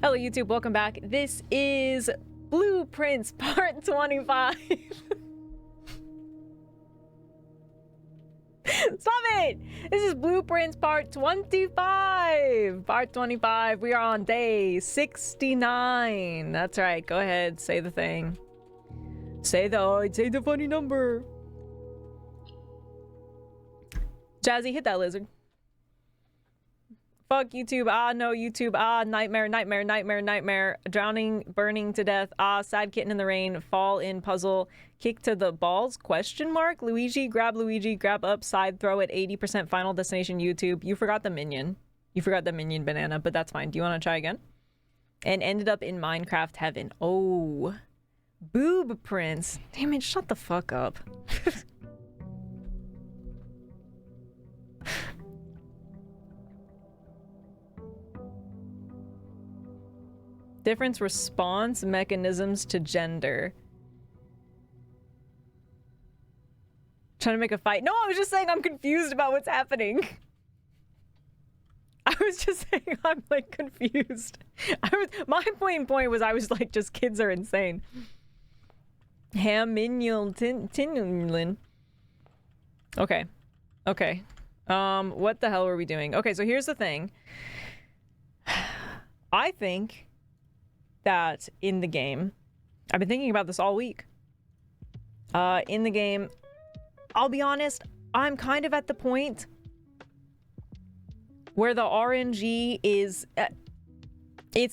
Hello YouTube, welcome back. This is Blueprints Part 25. Stop it! This is Blueprints Part 25. Part 25. We are on day 69. That's right. Go ahead. Say the thing. Say the funny number. Jazzy, hit that lizard. Fuck YouTube. Ah, no YouTube. Ah, nightmare, nightmare, nightmare, nightmare. Drowning, burning to death. Ah, sad kitten in the rain. Fall in puzzle. Kick to the balls? Question mark? Luigi, grab up, side throw at 80% final destination YouTube. You forgot the minion. You forgot the minion banana, but that's fine. Do you want to try again? And ended up in Minecraft heaven. Oh. Boob prints. Damn it, shut the fuck up. Different response mechanisms to gender. Trying to make a fight. No, I was just saying I'm confused about what's happening. I was just saying I'm like confused. My point was I was like, just kids are insane. Ham minion tinulin. Okay. Okay. What the hell were we doing? Okay, so here's the thing. I think that in the game, I've been thinking about this all week. In the game, I'll be honest, I'm kind of at the point where the RNG is,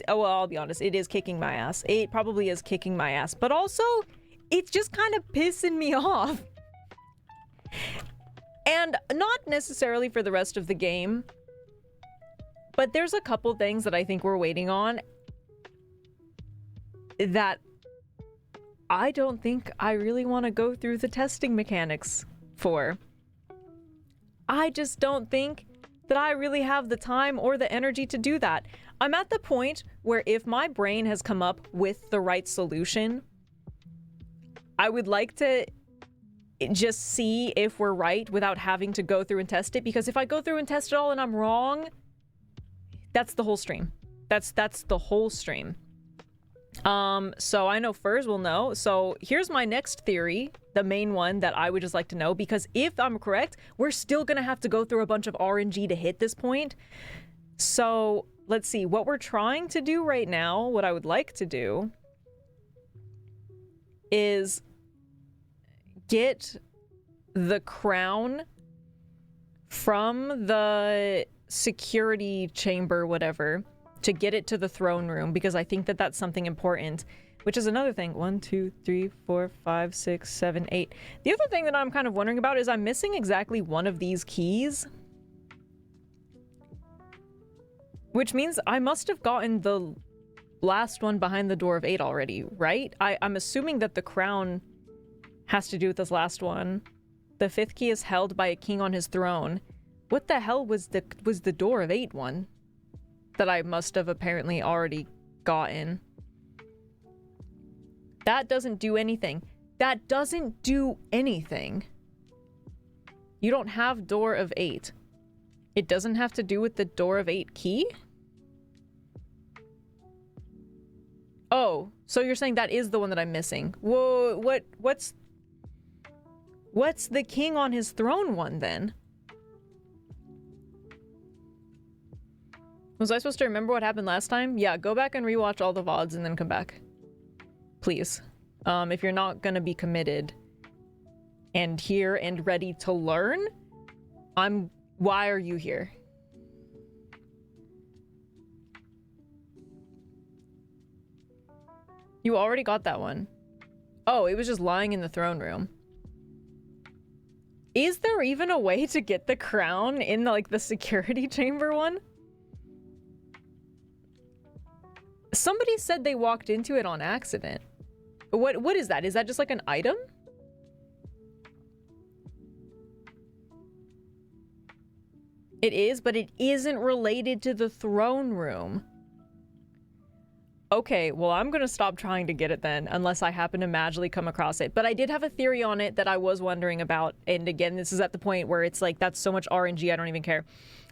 well, I'll be honest, it is kicking my ass. It probably is kicking my ass, but also it's just kind of pissing me off. And not necessarily for the rest of the game, but there's a couple things that I think we're waiting on that I don't think I really want to go through the testing mechanics for. I just don't think that I really have the time or the energy to do that. I'm at the point where if my brain has come up with the right solution, I would like to just see if we're right without having to go through and test it, because if I go through and test it all and I'm wrong, that's the whole stream. That's the whole stream. So I know Furs will know. So here's my next theory, the main one that I would just like to know, because if I'm correct, we're still gonna have to go through a bunch of RNG to hit this point. So let's see, what we're trying to do right now, what I would like to do is get the crown from the security chamber, whatever, to get it to the throne room, because I think that that's something important, which is another thing. 1, 2, 3, 4, 5, 6, 7, 8. The other thing that I'm kind of wondering about is I'm missing exactly one of these keys, which means I must have gotten the last one behind the door of 8 already, right? I'm assuming that the crown has to do with this last one. The 5th key is held by a king on his throne. What the hell was the door of 8 one that I must have apparently already gotten? That doesn't do anything. That doesn't do anything. You don't have door of 8. It doesn't have to do with the door of 8 key? Oh, so you're saying that is the one that I'm missing. Whoa, what's the king on his throne one then? Was I supposed to remember what happened last time? Yeah, go back and rewatch all the VODs and then come back. Please. If you're not gonna be committed and here and ready to learn, why are you here? You already got that one. Oh, it was just lying in the throne room. Is there even a way to get the crown in the security chamber one? Somebody said they walked into it on accident. What is that? Is that just like an item? It is, but it isn't related to the throne room. Okay, well, I'm gonna stop trying to get it then, unless I happen to magically come across it. But I did have a theory on it that I was wondering about, and again, this is at the point where it's like, that's so much RNG, I don't even care.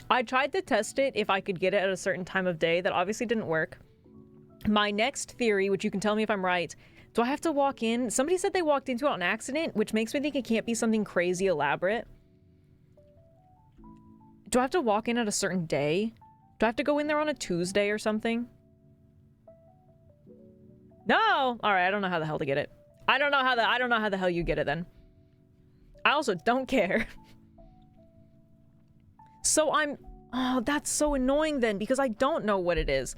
I tried to test it if I could get it at a certain time of day. That obviously didn't work. My next theory, which you can tell me if I'm right, do I have to walk in? Somebody said they walked into it on accident, which makes me think it can't be something crazy elaborate. Do I have to walk in at a certain day? Do I have to go in there on a Tuesday or something? No! Alright, I don't know how the hell to get it. I don't know how the hell you get it then. I also don't care. So oh, that's so annoying then, because I don't know what it is.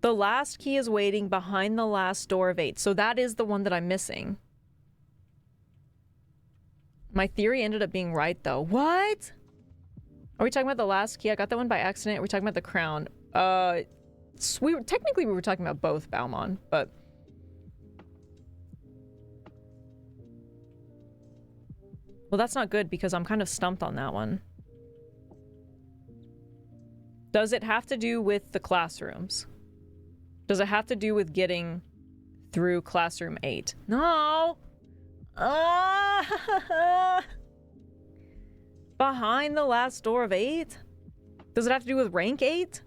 The last key is waiting behind the last door of 8. So that is the one that I'm missing. My theory ended up being right, though. What? Are we talking about the last key? I got that one by accident. Are we talking about the crown? Technically we were talking about both, Baumon, but... Well, that's not good because I'm kind of stumped on that one. Does it have to do with the classrooms? Does it have to do with getting through classroom 8? No! Behind the last door of 8? Does it have to do with rank 8?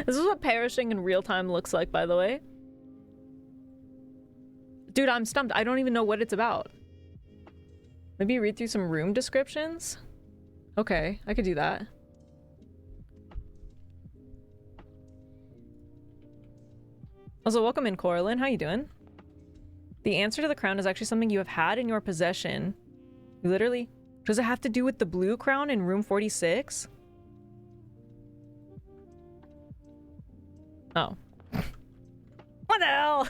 This is what perishing in real time looks like, by the way. Dude, I'm stumped. I don't even know what it's about. Maybe read through some room descriptions? Okay, I could do that. Also, welcome in, Coraline. How you doing? The answer to the crown is actually something you have had in your possession. You literally... Does it have to do with the blue crown in room 46? Oh. What the hell?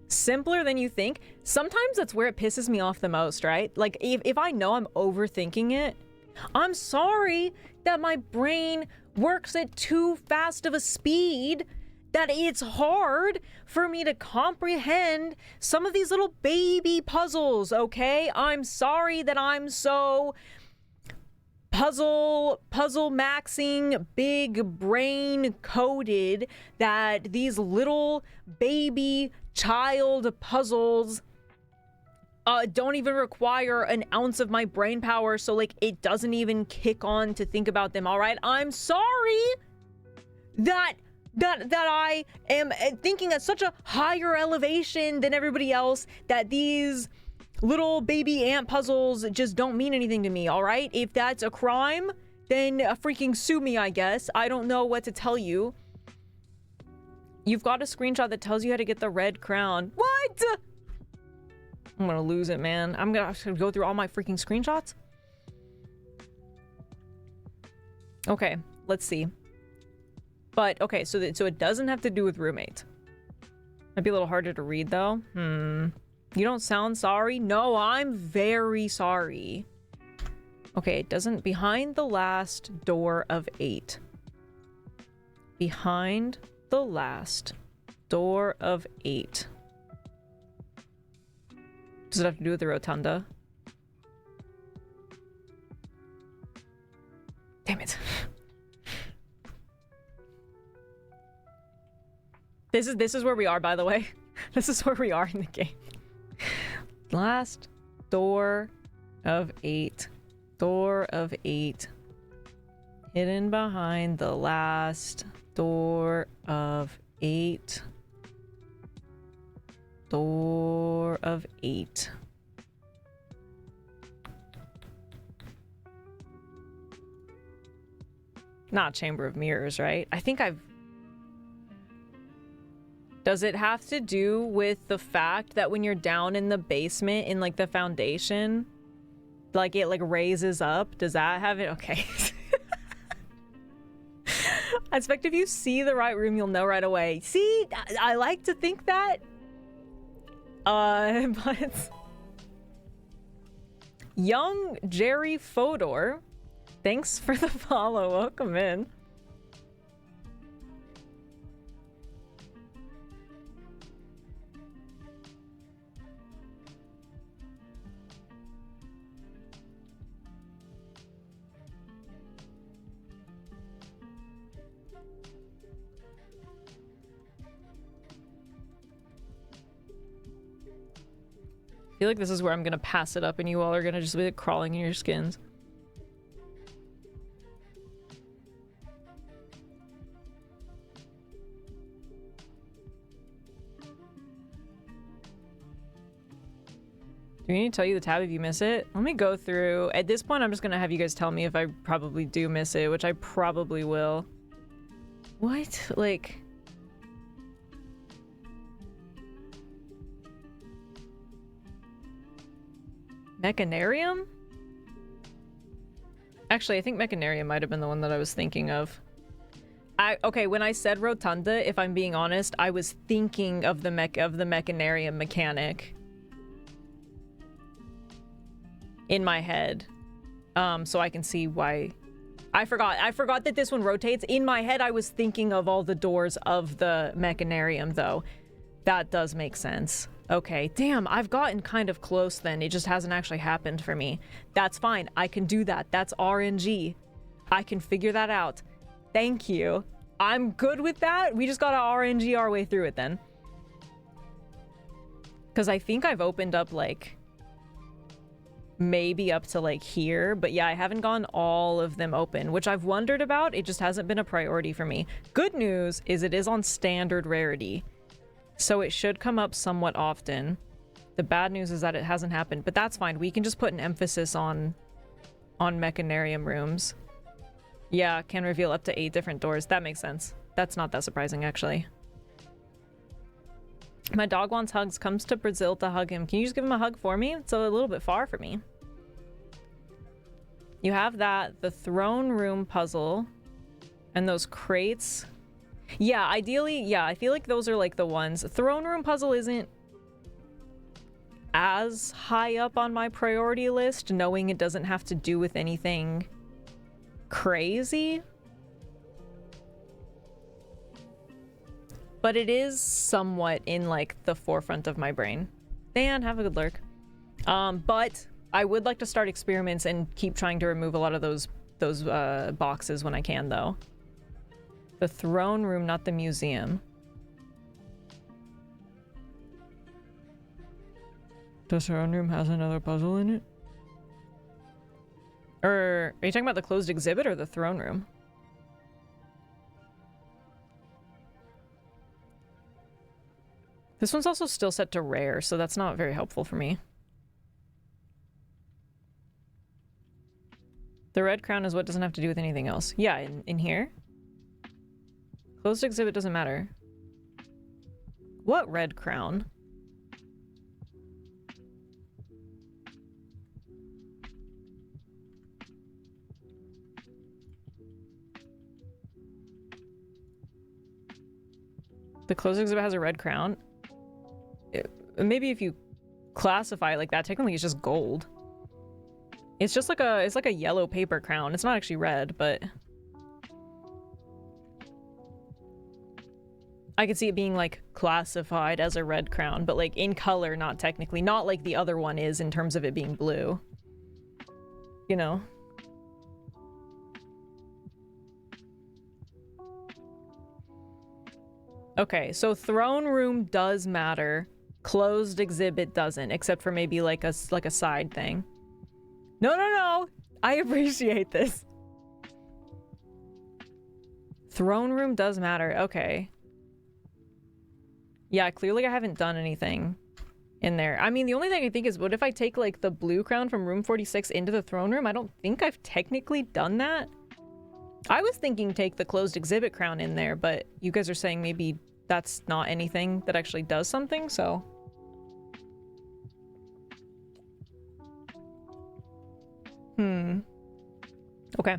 Simpler than you think. Sometimes that's where it pisses me off the most, right? Like, if I know I'm overthinking it, I'm sorry that my brain works at too fast of a speed that it's hard for me to comprehend some of these little baby puzzles, okay? I'm sorry that I'm so puzzle maxing, big brain coded that these little baby child puzzles don't even require an ounce of my brain power, so like it doesn't even kick on to think about them. All right, I'm sorry that I am thinking at such a higher elevation than everybody else, that these little baby ant puzzles just don't mean anything to me. All right, if that's a crime, then freaking sue me, I guess. I don't know what to tell you. You've got a screenshot that tells you how to get the red crown. What? I'm gonna lose it, man. I'm gonna have to go through all my freaking screenshots. Okay, let's see. But, okay, so it doesn't have to do with roommate. Might be a little harder to read, though. You don't sound sorry? No, I'm very sorry. Okay, it doesn't... Behind the last door of 8. Behind the last door of 8. Does it have to do with the rotunda? Damn it. This is where we are, by the way. This is where we are in the game. Last door of 8. Door of 8. Hidden behind the last door of 8. Door of 8. Not Chamber of Mirrors, right? I think I've... Does it have to do with the fact that when you're down in the basement in like the foundation, like it like raises up? Does that have it? Okay. I expect if you see the right room, you'll know right away. See, I like to think that. But young Jerry Fodor, thanks for the follow. Welcome in. feel like this is where I'm gonna pass it up and you all are gonna just be like crawling in your skins. Do we need to tell you the tab if you miss it? Let me go through. At this point, I'm just gonna have you guys tell me if I probably do miss it, which I probably will. What? Like... Mechanarium? Actually, I think Mechanarium might have been the one that I was thinking of. Okay, when I said Rotunda, if I'm being honest, I was thinking of the Mechanarium mechanic in my head. So I can see why. I forgot that this one rotates. In my head, I was thinking of all the doors of the Mechanarium, though. That does make sense. Okay, damn, I've gotten kind of close then. It just hasn't actually happened for me. That's fine. I can do that. That's RNG. I can figure that out. Thank you. I'm good with that. We just gotta RNG our way through it then. Because I think I've opened up, like, maybe up to, like, here. But yeah, I haven't gotten all of them open, which I've wondered about. It just hasn't been a priority for me. Good news is it is on standard rarity, so it should come up somewhat often. The bad news is that it hasn't happened, but that's fine. We can just put an emphasis on Mechanarium rooms. Yeah, can reveal up to 8 different doors. That makes sense. That's not that surprising, actually. My dog wants hugs. Comes to Brazil to hug him. Can you just give him a hug for me? It's a little bit far for me. You have that, the throne room puzzle, and those crates. Yeah, ideally, yeah, I feel like those are like the ones. Throne room puzzle isn't as high up on my priority list, knowing it doesn't have to do with anything crazy. But it is somewhat in like the forefront of my brain. Dan, have a good lurk. But I would like to start experiments and keep trying to remove a lot of those boxes when I can, though. The throne room, not the museum. The throne room has another puzzle in it? Or are you talking about the closed exhibit or the throne room? This one's also still set to rare, so that's not very helpful for me. The red crown is what doesn't have to do with anything else. Yeah, in here. Closed exhibit doesn't matter. What red crown? The closed exhibit has a red crown. Maybe if you classify it like that, technically it's just gold. It's just like a yellow paper crown. It's not actually red, but I could see it being like classified as a red crown, but like in color, not technically. Not like the other one is in terms of it being blue. You know? Okay, so throne room does matter. Closed exhibit doesn't, except for maybe like a side thing. No. I appreciate this. Throne room does matter. Okay. Yeah, clearly I haven't done anything in there. I mean, the only thing I think is, what if I take like the blue crown from room 46 into the throne room? I don't think I've technically done that. I was thinking take the closed exhibit crown in there, but you guys are saying maybe that's not anything that actually does something, so. Okay.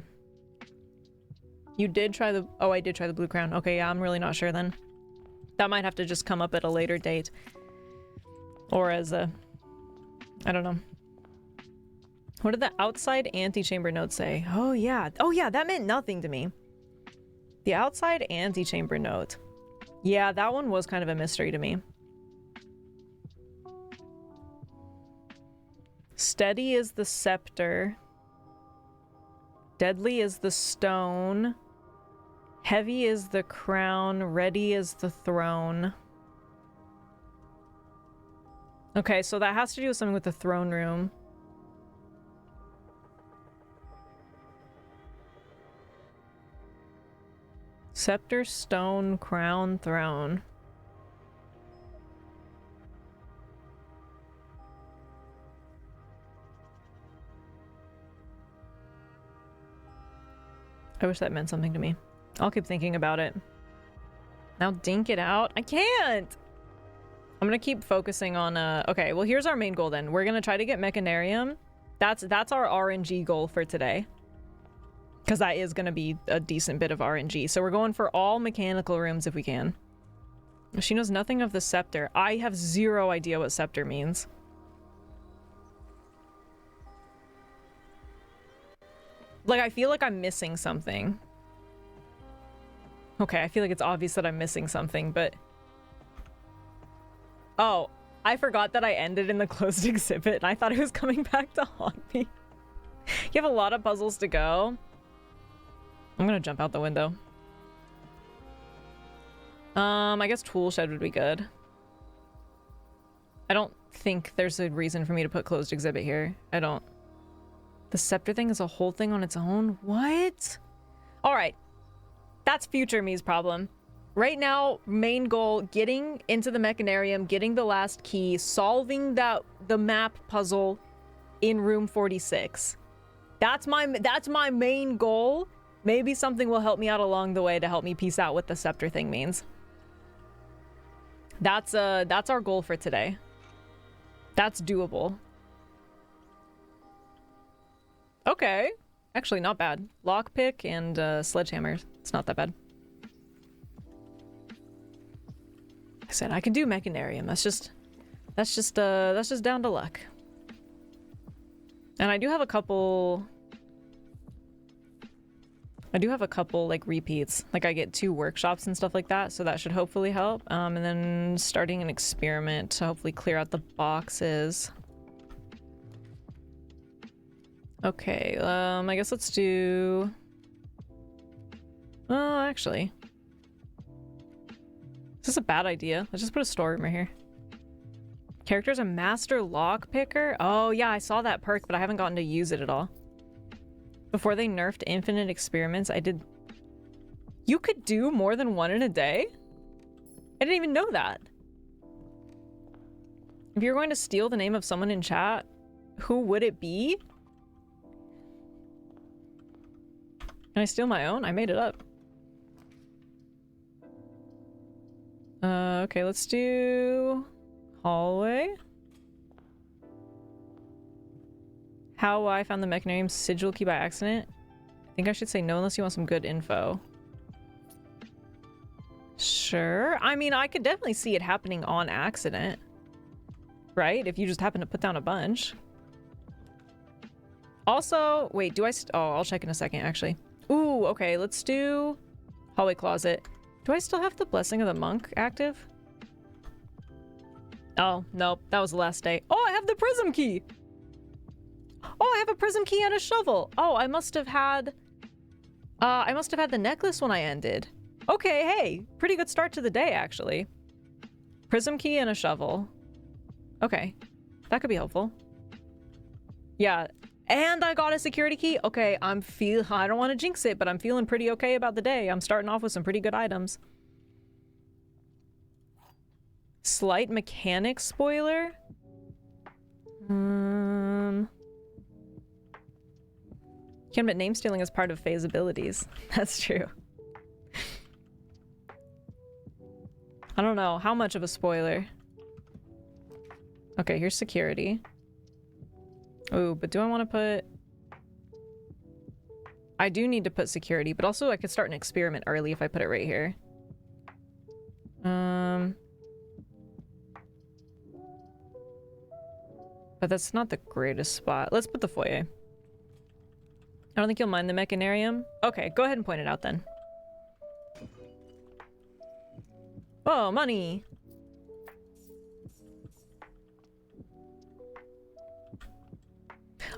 You did try the... Oh, I did try the blue crown. Okay, yeah, I'm really not sure then. That might have to just come up at a later date. Or as a... I don't know. What did the outside antechamber note say? Oh, yeah. Oh, yeah, that meant nothing to me. The outside antechamber note. Yeah, that one was kind of a mystery to me. Steady is the scepter. Deadly is the stone. Heavy is the crown. Ready is the throne. Okay, so that has to do with something with the throne room. Scepter, stone, crown, throne. I wish that meant something to me. I'll keep thinking about it. Now dink it out. I can't! I'm gonna keep focusing on, okay, well here's our main goal then. We're gonna try to get Mechanarium. That's our RNG goal for today. Because that is gonna be a decent bit of RNG. So we're going for all mechanical rooms if we can. She knows nothing of the scepter. I have zero idea what scepter means. Like, I feel like I'm missing something. Okay, I feel like it's obvious that I'm missing something, but... Oh, I forgot that I ended in the closed exhibit, and I thought it was coming back to haunt me. You have a lot of puzzles to go. I'm gonna jump out the window. I guess tool shed would be good. I don't think there's a reason for me to put closed exhibit here. I don't. The scepter thing is a whole thing on its own? What? Alright. That's future me's problem. Right now, main goal, getting into the Mechanarium, getting the last key, solving the map puzzle in room 46. That's my main goal. Maybe something will help me out along the way to help me piece out what the scepter thing means. That's our goal for today. That's doable. Okay. Actually, not bad. Lockpick and sledgehammer. It's not that bad. I said I can do Mechanarium. That's just down to luck. And I do have a couple like repeats. Like I get 2 workshops and stuff like that, so that should hopefully help. And then starting an experiment to hopefully clear out the boxes. Okay, I guess let's do... Oh, actually. Is this a bad idea? Let's just put a storeroom right here. Character's a master lock picker? Oh, yeah, I saw that perk, but I haven't gotten to use it at all. Before they nerfed infinite experiments, I did... You could do more than 1 in a day? I didn't even know that. If you're going to steal the name of someone in chat, who would it be? Can I steal my own? I made it up. Okay, let's do... hallway. How I found the Mechanarium sigil key by accident. I think I should say no unless you want some good info. Sure. I mean, I could definitely see it happening on accident. Right? If you just happen to put down a bunch. Also, wait, do I... oh, I'll check in a second, actually. Ooh, okay, let's do hallway closet. Do I still have the Blessing of the Monk active? Oh, nope, that was the last day. Oh, I have the prism key! Oh, I have a prism key and a shovel! Oh, I must have had the necklace when I ended. Okay, hey, pretty good start to the day, actually. Prism key and a shovel. Okay, that could be helpful. Yeah. And I got a security key. Okay, I don't want to jinx it, but I'm feeling pretty okay about the day. I'm starting off with some pretty good items. Slight mechanics spoiler? Can admit name stealing is part of Faye's abilities. That's true. I don't know. How much of a spoiler? Okay, here's security. Ooh, but do I want to put... I do need to put security, but also I could start an experiment early if I put it right here. But that's not the greatest spot. Let's put the foyer. I don't think you'll mind the Mechanarium. Okay, go ahead and point it out then. Oh, money!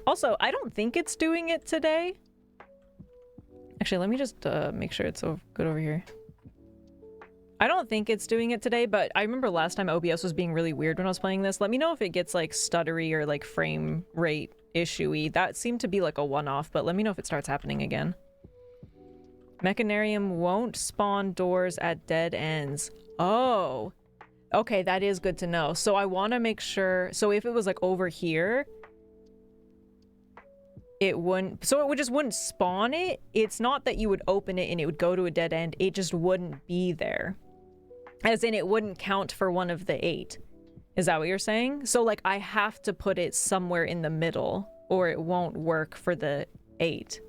Also, I don't think it's doing it today. Actually, let me just make sure it's good over here. I don't think it's doing it today, but I remember last time OBS was being really weird when I was playing this. Let me know if it gets like stuttery or like frame rate issue-y. That seemed to be like a one-off, but let me know if it starts happening again. Mechanarium won't spawn doors at dead ends. Oh, okay, that is good to know. So I want to make sure, so if it was like over here, it wouldn't, so it would just wouldn't spawn it. It's not that you would open it and it would go to a dead end, it just wouldn't be there. As in, it wouldn't count for one of the 8. Is that what you're saying? So like I have to put it somewhere in the middle or it won't work for the 8.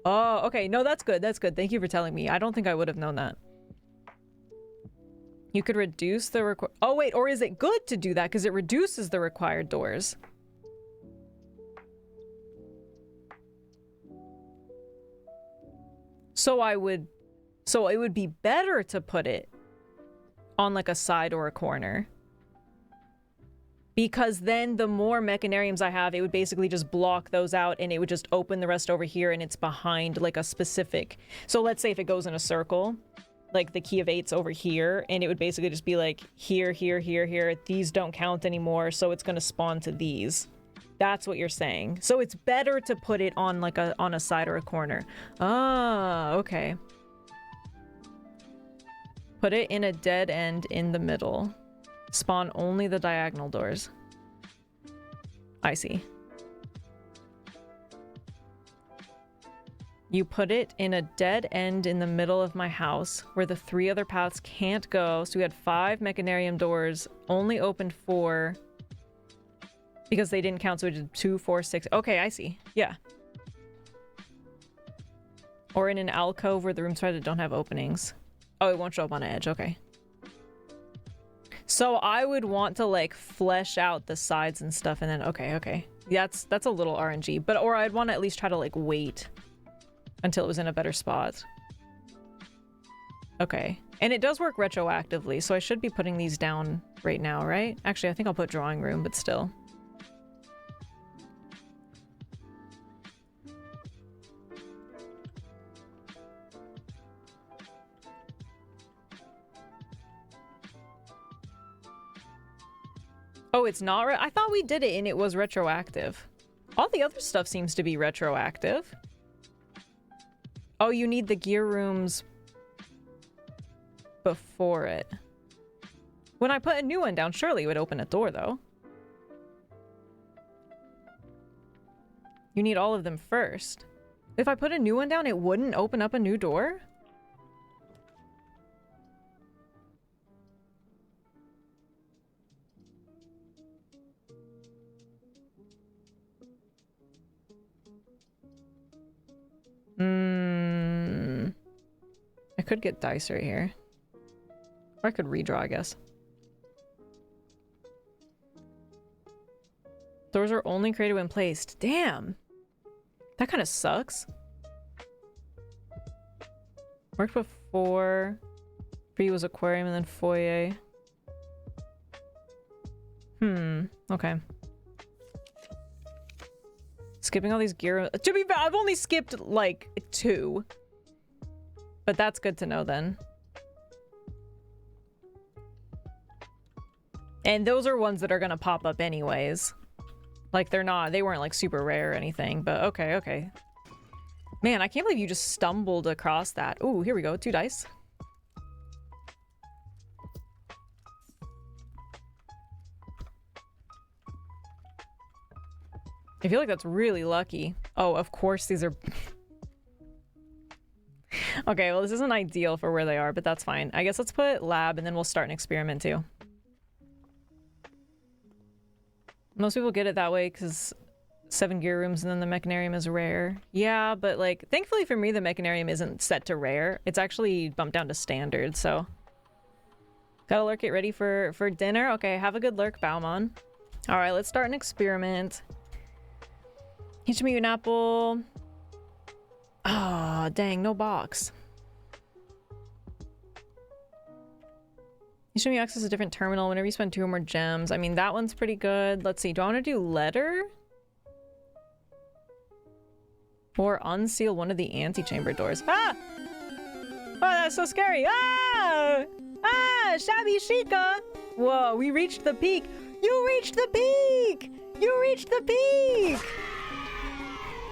Oh, okay. No, that's good. That's good. Thank you for telling me. I don't think I would have known that. You could reduce the oh wait, or is it good to do that because it reduces the required doors? So it would be better to put it on like a side or a corner. Because then the more mechanariums I have, it would basically just block those out and it would just open the rest over here and it's behind like a specific... So let's say if it goes in a circle, like the key of 8's over here, and it would basically just be like here, here, here, here. These don't count anymore, so it's going to spawn to these. That's what you're saying. So it's better to put it on like on a side or a corner. Ah, okay. Put it in a dead end in the middle. Spawn only the diagonal doors. I see. You put it in a dead end in the middle of my house where the 3 other paths can't go. So we had 5 mechanarium doors, only opened 4 because they didn't count. So we did 2, 4, 6. Okay, I see. Yeah. Or in an alcove where the rooms don't have openings. Oh, it won't show up on an edge. Okay. So I would want to like flesh out the sides and stuff and then okay. That's a little RNG, but or I'd want to at least try to like wait until it was in a better spot. Okay. And it does work retroactively, so I should be putting these down right now, right? Actually, I think I'll put drawing room, but still. Oh, it's not I thought we did it and it was retroactive. All the other stuff seems to be retroactive. Oh, you need the gear rooms before it. When I put a new one down, surely it would open a door, though. You need all of them first. If I put a new one down, it wouldn't open up a new door? I could get dice right here. Or I could redraw, I guess. Doors are only created when placed. Damn! That kind of sucks. Worked before. Free was aquarium and then foyer. Okay. Skipping all these gear... To be fair, I've only skipped, like, 2. But that's good to know, then. And those are ones that are gonna pop up anyways. Like, they weren't, like, super rare or anything, but okay. Man, I can't believe you just stumbled across that. Ooh, here we go. 2 dice. I feel like that's really lucky. Oh, of course these are... Okay, well this isn't ideal for where they are, but that's fine. I guess let's put lab and then we'll start an experiment too. Most people get it that way because 7 gear rooms and then the mechanarium is rare. Yeah, but like, thankfully for me, the mechanarium isn't set to rare. It's actually bumped down to standard, so... Gotta lurk it ready for dinner? Okay, have a good lurk, Baumon. Alright, let's start an experiment. Each me an apple. Ah, oh, dang, no box. You show me access a different terminal whenever you spend 2 or more gems. I mean, that one's pretty good. Let's see. Do I want to do letter? Or unseal one of the antechamber doors? Ah! Oh, that's so scary. Ah! Ah! Shabby Chica! Whoa, we reached the peak. You reached the peak! You reached the peak!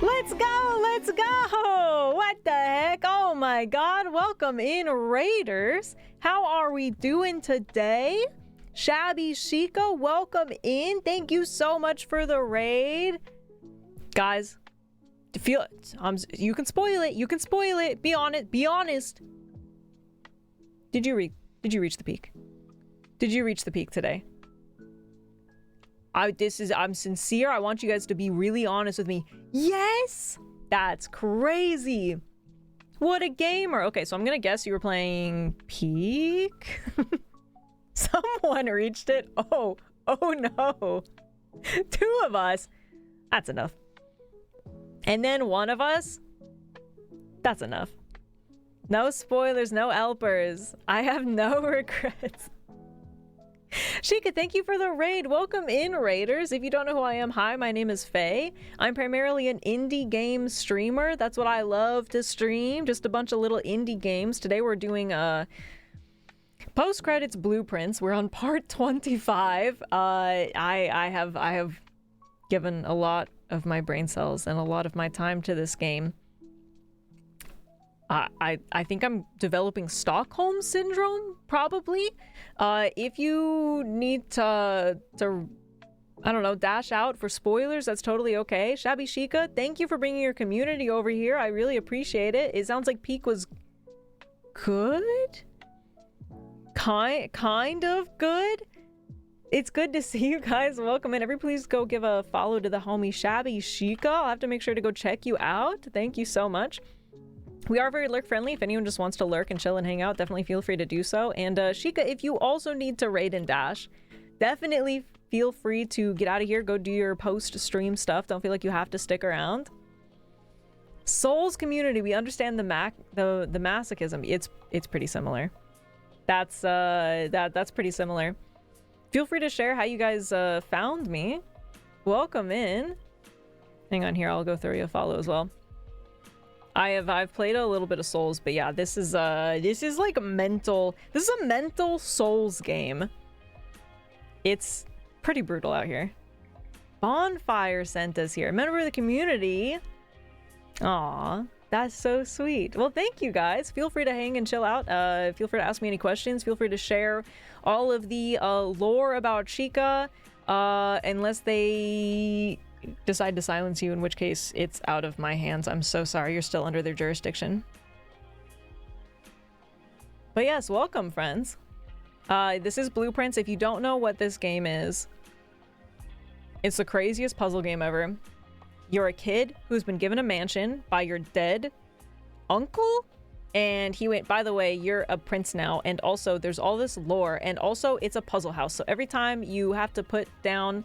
Let's go! Let's go! What the heck? Oh my god. Welcome in, Raiders. How are we doing today? Shabby Chica, welcome in. Thank you so much for the raid. Guys, feel it. You can spoil it. You can spoil it. Be on it. Be honest. Did you reach the peak? Did you reach the peak today? I'm sincere. I want you guys to be really honest with me. Yes! That's crazy. What a gamer. Okay, so I'm gonna guess you were playing peak. Someone reached it. Oh no. 2 of us. That's enough. And then 1 of us. That's enough. No spoilers, no helpers. I have no regrets. Shika, thank you for the raid. Welcome in, Raiders. If you don't know who I am, hi, my name is Faye. I'm primarily an indie game streamer. That's what I love to stream. Just a bunch of little indie games. Today we're doing post-credits blueprints. We're on part 25. I have given a lot of my brain cells and a lot of my time to this game. I think I'm developing Stockholm Syndrome, probably. If you need to I don't know, dash out for spoilers, that's totally okay. Shabby Chica, thank you for bringing your community over here. I really appreciate it. It sounds like Peak was good? Kind of good? It's good to see you guys. Welcome in. Everybody please go give a follow to the homie Shabby Chica. I'll have to make sure to go check you out. Thank you so much. We are very lurk friendly. If anyone just wants to lurk and chill and hang out, definitely feel free to do so. And Chica, if you also need to raid and dash, definitely feel free to get out of here. Go do your post-stream stuff. Don't feel like you have to stick around. Souls community, we understand the masochism. It's pretty similar. That's pretty similar. Feel free to share how you guys found me. Welcome in. Hang on here, I'll go throw you a follow as well. I've played a little bit of Souls, but yeah, this is like a mental Souls game. It's pretty brutal out here. Bonfire sent us here. Member of the community. Aw, that's so sweet. Well, thank you guys. Feel free to hang and chill out. Feel free to ask me any questions. Feel free to share all of the lore about Chica, unless they decide to silence you, in which case it's out of my hands. I'm so sorry. You're still under their jurisdiction. But yes, welcome, friends. This is Blueprints. If you don't know what this game is, it's the craziest puzzle game ever. You're a kid who's been given a mansion by your dead uncle, and he went, by the way, you're a prince now, and also there's all this lore, and also it's a puzzle house. So every time you have to put down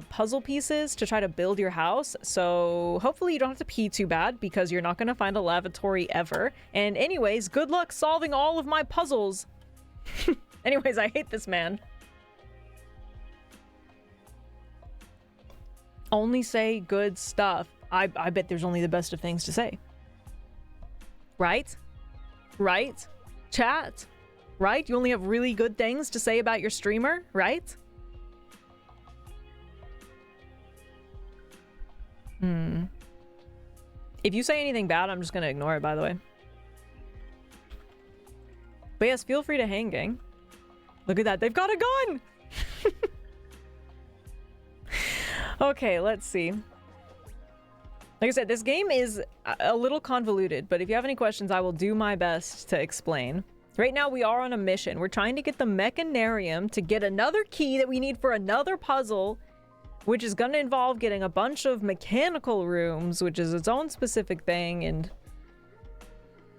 puzzle pieces to try to build your house. So hopefully you don't have to pee too bad, because you're not going to find a lavatory ever. And anyways, good luck solving all of my puzzles. Anyways, I hate this man. Only say good stuff. I bet there's only the best of things to say. Right? Right? Chat? Right? You only have really good things to say about your streamer? Right? If you say anything bad, I'm just gonna ignore it, by the way. But yes, feel free to hang, gang. Look at that, they've got a gun! Okay, let's see. Like I said, this game is a little convoluted, but if you have any questions, I will do my best to explain. Right now, we are on a mission. We're trying to get the Mechanarium to get another key that we need for another puzzle, which is going to involve getting a bunch of mechanical rooms, which is its own specific thing. And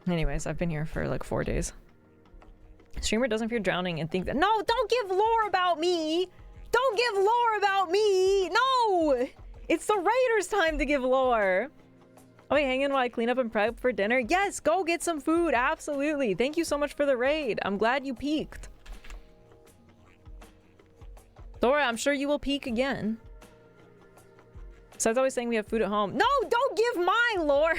anyways, I've been here for like 4 days. Streamer doesn't fear drowning and think that— no, don't give lore about me. Don't give lore about me. No, it's the Raiders' time to give lore. Oh, wait, hang in while I clean up and prep for dinner. Yes, go get some food. Absolutely. Thank you so much for the raid. I'm glad you peaked. Dora, I'm sure you will peak again. So I was always saying we have food at home. No, don't give my lore.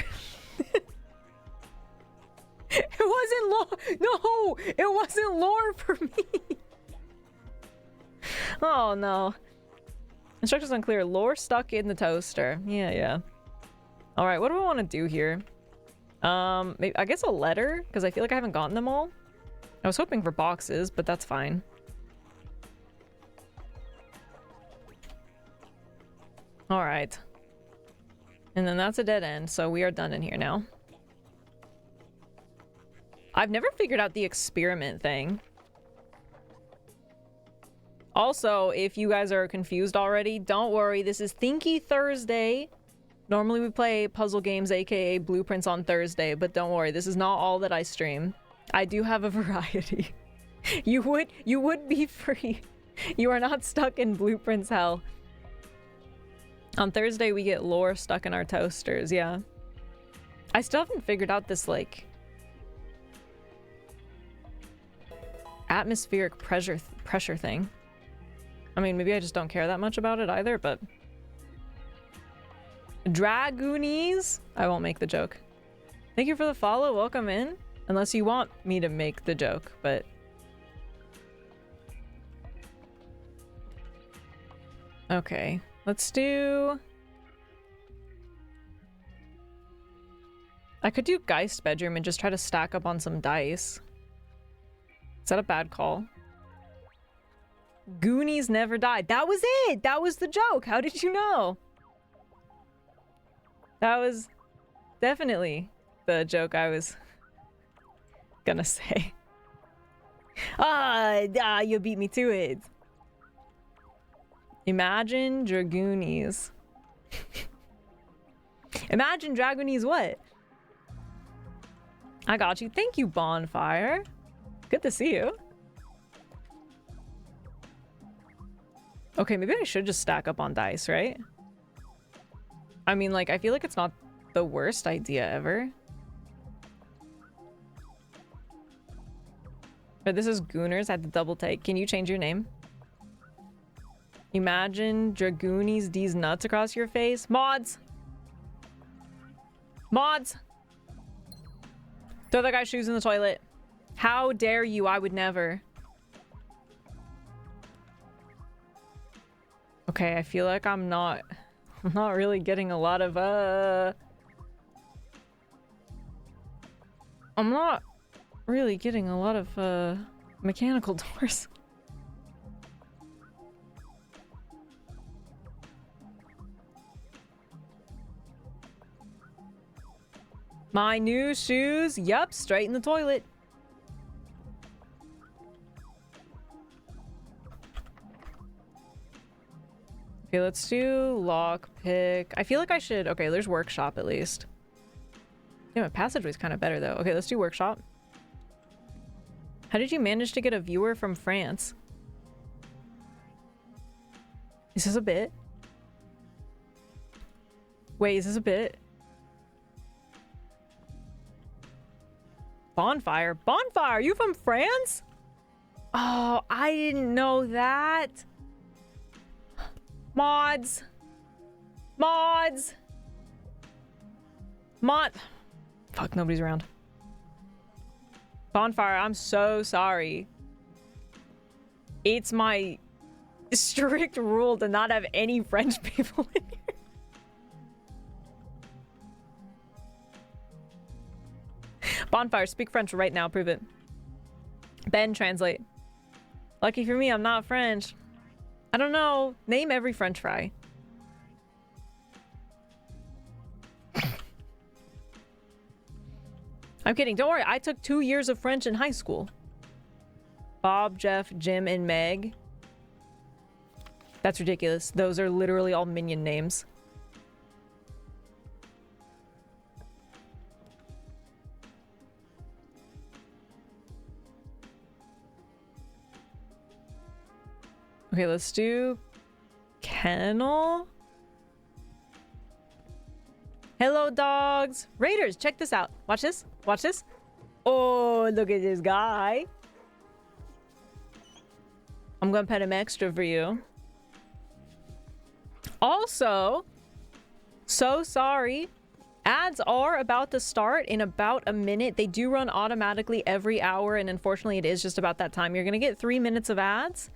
It wasn't lore. No, it wasn't lore for me. Oh no. Instructions unclear. Lore stuck in the toaster. Yeah. All right, what do I want to do here? Maybe, I guess a letter, because I feel like I haven't gotten them all. I was hoping for boxes, but that's fine. All right. And then that's a dead end, so we are done in here now. I've never figured out the experiment thing. Also, if you guys are confused already, don't worry. This is Thinky Thursday. Normally we play puzzle games, aka blueprints, on Thursday, but don't worry. This is not all that I stream. I do have a variety. You would be free. You are not stuck in blueprints hell. On Thursday, we get lore stuck in our toasters, yeah. I still haven't figured out this, like, atmospheric pressure thing. I mean, maybe I just don't care that much about it either, but... Dragoonies? I won't make the joke. Thank you for the follow. Welcome in. Unless you want me to make the joke, but... Okay. Let's do... I could do Geist bedroom and just try to stack up on some dice. Is that a bad call? Goonies never died. That was it! That was the joke! How did you know? That was definitely the joke I was gonna say. You beat me to it. Imagine Dragoonies. Imagine Dragoonies what? I got you. Thank you, Bonfire. Good to see you. Okay, maybe I should just stack up on dice, right? I mean, like, I feel like it's not the worst idea ever. But this is Gooners. I had to double take. Can you change your name? Imagine Dragoonies these nuts across your face. Mods! Mods! Throw that guy's shoes in the toilet. How dare you? I would never. Okay, I feel like I'm not really getting a lot of, I'm not really getting a lot of, mechanical doors. My new shoes. Yup, straight in the toilet. Okay, let's do lockpick. I feel like I should... Okay, there's workshop at least. Yeah, my passageway's kind of better though. Okay, let's do workshop. How did you manage to get a viewer from France? Is this a bit? Wait, is this a bit? Bonfire? Bonfire, you from France? Oh, I didn't know that. Mods. Mods. Fuck, nobody's around. Bonfire, I'm so sorry. It's my strict rule to not have any French people in here. Bonfire, speak French right now. Prove it. Ben, translate. Lucky for me, I'm not French. I don't know. Name every French fry. I'm kidding. Don't worry. I took 2 years of French in high school. Bob, Jeff, Jim, and Meg. That's ridiculous. Those are literally all minion names. Okay, let's do kennel. Hello, dogs. Raiders, check this out. Watch this. Watch this. Oh, look at this guy. I'm gonna pet him extra for you. Also, so sorry. Ads are about to start in about a minute. They do run automatically every hour, and unfortunately it is just about that time. You're gonna get 3 minutes of ads.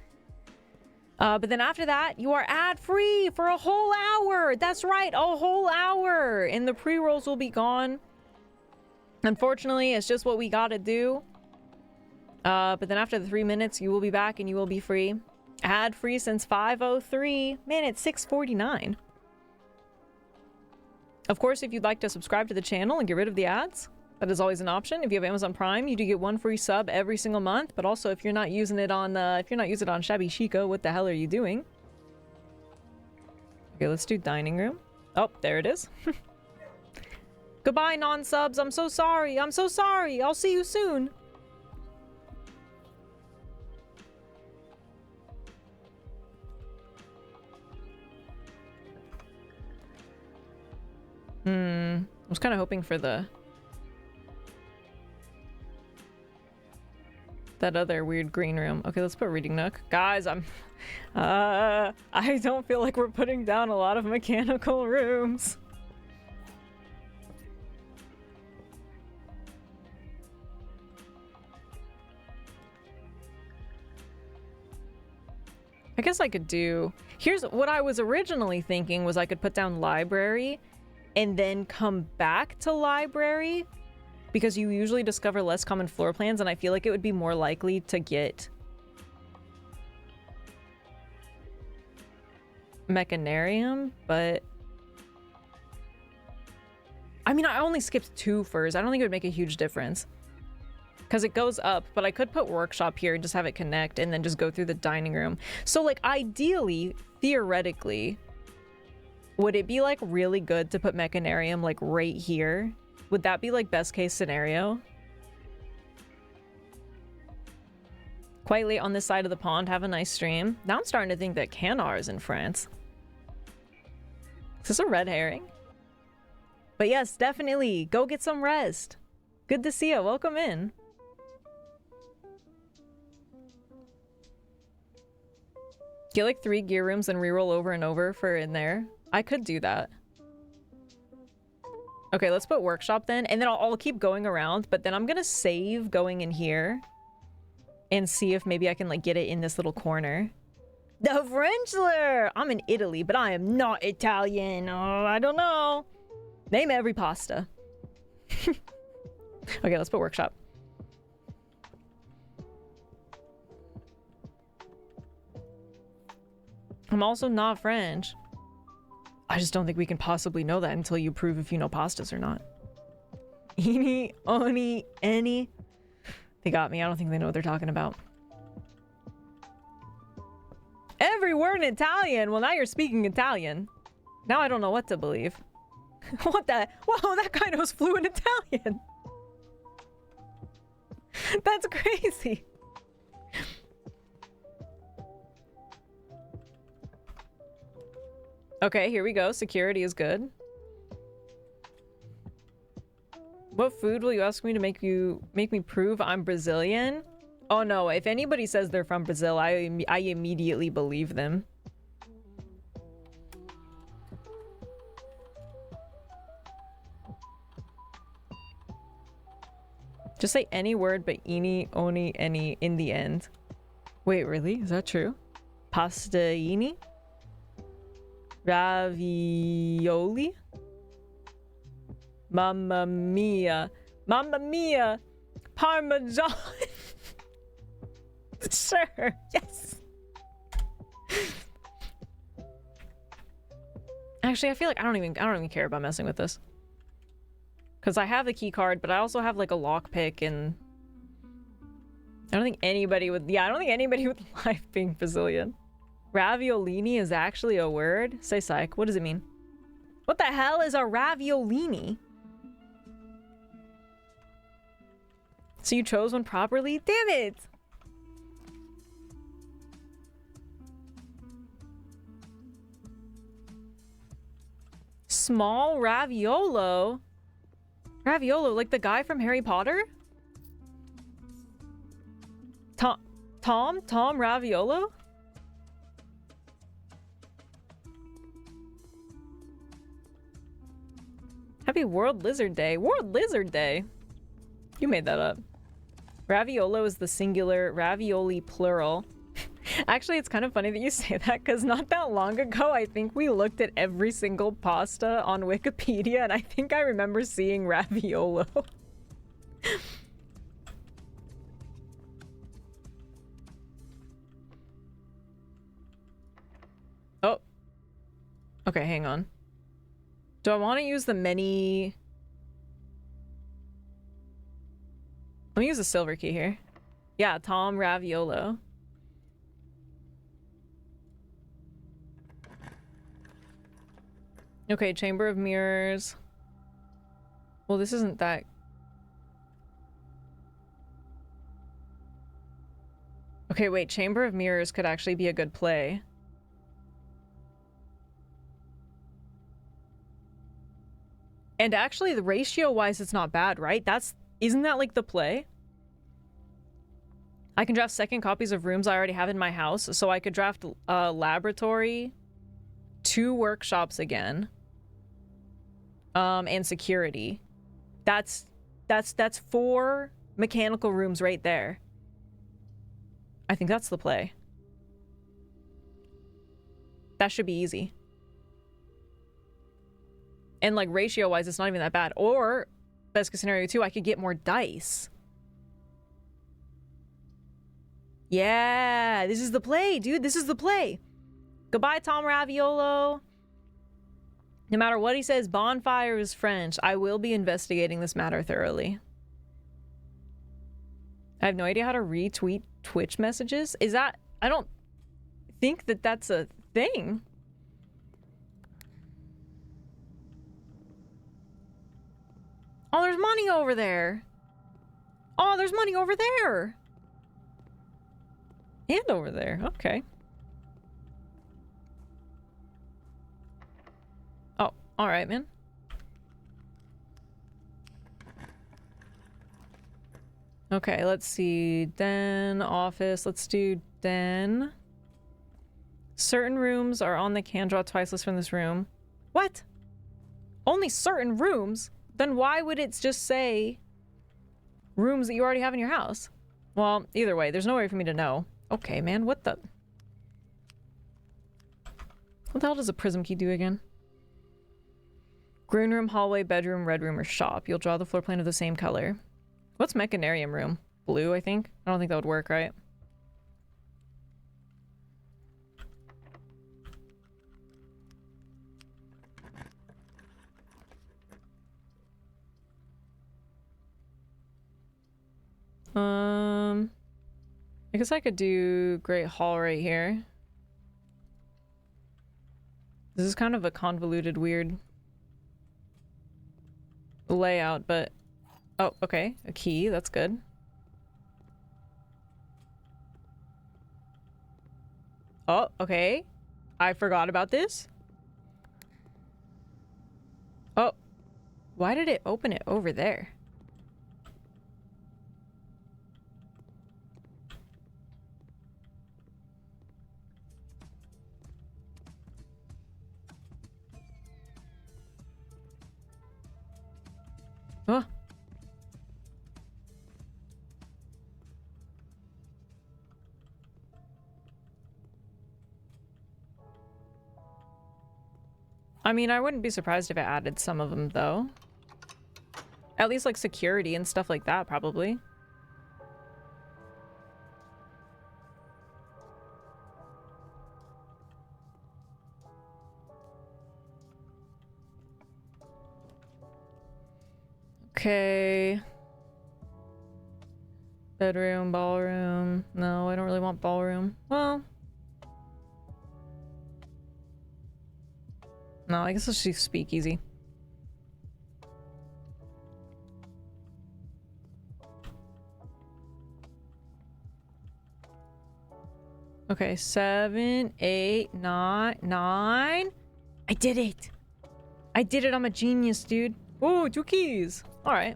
But then after that, you are ad-free for a whole hour. That's right, a whole hour. And the pre-rolls will be gone. Unfortunately, it's just what we gotta do. But then after the 3 minutes, you will be back and you will be free. Ad-free since 5:03. Man, it's 6:49. Of course, if you'd like to subscribe to the channel and get rid of the ads, that is always an option. If you have Amazon Prime, you do get 1 free sub every single month. But also, if you're not using it on Shabby Chico, what the hell are you doing? Okay, let's do dining room. Oh, there it is. Goodbye, non-subs. I'm so sorry. I'm so sorry. I'll see you soon. I was kind of hoping for that other weird green room. Okay, let's put reading nook. Guys, I don't feel like we're putting down a lot of mechanical rooms. I guess I could do... Here's what I was originally thinking was I could put down library and then come back to library, because you usually discover less common floor plans, and I feel like it would be more likely to get mechanarium, but I mean, I only skipped 2 furs. I don't think it would make a huge difference because it goes up, but I could put workshop here and just have it connect and then just go through the dining room. So like ideally, theoretically, would it be like really good to put mechanarium like right here? Would that be like best case scenario? Quite late on this side of the pond. Have a nice stream. Now I'm starting to think that Canar is in France. Is this a red herring? But yes, definitely go get some rest. Good to see you. Welcome in. Get like 3 gear rooms and reroll over and over for in there. I could do that. Okay, let's put workshop then, and then I'll keep going around, but then I'm gonna save going in here and see if maybe I can like get it in this little corner. The Frenchler! I'm in Italy, but I am not Italian. Oh, I don't know. Name every pasta. Okay, let's put workshop. I'm also not French. I just don't think we can possibly know that until you prove if you know pastas or not. Eeny, oni, any. They got me. I don't think they know what they're talking about. Every word in Italian. Well, now you're speaking Italian. Now I don't know what to believe. What the? Whoa, that guy knows fluent Italian. That's crazy. Okay, here we go. Security is good. What food will you ask me to make me prove I'm Brazilian? Oh no, if anybody says they're from Brazil, I immediately believe them. Just say any word but eeny, oni, any in the end. Wait, really? Is that true? Pastaini? Ravioli? Mamma mia. Mamma mia. Parmesan. Sure. Yes. Actually, I feel like I don't even care about messing with this. Cuz I have the key card, but I also have like a lockpick, and I don't think anybody with life being Brazilian. Raviolini is actually a word? Say psych. What does it mean? What the hell is a raviolini? So you chose one properly? Damn it! Small Raviolo? Raviolo, like the guy from Harry Potter? Tom Raviolo? Happy World Lizard Day. World Lizard Day. You made that up. Raviolo is the singular, ravioli plural. Actually, it's kind of funny that you say that because not that long ago, I think we looked at every single pasta on Wikipedia and I think I remember seeing raviolo. Oh. Okay, hang on. Do I want to use the many... Let me use the silver key here. Yeah, Tom Raviolo. Okay, Chamber of Mirrors. Well, this isn't that... Okay, wait, Chamber of Mirrors could actually be a good play. And actually, the ratio-wise, it's not bad, right? Isn't that like the play? I can draft second copies of rooms I already have in my house, so I could draft laboratory, 2 workshops again, and security. That's 4 mechanical rooms right there. I think that's the play. That should be easy. And like ratio-wise, it's not even that bad. Or, best case scenario too, I could get more dice. Yeah, this is the play, dude. This is the play. Goodbye, Tom Raviolo. No matter what he says, bonfire is French. I will be investigating this matter thoroughly. I have no idea how to retweet Twitch messages. Is that... I don't think that that's a thing. Oh, there's money over there. Oh, there's money over there. And over there. Okay. Oh, all right, man. Okay, let's see. Den, office. Let's do den. Certain rooms are on the can draw twice list from this room. What? Only certain rooms? Then why would it just say rooms that you already have in your house? Well, either way, there's no way for me to know. Okay, man, what the... What the hell does a prism key do again? Green room, hallway, bedroom, red room, or shop. You'll draw the floor plan of the same color. What's mechanarium room? Blue, I think? I don't think that would work, right? I guess I could do Great Hall right here. This is kind of a convoluted, weird layout, but... Oh, okay. A key. That's good. Oh, okay. I forgot about this. Oh. Why did it open it over there? Oh. I mean, I wouldn't be surprised if it added some of them, though. At least, like, security and stuff like that, probably. Okay. Bedroom, ballroom. No, I don't really want ballroom. Well... No, I guess let's do speakeasy. Okay, 7, 8, 9, 9. I did it! I did it! I'm a genius, dude. Oh, 2 keys! Alright.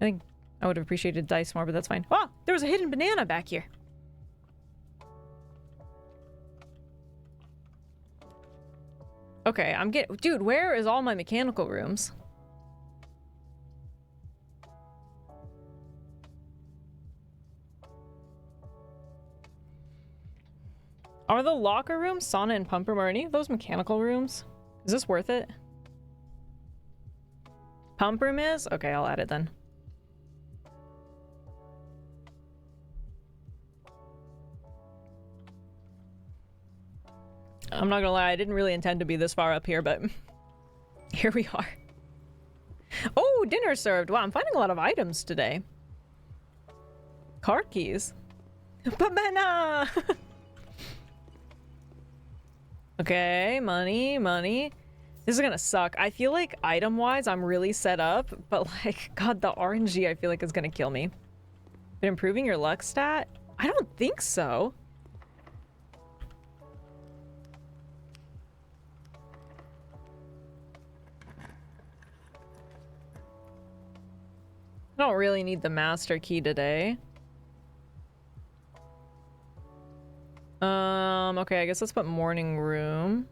I think I would have appreciated dice more, but that's fine. Oh! There was a hidden banana back here. Okay, I'm getting... Dude, where is all my mechanical rooms? Are the locker rooms, sauna and pump room, are any of those mechanical rooms? Is this worth it? Pump room is? Okay, I'll add it then. I'm not gonna lie, I didn't really intend to be this far up here, but here we are. Oh, dinner served. Wow, I'm finding a lot of items today. Card keys. Banana! Okay, money, money. This is gonna suck. I feel like item-wise, I'm really set up, but like, God, the RNG I feel like is gonna kill me. But improving your luck stat? I don't think so. I don't really need the master key today. Okay, I guess let's put morning room.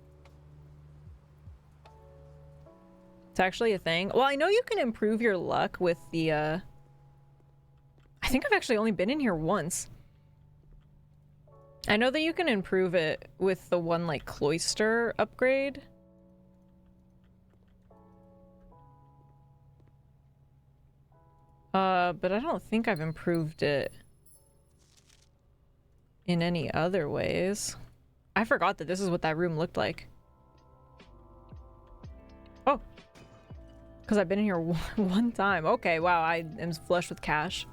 It's actually a thing. Well, I know you can improve your luck with the, I think I've actually only been in here once. I know that you can improve it with the one, like, cloister upgrade. But I don't think I've improved it in any other ways. I forgot that this is what that room looked like. Oh. Because I've been in here one time. Okay, wow, I am flush with cash.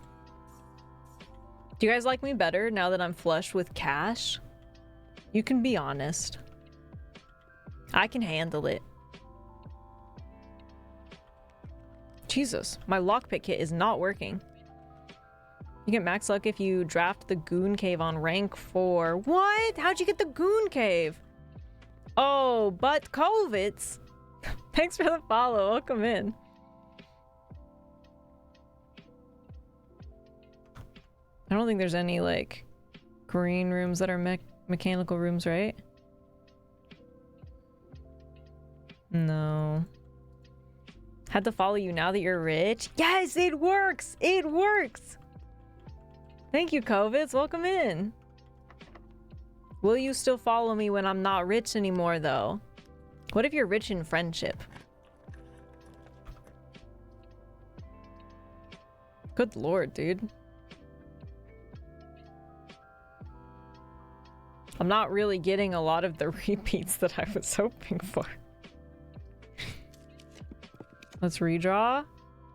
Do you guys like me better now that I'm flush with cash? You can be honest. I can handle it. Jesus, my lockpick kit is not working. You get max luck if you draft the Goon Cave on rank 4. What? How'd you get the Goon Cave? Oh, but Kovitz. Thanks for the follow. Welcome in. I don't think there's any, like, green rooms that are mechanical rooms, right? No. Had to follow you now that you're rich? Yes, it works! It works! Thank you, Kovitz. Welcome in. Will you still follow me when I'm not rich anymore, though? What if you're rich in friendship? Good lord, dude. I'm not really getting a lot of the repeats that I was hoping for. Let's redraw.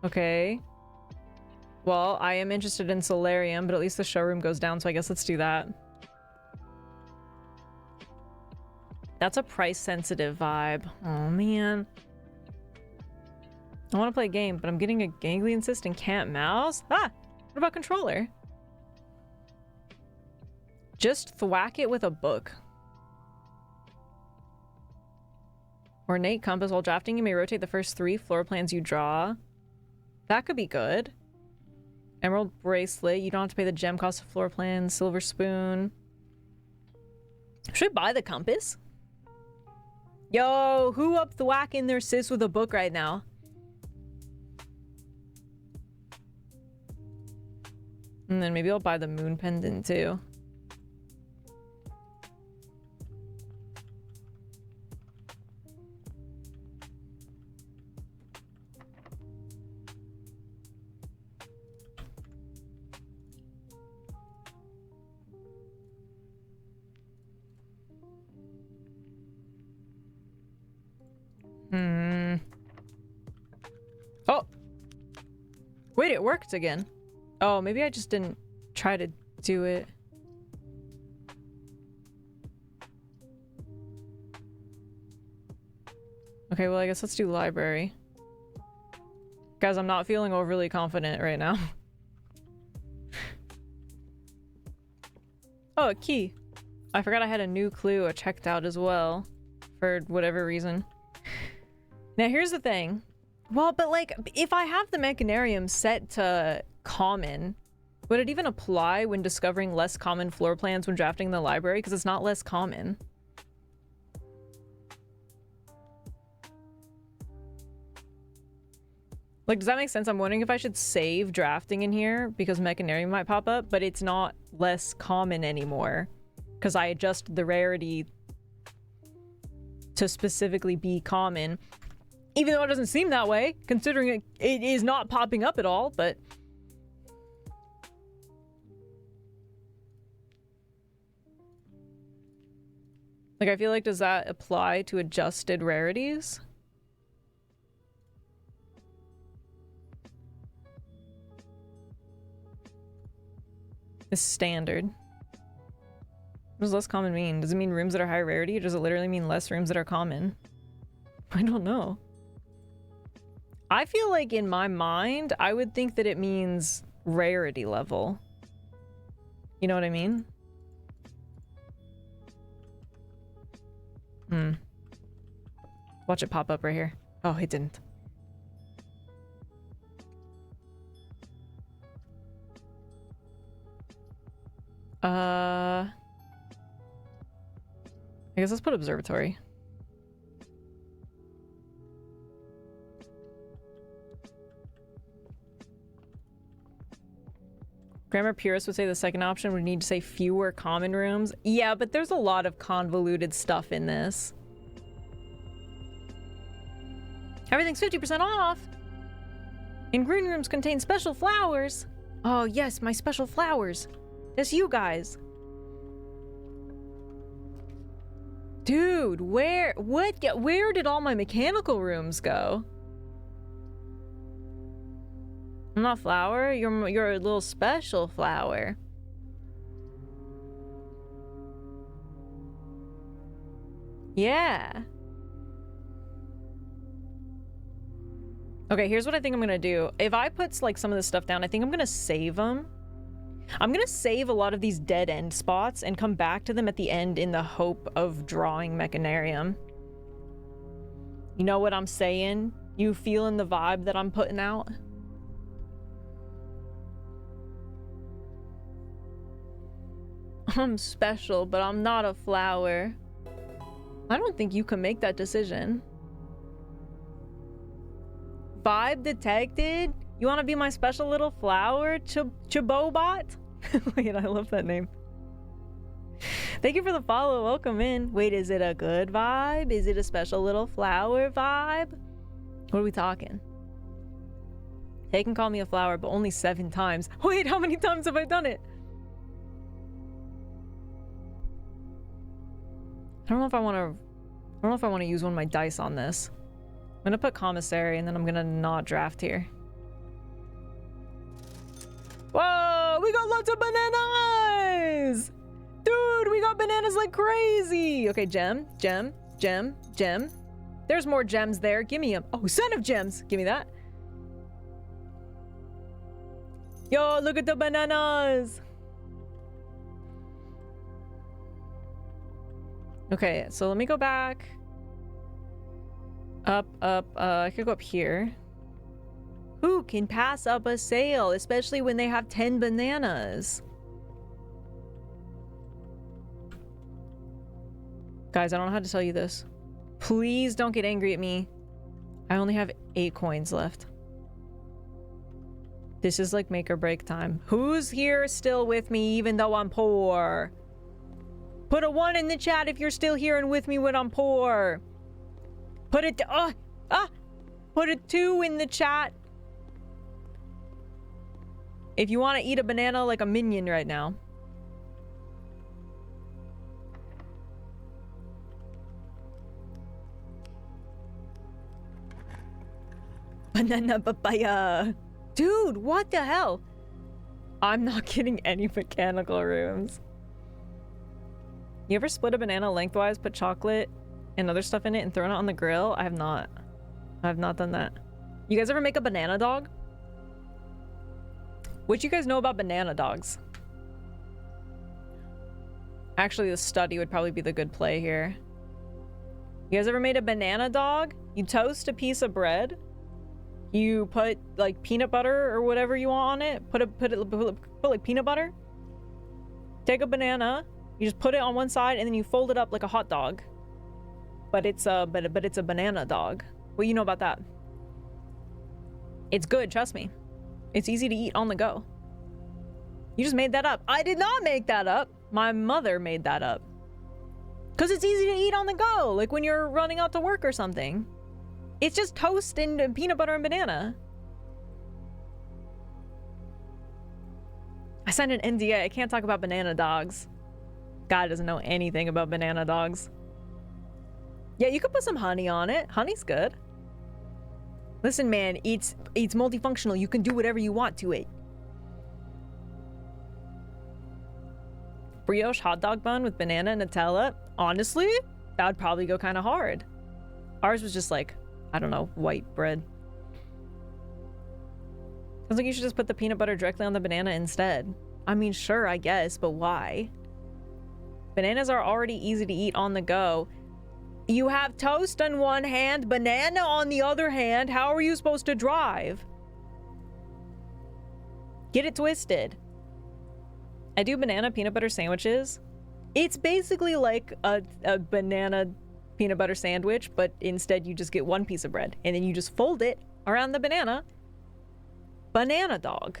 Okay. Well, I am interested in Solarium, but at least the showroom goes down, so I guess let's do that. That's a price-sensitive vibe. Oh, man. I want to play a game, but I'm getting a ganglion cyst and can't mouse? Ah! What about controller? Just thwack it with a book. Ornate compass. While drafting, you may rotate the first 3 floor plans you draw. That could be good. Emerald bracelet. You don't have to pay the gem cost of floor plans. Silver spoon. Should I buy the compass? Yo, who up the whack in their sis with a book right now? And then maybe I'll buy the moon pendant too. Oh! Wait, it worked again. Oh, maybe I just didn't try to do it. Okay, well, I guess let's do library. Guys, I'm not feeling overly confident right now. Oh, a key. I forgot I had a new clue I checked out as well. For whatever reason. Now, here's the thing. Well, but like, if I have the Mechanarium set to common, would it even apply when discovering less common floor plans when drafting the library? Because it's not less common. Like, does that make sense? I'm wondering if I should save drafting in here because Mechanarium might pop up, but it's not less common anymore. because I adjusted the rarity to specifically be common, even though it doesn't seem that way, considering it is not popping up at all, but... Like, I feel like, does that apply to adjusted rarities? It's standard. What does less common mean? Does it mean rooms that are high rarity, or does it literally mean less rooms that are common? I don't know. I feel like in my mind, I would think that it means rarity level. You know what I mean? Watch it pop up right here. Oh, it didn't. I guess let's put observatory. Grammar purists would say the second option would need to say fewer common rooms. Yeah, but there's a lot of convoluted stuff in this. Everything's 50% off! And green rooms contain special flowers! Oh yes, my special flowers! That's you guys! Dude, where did all my mechanical rooms go? I'm not flower, you're a little special flower. Yeah. Okay, here's what I think I'm gonna do. If I put like some of this stuff down, I think I'm gonna save them. I'm gonna save a lot of these dead end spots and come back to them at the end in the hope of drawing Mechanarium. You know what I'm saying? You feeling the vibe that I'm putting out? I'm special, but I'm not a flower. I don't think you can make that decision. Vibe detected? You want to be my special little flower, Chabobot? Wait, I love that name. Thank you for the follow. Welcome in. Wait, is it a good vibe? Is it a special little flower vibe? What are we talking? They can call me a flower, but only 7 times. Wait, how many times have I done it? I don't know if I want to use one of my dice on this. I'm gonna put commissary and then I'm gonna not draft here. Whoa, we got lots of bananas! Dude, we got bananas like crazy! Okay, gem. There's more gems there. Give me them. Oh, son of gems. Give me that. Yo, look at the bananas! Okay, so let me go back. Up. I could go up here. Who can pass up a sale, especially when they have 10 bananas? Guys, I don't know how to tell you this. Please don't get angry at me. I only have 8 coins left. This is like make or break time. Who's here still with me even though I'm poor? Put a 1 in the chat if you're still here and with me when I'm poor. Put it, put a 2 in the chat if you want to eat a banana like a minion right now. Banana papaya. Dude, what the hell? I'm not getting any mechanical rooms. You ever split a banana lengthwise, put chocolate and other stuff in it and thrown it on the grill? I have not. I have not done that. You guys ever make a banana dog? What you guys know about banana dogs? Actually, the study would probably be the good play here. You guys ever made a banana dog? You toast a piece of bread. You put like peanut butter or whatever you want on it. Put like peanut butter. Take a banana. You just put it on one side and then you fold it up like a hot dog. But it's a banana dog. What do you know about that? It's good, trust me. It's easy to eat on the go. You just made that up. I did not make that up. My mother made that up. Because it's easy to eat on the go, like when you're running out to work or something. It's just toast and peanut butter and banana. I signed an NDA. I can't talk about banana dogs. God doesn't know anything about banana dogs. Yeah, you could put some honey on it. Honey's good. Listen, man, it's multifunctional. You can do whatever you want to it. Brioche hot dog bun with banana and Nutella. Honestly, that would probably go kind of hard. Ours was just like, I don't know, white bread. Sounds like you should just put the peanut butter directly on the banana instead. I mean, sure, I guess, but why? Bananas are already easy to eat on the go. You have toast on one hand, banana on the other hand. How are you supposed to drive? Get it twisted. I do banana peanut butter sandwiches. It's basically like a banana peanut butter sandwich, but instead you just get one piece of bread and then you just fold it around the banana. Banana dog.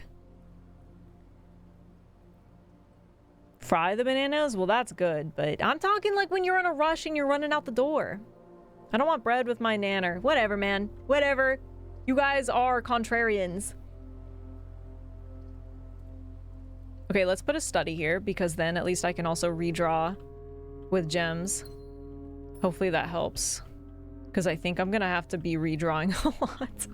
Fry the bananas? Well, that's good, but I'm talking like when you're in a rush and you're running out the door. I don't want bread with my nanner. Whatever, man. Whatever. You guys are contrarians. Okay, let's put a study here, because then at least I can also redraw with gems. Hopefully that helps. Because I think I'm gonna have to be redrawing a lot.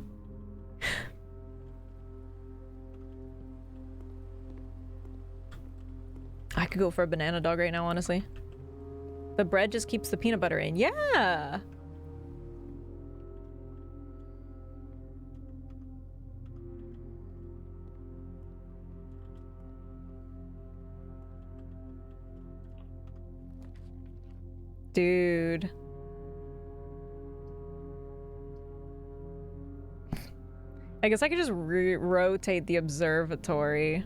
I could go for a banana dog right now, honestly. The bread just keeps the peanut butter in. Yeah! Dude. I guess I could just rotate the observatory.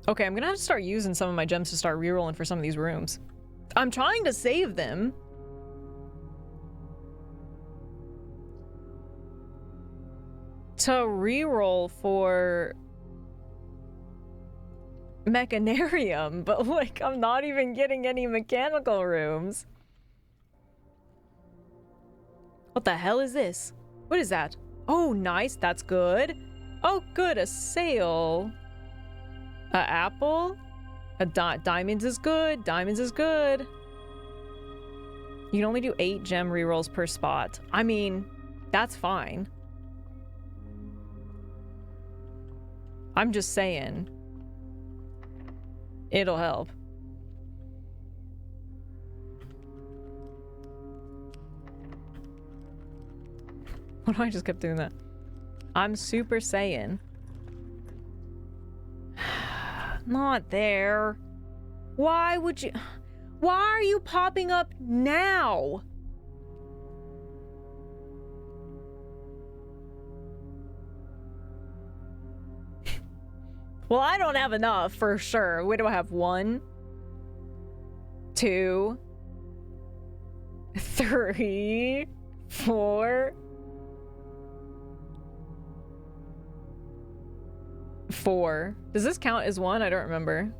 Okay, I'm gonna have to start using some of my gems to start rerolling for some of these rooms. I'm trying to save them. To reroll for Mechanarium, but like, I'm not even getting any mechanical rooms. What the hell is this? What is that? Oh, nice, that's good. Oh, good, a sail. A apple? A diamonds is good. Diamonds is good. You can only do 8 gem rerolls per spot. I mean, that's fine. I'm just saying. It'll help. Why do I just kept doing that? I'm Super Saiyan. Not there. Why would you... Why are you popping up now? Well, I don't have enough for sure. What do I have? 1, 2, 3, 4. 4. Does this count as 1? I don't remember.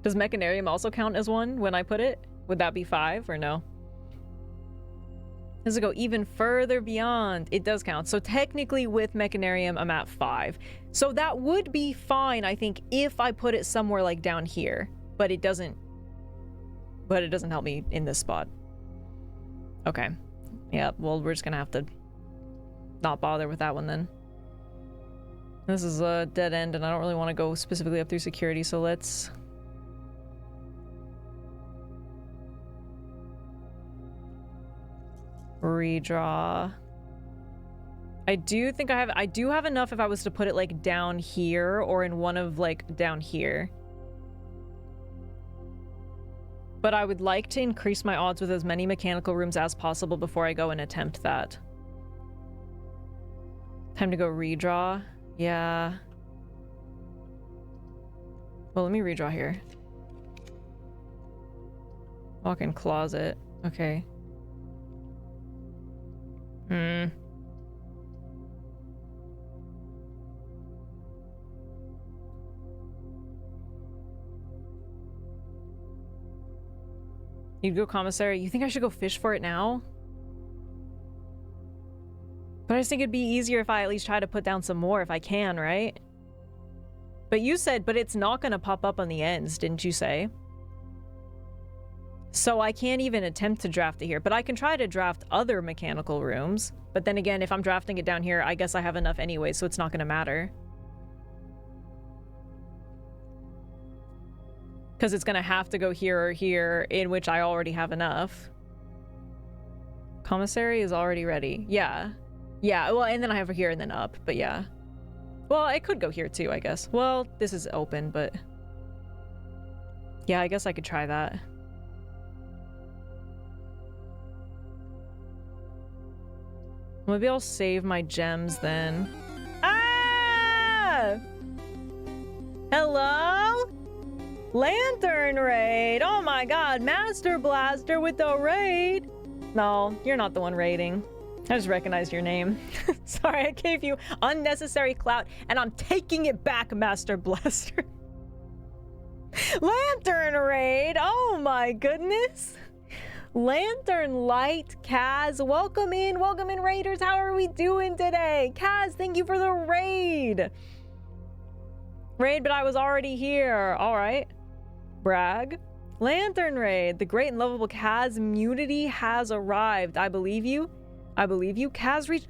Does Mechanarium also count as 1 when I put it? Would that be 5 or no? Does it go even further beyond? It does count. So technically with Mechanarium, I'm at 5. So that would be fine, I think, if I put it somewhere like down here. But it doesn't... But it doesn't help me in this spot. Okay. Yeah, well, we're just gonna have to not bother with that one then. This is a dead end, and I don't really want to go specifically up through security, so let's... redraw. I do think I do have enough if I was to put it, like, down here, or in one of, like, down here. But I would like to increase my odds with as many mechanical rooms as possible before I go and attempt that. Time to go redraw. Yeah. Well, let me redraw here. Walk-in closet. Okay. You'd go commissary. You think I should go fish for it now? But I just think it'd be easier if I at least try to put down some more if I can, right? But you said, but it's not gonna pop up on the ends, didn't you say? So I can't even attempt to draft it here, but I can try to draft other mechanical rooms. But then again, if I'm drafting it down here, I guess I have enough anyway, so it's not gonna matter. Because it's gonna have to go here or here, in which I already have enough. Commissary is already ready. Yeah. Yeah, well, and then I have here and then up, but yeah. Well, it could go here too, I guess. Well, this is open, but... yeah, I guess I could try that. Maybe I'll save my gems then. Ah! Hello? Lantern raid! Oh my god, Master Blaster with the raid! No, you're not the one raiding. I just recognized your name. Sorry, I gave you unnecessary clout, and I'm taking it back, Master Blaster. Lantern raid! Oh my goodness! Lantern Light, Kaz, welcome in, raiders. How are we doing today? Kaz, thank you for the raid. Raid, but I was already here. All right. Brag. Lantern raid. The great and lovable Kaz immunity has arrived. I believe you. I believe you. Kaz reached...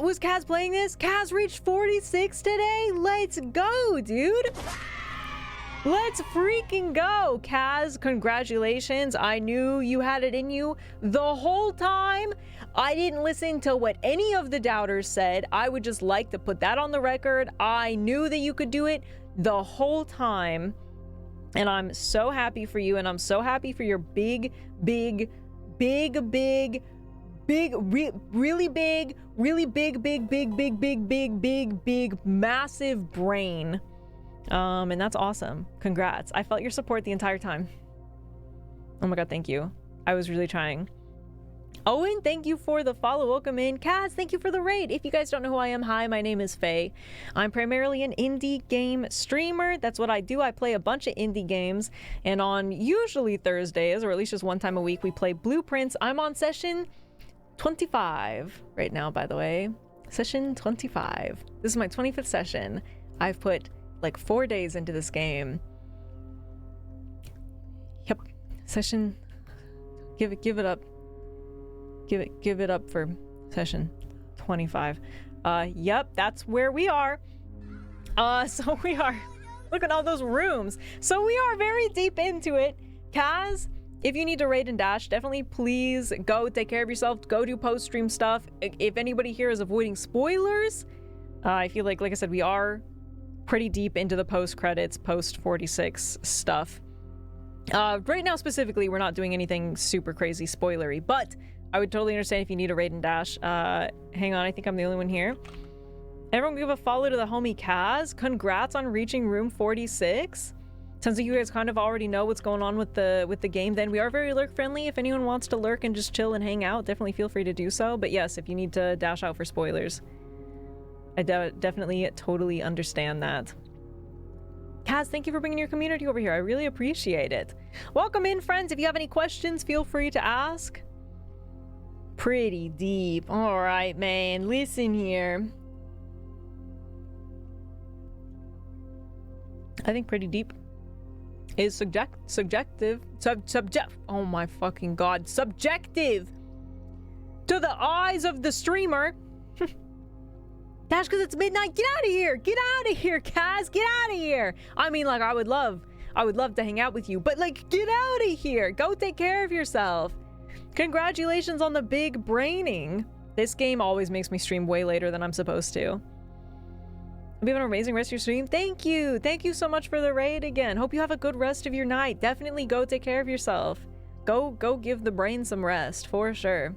was Kaz playing this? Kaz reached 46 today? Let's go, dude. Let's freaking go, Kaz. Congratulations. I knew you had it in you the whole time. I didn't listen to what any of the doubters said. I would just like to put that on the record. I knew that you could do it the whole time. And I'm so happy for you. And I'm so happy for your really big, massive brain. And that's awesome. Congrats. I felt your support the entire time. Oh my god, thank you. I was really trying. Owen, thank you for the follow. Welcome in. Kaz, thank you for the raid. If you guys don't know who I am, hi, my name is Faye. I'm primarily an indie game streamer. That's what I do. I play a bunch of indie games. And on usually Thursdays, or at least just one time a week, we play Blueprints. I'm on session 25 right now, by the way. Session 25. This is my 25th session. I've put like 4 days into this game. Yep. Session. Give it up. Give it up for session 25. Yep, that's where we are. So we are. Look at all those rooms. So we are very deep into it. Kaz, if you need to raid and dash, definitely please go take care of yourself. Go do post-stream stuff. If anybody here is avoiding spoilers, I feel like I said, we are pretty deep into the post-credits, post-46 stuff. Right now, specifically, we're not doing anything super crazy spoilery, but I would totally understand if you need a raid and dash. Hang on, I think I'm the only one here. Everyone give a follow to the homie Kaz. Congrats on reaching room 46. Sounds like you guys kind of already know what's going on with the game. Then we are very lurk friendly. If anyone wants to lurk and just chill and hang out, definitely feel free to do so. But yes, if you need to dash out for spoilers, I definitely totally understand that. Kaz, thank you for bringing your community over here. I really appreciate it. Welcome in, friends. If you have any questions, feel free to ask. Pretty deep. All right, man. Listen here. I think pretty deep is subjective. Oh my fucking god. Subjective to the eyes of the streamer. That's because it's midnight. Get out of here. Get out of here, Kaz. Get out of here. I mean, like, I would love to hang out with you, but like, get out of here. Go take care of yourself. Congratulations on the big braining. This game always makes me stream way later than I'm supposed to. Hope you have an amazing rest of your stream. Thank you. Thank you so much for the raid again. Hope you have a good rest of your night. Definitely go take care of yourself. Go give the brain some rest, for sure.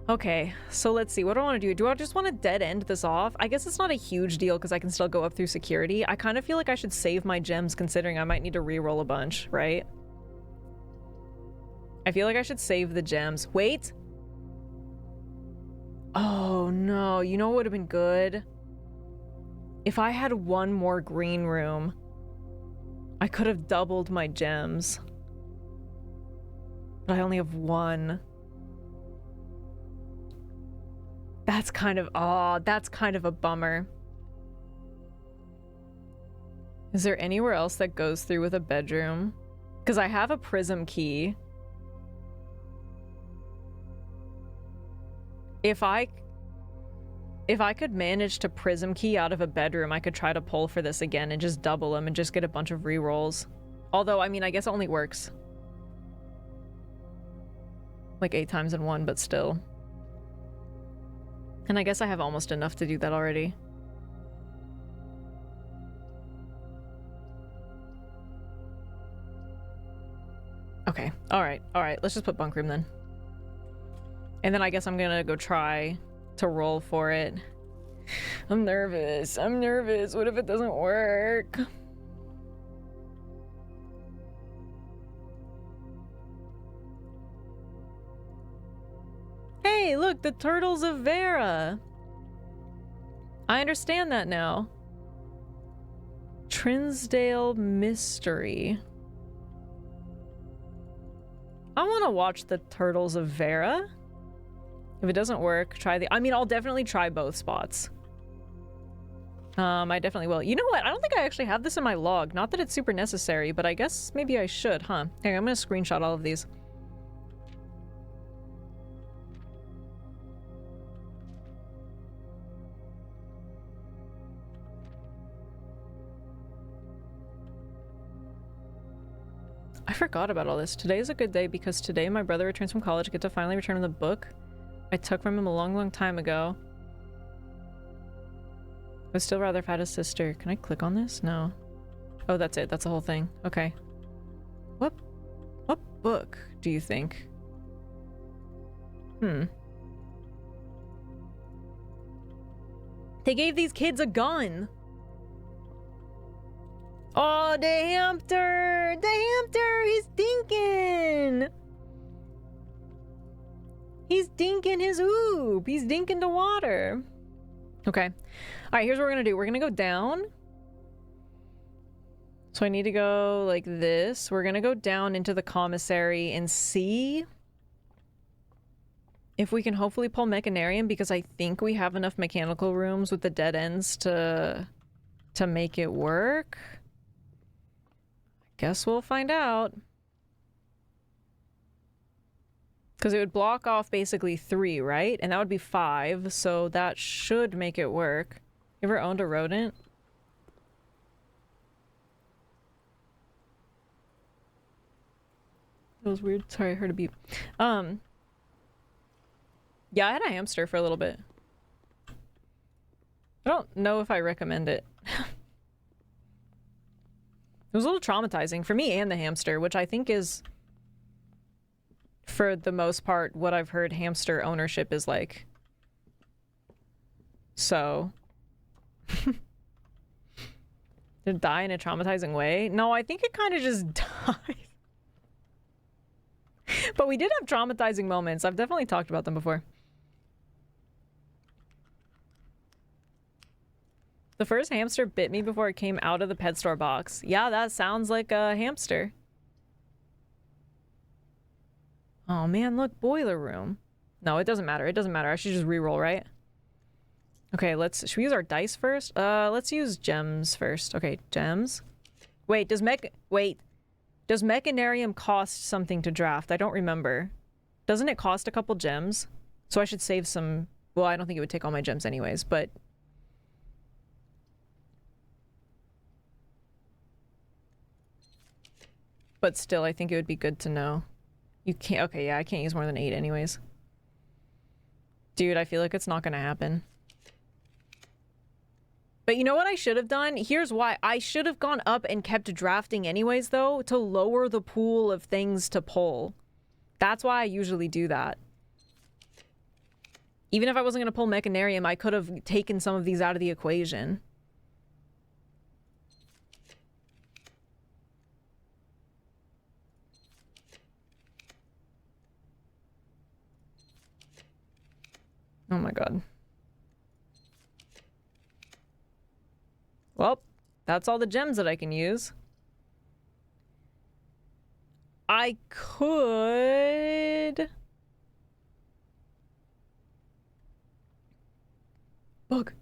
Okay, so let's see. What do I want to do? Do I just want to dead end this off? I guess it's not a huge deal because I can still go up through security. I kind of feel like I should save my gems considering I might need to re-roll a bunch, right? I feel like I should save the gems. Wait. Oh no, you know what would have been good? If I had one more green room, I could have doubled my gems. But I only have one. That's kind of, oh, that's kind of a bummer. Is there anywhere else that goes through with a bedroom? Because I have a prism key. If I could manage to prism key out of a bedroom, I could try to pull for this again and just double them and just get a bunch of rerolls. Although, I mean, I guess it only works like 8 times in one, but still. And I guess I have almost enough to do that already. Okay, alright, let's just put bunk room then. And then I guess I'm gonna go try to roll for it. I'm nervous, what if it doesn't work? Hey, look, the Turtles of Vera! I understand that now. Trinsdale Mystery. I want to watch the Turtles of Vera. If it doesn't work, try the... I mean, I'll definitely try both spots. I definitely will. You know what? I don't think I actually have this in my log. Not that it's super necessary, but I guess maybe I should, huh? Hey, I'm gonna screenshot all of these. I forgot about all this. Today is a good day because today my brother returns from college. I get to finally return him the book I took from him a long time ago. I would still rather have had a sister. Can I click on this? No. Oh, that's it. That's the whole thing. Okay. What book do you think? They gave these kids a gun. Oh, the hamster! The hamster! He's dinking! He's dinking his oop! He's dinking the water. Okay. Alright, here's what we're gonna do. We're gonna go down. So I need to go like this. We're gonna go down into the commissary and see if we can hopefully pull Mechanarium, because I think we have enough mechanical rooms with the dead ends to make it work. Guess we'll find out. Because it would block off basically 3, right? And that would be 5, so that should make it work. You ever owned a rodent? That was weird. Sorry, I heard a beep. Yeah, I had a hamster for a little bit. I don't know if I recommend it. It was a little traumatizing for me and the hamster, which I think is, for the most part, what I've heard hamster ownership is like. So. Did it die in a traumatizing way? No, I think it kind of just died. But we did have traumatizing moments. I've definitely talked about them before. The first hamster bit me before it came out of the pet store box. Yeah, that sounds like a hamster. Oh man, look, boiler room. No, it doesn't matter. It doesn't matter. I should just reroll, right? Okay, should we use our dice first? Let's use gems first. Okay, gems. Wait, does Mechanarium cost something to draft? I don't remember. Doesn't it cost a couple gems? So I should save some... Well, I don't think it would take all my gems anyways, but... But still, I think it would be good to know. You can't... Okay, yeah, I can't use more than 8 anyways. Dude, I feel like it's not gonna happen. But you know what I should have done? Here's why. I should have gone up and kept drafting anyways, though, to lower the pool of things to pull. That's why I usually do that. Even if I wasn't gonna pull Mechanarium, I could have taken some of these out of the equation. Oh my god. Well, that's all the gems that I can use. I could... Look.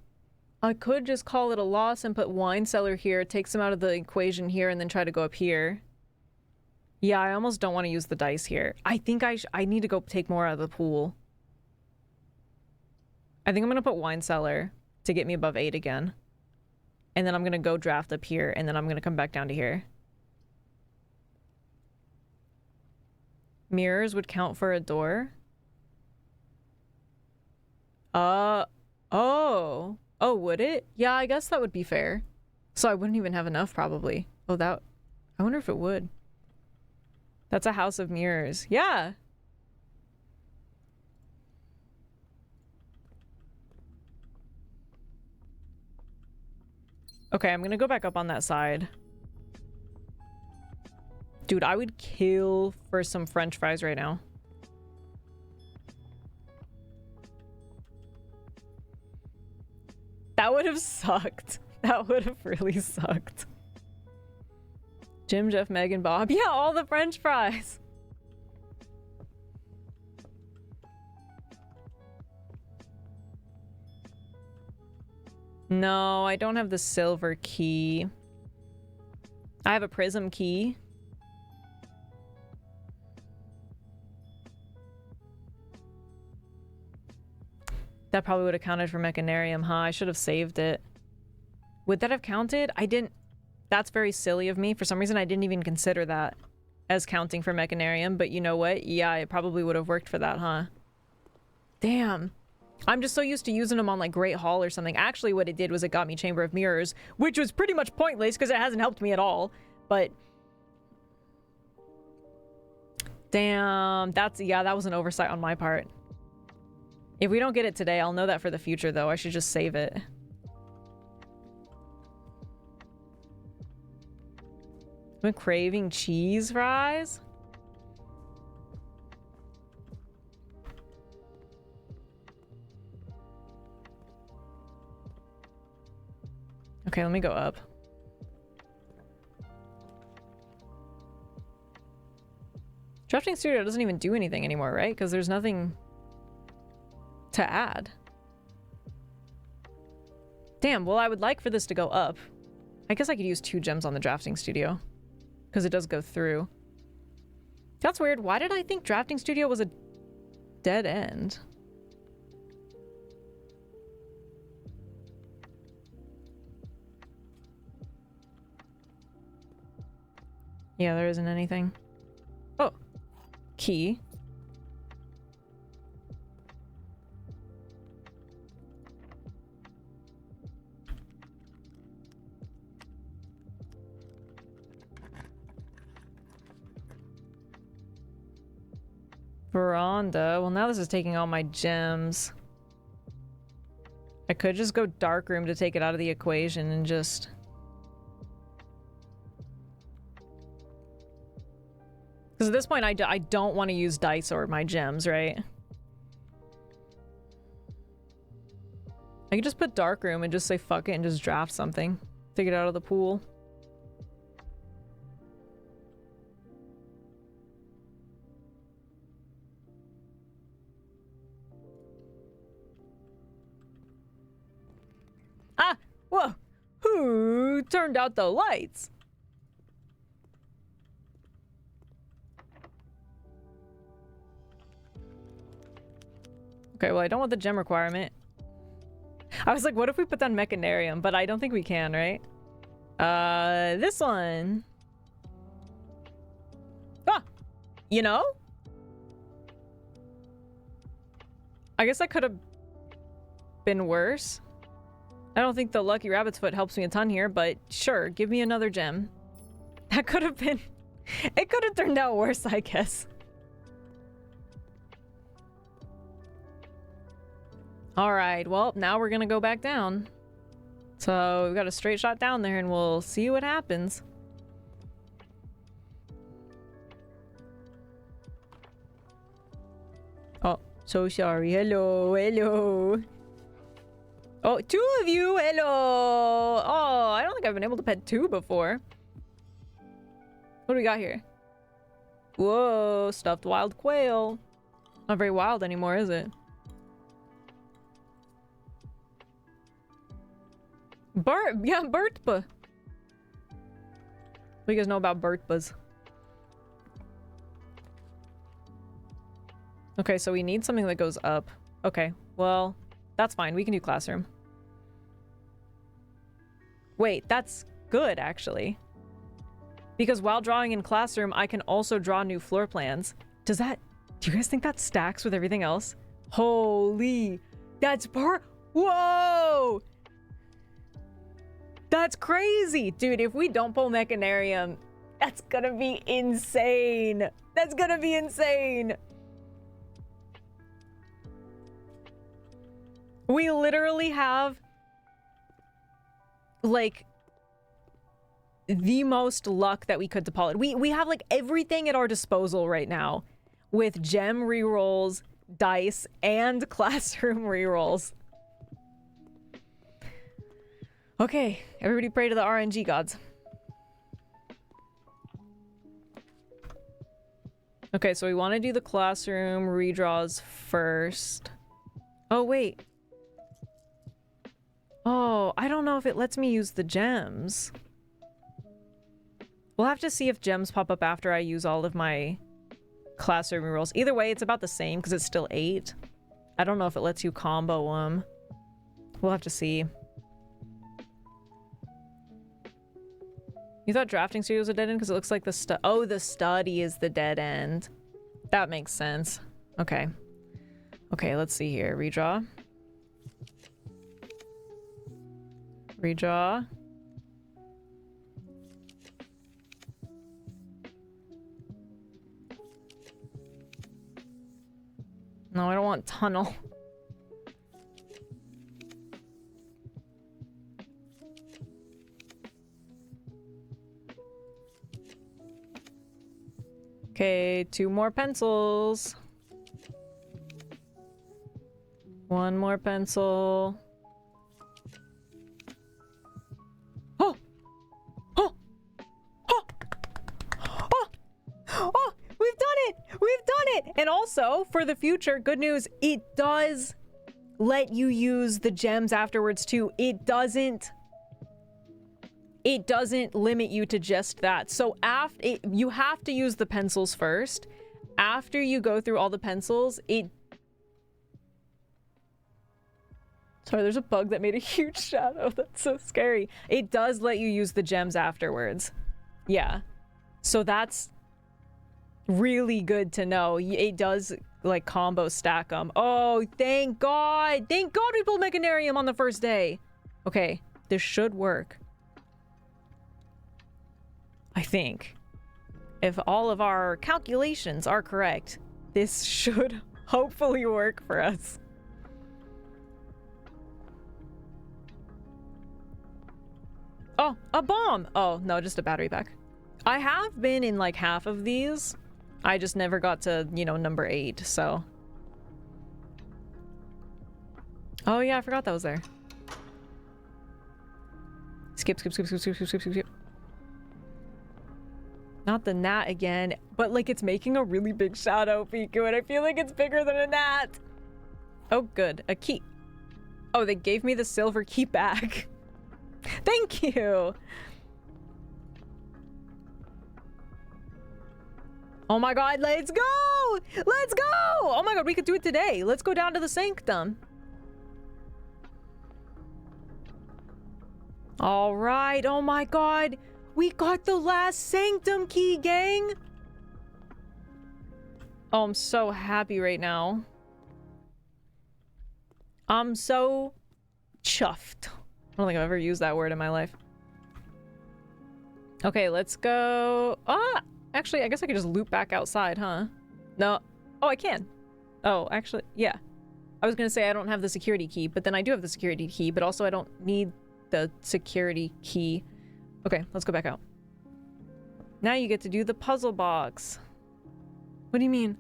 I could just call it a loss and put wine cellar here, take some out of the equation here, and then try to go up here. Yeah, I almost don't want to use the dice here. I think I need to go take more out of the pool. I think I'm going to put wine cellar to get me above 8 again. And then I'm going to go draft up here, and then I'm going to come back down to here. Mirrors would count for a door? Oh. Oh, would it? Yeah, I guess that would be fair. So I wouldn't even have enough, probably. Oh, that... I wonder if it would. That's a house of mirrors. Yeah! Okay, I'm gonna go back up on that side. Dude, I would kill for some French fries right now. That would have sucked. That would have really sucked. Jim, Jeff, Megan, Bob. Yeah, all the French fries. No, I don't have the silver key. I have a prism key. That probably would have counted for Mechanarium, huh? I should have saved it. Would that have counted? I didn't... That's very silly of me. For some reason, I didn't even consider that as counting for Mechanarium. But you know what? Yeah, it probably would have worked for that, huh? Damn. I'm just so used to using them on, like, Great Hall or something. Actually, what it did was it got me Chamber of Mirrors, which was pretty much pointless because it hasn't helped me at all. But... Damn. That's... Yeah, that was an oversight on my part. If we don't get it today, I'll know that for the future, though. I should just save it. I'm craving cheese fries. Okay, let me go up. Drafting Studio doesn't even do anything anymore, right? Because there's nothing... to add. Damn, well, I would like for this to go up. I guess I could use 2 gems on the drafting studio. Because it does go through. That's weird. Why did I think drafting studio was a dead end? Yeah, there isn't anything. Oh. Key. Veranda. Well, now this is taking all my gems. I could just go dark room to take it out of the equation and just... Because at this point, I don't want to use dice or my gems, right? I could just put dark room and just say fuck it and just draft something. Take it out of the pool. Ah! Whoa! Who turned out the lights? Okay, well, I don't want the gem requirement. I was like, what if we put down Mechanarium? But I don't think we can, right? This one. Ah! You know? I guess that could have been worse. I don't think the Lucky Rabbit's Foot helps me a ton here, but sure, give me another gem. That could have been... It could have turned out worse, I guess. Alright, well, now we're gonna go back down. So, we've got a straight shot down there, and we'll see what happens. Oh, so sorry. Hello, hello. Oh, 2 of you! Hello! Oh, I don't think I've been able to pet 2 before. What do we got here? Whoa, stuffed wild quail. Not very wild anymore, is it? Yeah, Bertba. What do you guys know about Bertbas? Okay, so we need something that goes up. Okay, well, that's fine. We can do classroom. Wait, that's good, actually. Because while drawing in classroom, I can also draw new floor plans. Do you guys think that stacks with everything else? Holy, whoa! That's crazy! Dude, if we don't pull Mechanarium, that's gonna be insane! That's gonna be insane! We literally have, like, the most luck that we could to pull it. We have, like, everything at our disposal right now with gem rerolls, dice, and classroom rerolls. Okay, everybody pray to the RNG gods. Okay, so we want to do the classroom redraws first. Oh, wait. Oh, I don't know if it lets me use the gems. We'll have to see if gems pop up after I use all of my classroom rerolls. Either way, it's about the same because it's still 8. I don't know if it lets you combo them. We'll have to see. You thought drafting studio was a dead end because it looks like the study is the dead end. That makes sense. Okay. Okay, let's see here. Redraw. Redraw. No, I don't want tunnel. Okay, 2 more pencils. 1 more pencil. Oh! Oh! Oh! Oh! Oh! We've done it! We've done it! And also, for the future, good news, it does let you use the gems afterwards too. It doesn't limit you to just that. So you have to use the pencils first. After you go through all the pencils, sorry, there's a bug that made a huge shadow. That's so scary. It does let you use the gems afterwards. Yeah. So that's really good to know. It does, like, combo stack them. Oh, thank God. Thank God we pulled Mechanarium on the first day. Okay, this should work. I think. If all of our calculations are correct, this should hopefully work for us. Oh, a bomb! Oh, no, just a battery pack. I have been in, like, half of these. I just never got to, you know, number 8, so. Oh, yeah, I forgot that was there. Skip, skip, skip, skip, skip, skip, skip, skip, skip. Not the gnat again, but, like, it's making a really big shadow, Piku, and I feel like it's bigger than a gnat. Oh, good. A key. Oh, they gave me the silver key back. Thank you! Oh my God, let's go! Let's go! Oh my God, we could do it today. Let's go down to the sanctum. All right, oh my God. We got the last sanctum key, gang! Oh, I'm so happy right now. I'm so chuffed. I don't think I've ever used that word in my life. Okay, let's go. Ah! Actually, I guess I could just loop back outside, huh? No. Oh, I can. Oh, actually, yeah. I was gonna say I don't have the security key, but then I do have the security key, but also I don't need the security key. Okay, let's go back out. Now you get to do the puzzle box. What do you mean?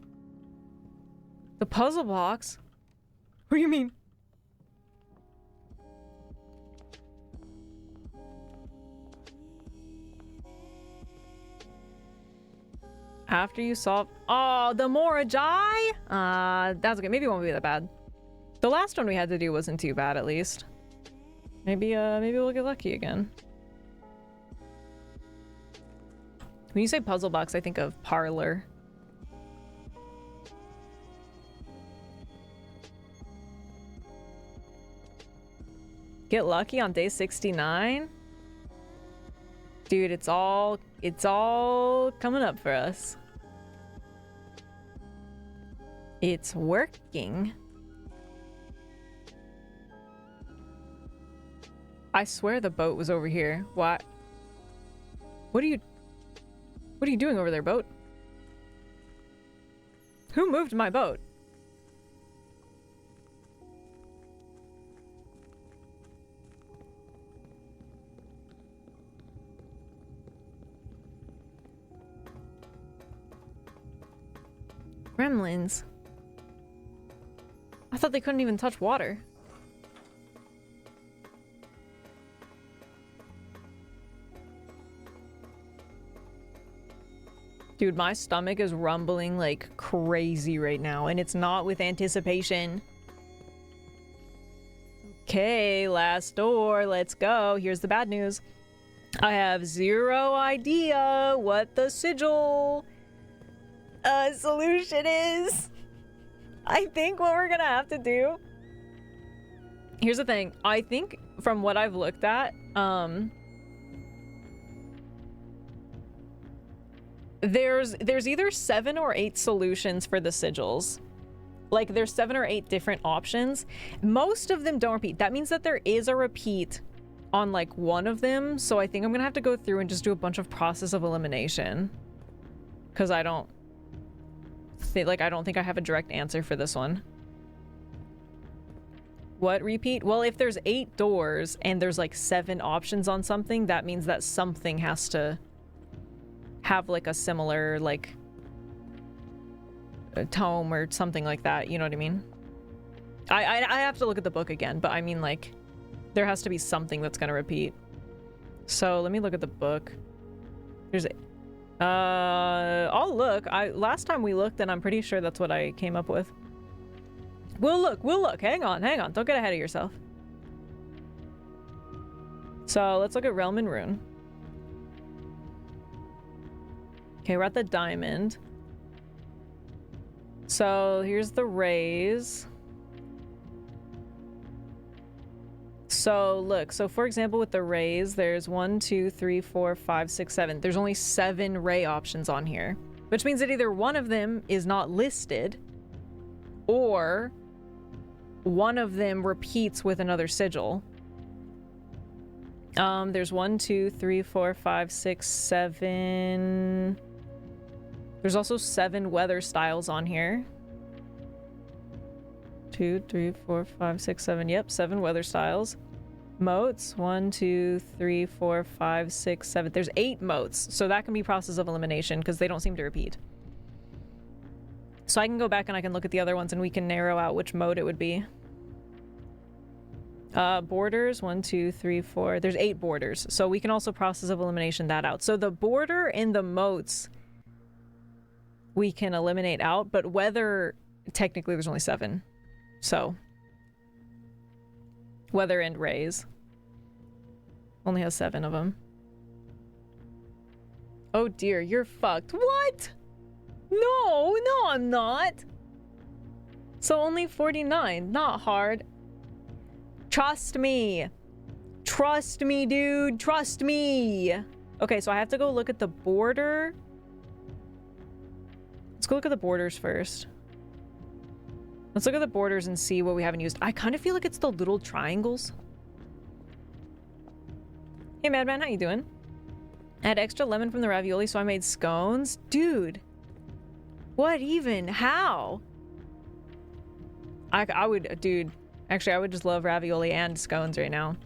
The puzzle box? What do you mean? After you solve... Oh, the Morajai? That's okay. Maybe it won't be that bad. The last one we had to do wasn't too bad, at least. Maybe we'll get lucky again. When you say puzzle box, I think of parlor. Get lucky on day 69? Dude, it's all coming up for us. It's working. I swear the boat was over here. What? What are you doing over there, boat? Who moved my boat? Gremlins. I thought they couldn't even touch water. Dude, my stomach is rumbling like crazy right now, and it's not with anticipation. Okay, last door, let's go. Here's the bad news. I have zero idea what the sigil solution is. I think what we're gonna have to do... Here's the thing. I think from what I've looked at, there's either 7 or 8 solutions for the sigils. Like, there's 7 or 8 different options. Most of them don't repeat. That means that there is a repeat on like one of them. So I think I'm gonna have to go through and just do a bunch of process of elimination, because I don't think I have a direct answer for this one. What repeat? Well, if there's 8 doors and there's like 7 options on something, that means that something has to have like a similar like a tome or something like that, you know what I mean? I have to look at the book again, but I mean, like, there has to be something that's gonna repeat. So let me look at the book. There's I'll look. Last time we looked, and I'm pretty sure that's what I came up with. We'll look. Hang on. Don't get ahead of yourself. So let's look at Realm and Rune. Okay, we're at the diamond. So here's the rays. So look, so for example, with the rays, there's 1, 2, 3, 4, 5, 6, 7. There's only 7 ray options on here, which means that either one of them is not listed, or one of them repeats with another sigil. There's 1, 2, 3, 4, 5, 6, 7. There's also 7 weather styles on here. 2, 3, 4, 5, 6, 7. Yep, 7 weather styles. Moats. 1, 2, 3, 4, 5, 6, 7. There's 8 moats, so that can be process of elimination because they don't seem to repeat. So I can go back and I can look at the other ones and we can narrow out which mode it would be. Borders. 1, 2, 3, 4. There's 8 borders, so we can also process of elimination that out. So the border and the moats we can eliminate out, but weather, technically there's only 7. So weather and rays only has 7 of them. Oh dear, you're fucked. What? No, I'm not. So only 49. Not hard. Trust me. Trust me, dude. Trust me. Okay, so I have to go look at the border. Let's go look at the borders first. Let's look at the borders and see what we haven't used. I kind of feel like it's the little triangles. Hey, Madman, how you doing? I had extra lemon from the ravioli, so I made scones. Dude. What even? How? I would, dude. Actually, I would just love ravioli and scones right now.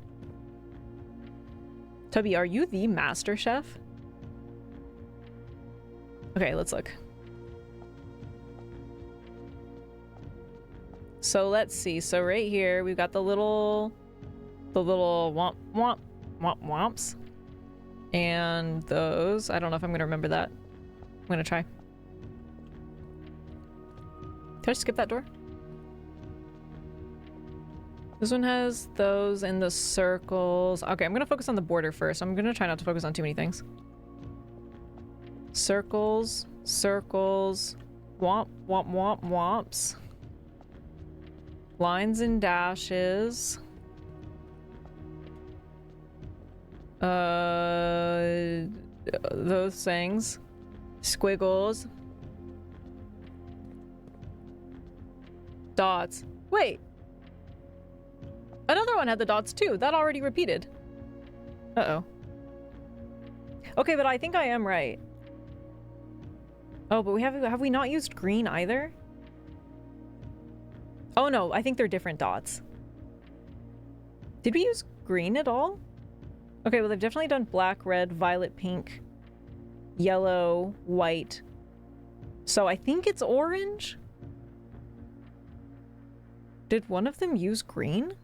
Toby, are you the master chef? Okay, let's look. So let's see. So right here, we've got the little womps. And those, I don't know if I'm gonna remember that. I'm gonna try. Did I skip that door? This one has those in the circles. Okay, I'm gonna focus on the border first. I'm gonna try not to focus on too many things. Circles, circles, womp, womp, womp, womps. Lines and dashes. Those things. Squiggles. Dots. Wait. Another one had the dots too. That already repeated. Uh-oh. Okay, but I think I am right. Oh, but have we not used green either? Oh no, I think they're different dots. Did we use green at all? Okay, well they've definitely done black, red, violet, pink, yellow, white. So I think it's orange? Did one of them use green?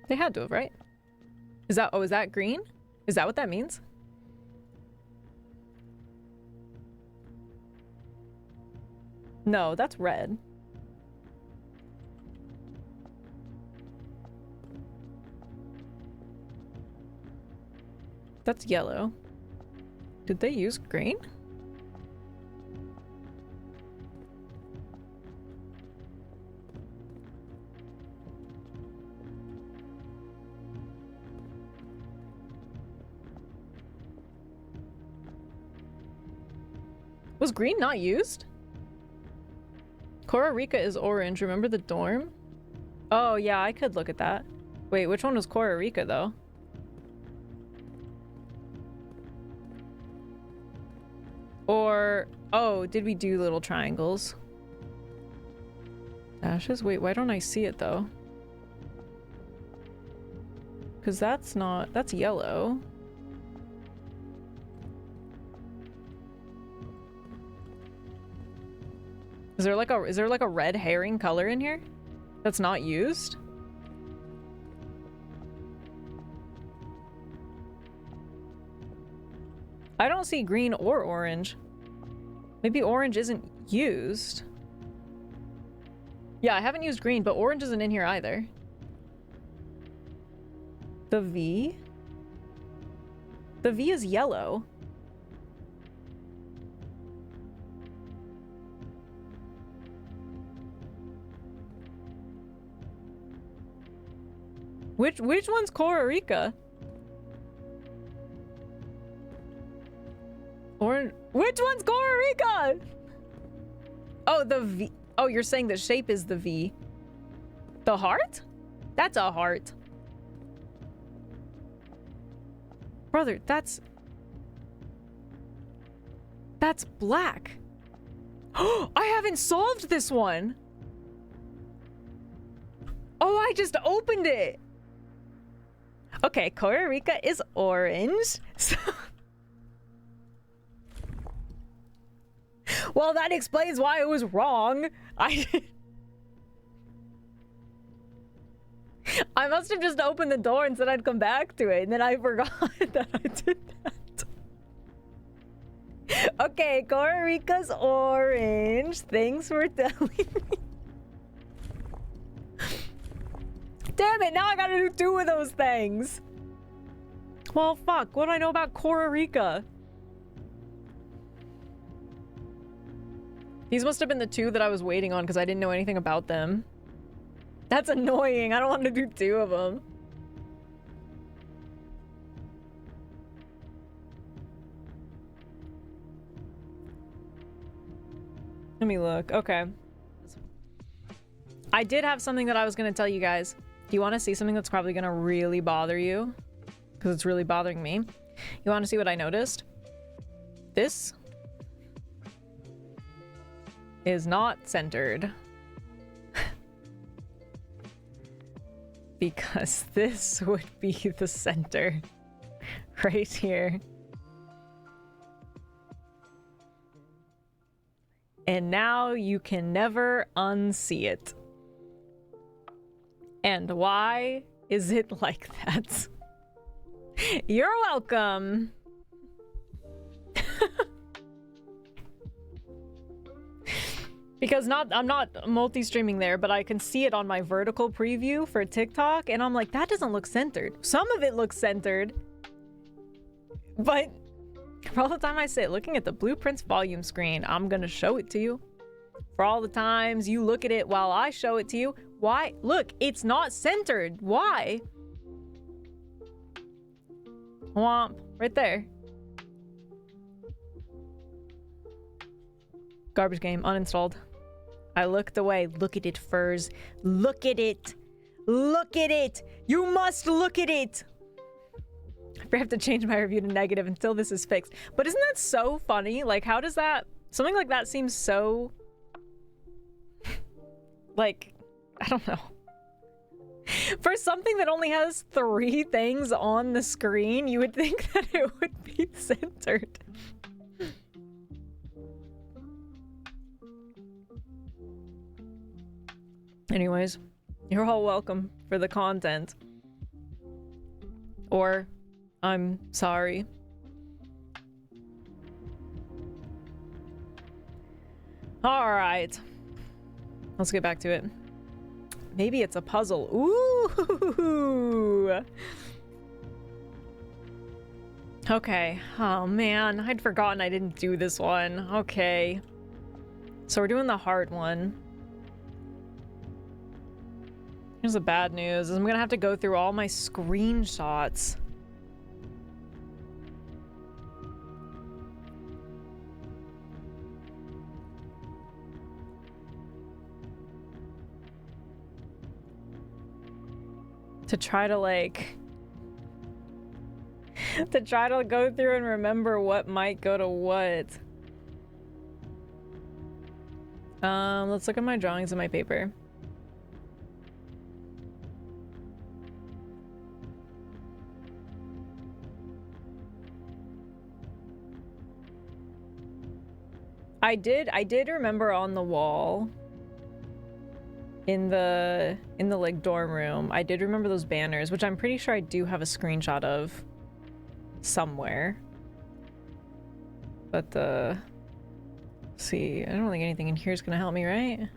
They had to have, right? Is that, oh, is that green? Is that what that means? No, that's red. That's yellow. Did they use green? Was green not used? Costa Rica is orange. Remember the dorm? Oh, yeah, I could look at that. Wait, which one was Costa Rica, though? Or... oh, did we do little triangles? Dashes? Wait, why don't I see it, though? Because that's not... that's yellow. Is there like a red herring color in here that's not used? I don't see green or orange. Maybe orange isn't used. Yeah, I haven't used green, but orange isn't in here either. The V? The V is yellow. Which one's Costa Rica? Or which one's Costa Rica? Oh, the V. Oh, you're saying the shape is the V. The heart? That's a heart. Brother, that's black. I haven't solved this one. Oh, I just opened it. Okay, Costa Rica is orange. So... well, that explains why I was wrong. I must have just opened the door and said I'd come back to it, and then I forgot that I did that. Okay, Costa Rica's orange. Thanks for telling me. Damn it, now I gotta do 2 of those things. Well, fuck, what do I know about Costa Rica? These must have been the 2 that I was waiting on because I didn't know anything about them. That's annoying. I don't want to do 2 of them. Let me look. Okay. I did have something that I was going to tell you guys. Do you want to see something that's probably going to really bother you? Because it's really bothering me. You want to see what I noticed? This is not centered. Because this would be the center. Right here. And now you can never unsee it. And why is it like that? You're welcome. Because I'm not multi-streaming there, but I can see it on my vertical preview for TikTok, and I'm like, that doesn't look centered. Some of it looks centered, but for all the time I sit looking at the Blueprints volume screen, I'm gonna show it to you. For all the times you look at it while I show it to you, why? Look, it's not centered. Why? Womp. Right there. Garbage game. Uninstalled. I looked away. Look at it, Furs. Look at it. Look at it. You must look at it. I have to change my review to negative until this is fixed. But isn't that so funny? Like, how does that... Something like that seems so... like, I don't know. For something that only has 3 things on the screen, you would think that it would be centered. Anyways, you're all welcome for the content. Or, I'm sorry. Alright. Let's get back to it. Maybe it's a puzzle. Ooh! Okay. Oh man, I'd forgotten I didn't do this one. Okay. So we're doing the hard one. Here's the bad news, is I'm gonna have to go through all my screenshots. To try to like... to try to go through and remember what might go to what. Let's look at my drawings and my paper. I did remember on the wall in the like dorm room, I did remember those banners, which I'm pretty sure I do have a screenshot of somewhere. But let's see, I don't think anything in here is gonna help me, right?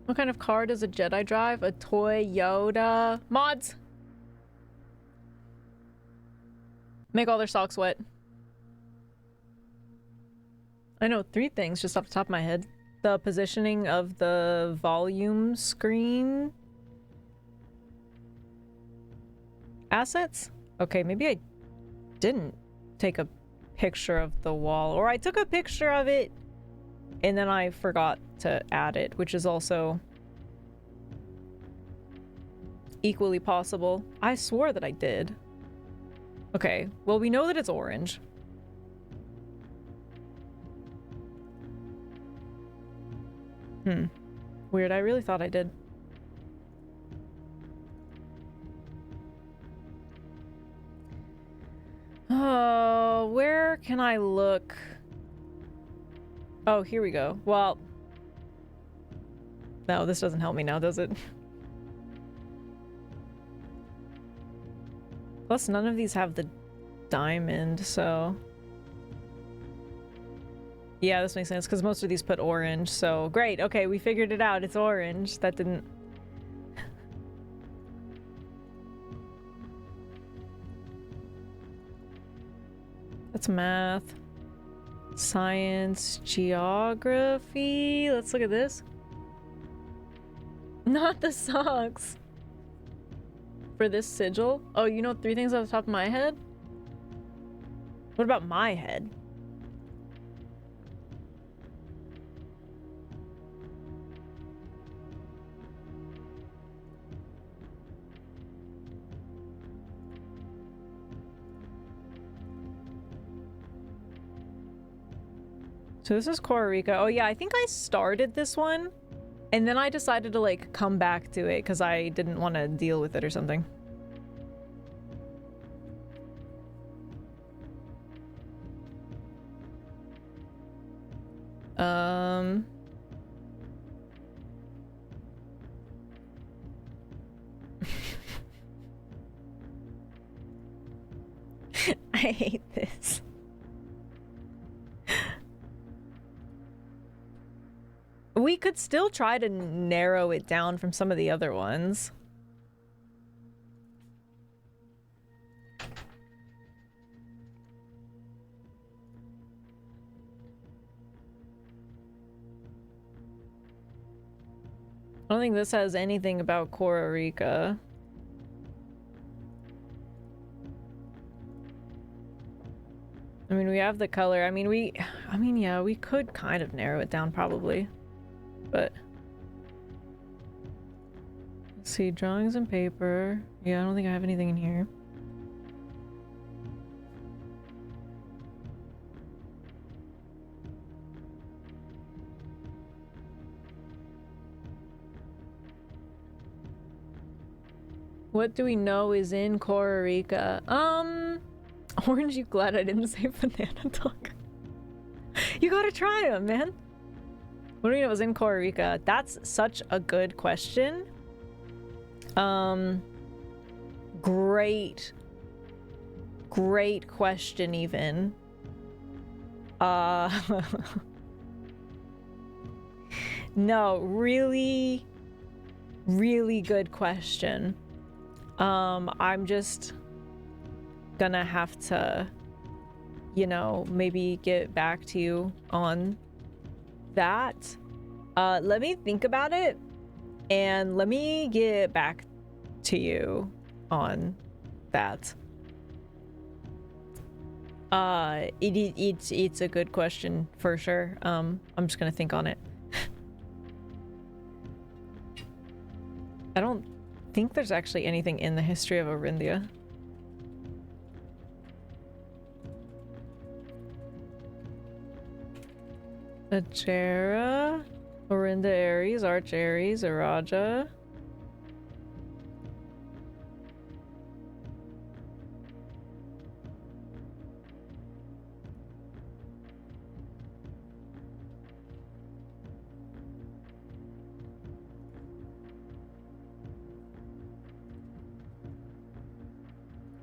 What kind of car does a Jedi drive? A Toyota. Mods! Make all their socks wet. I know 3 things just off the top of my head. The positioning of the volume screen. Assets? Okay, maybe I didn't take a picture of the wall. Or I took a picture of it and then I forgot to add it, which is also equally possible. I swore that I did. Okay, well, we know that it's orange. Weird, I really thought I did. Oh, where can I look? Oh, here we go. Well, no, this doesn't help me now, does it? Plus, none of these have the diamond, so... Yeah, this makes sense, because most of these put orange, so... Great, okay, we figured it out. It's orange. That didn't... That's math. Science, geography... Let's look at this. Not the socks. For this sigil? Oh, you know 3 things off the top of my head? What about my head? So this is Costa Rica. Oh yeah, I think I started this one and then I decided to like come back to it because I didn't want to deal with it or something. I hate this. We could still try to narrow it down from some of the other ones. I don't think this has anything about Costa Rica. I mean, we have the color. I mean, yeah, we could kind of narrow it down probably. But let's see, drawings and paper. Yeah, I don't think I have anything in here. What do we know is in Costa Rica? Orange, you glad I didn't say banana dog? You gotta try them, man. What do we know is in Costa Rica? That's such a good question. Great question even. No, really good question. I'm just gonna have to, you know, maybe get back to you on that. Let me think about it and let me get back to you on that. It's a good question for sure. I'm just gonna think on it. I don't think there's actually anything in the history of Orindia. Ajera, Orinda Aries, Arch Aries, Araja.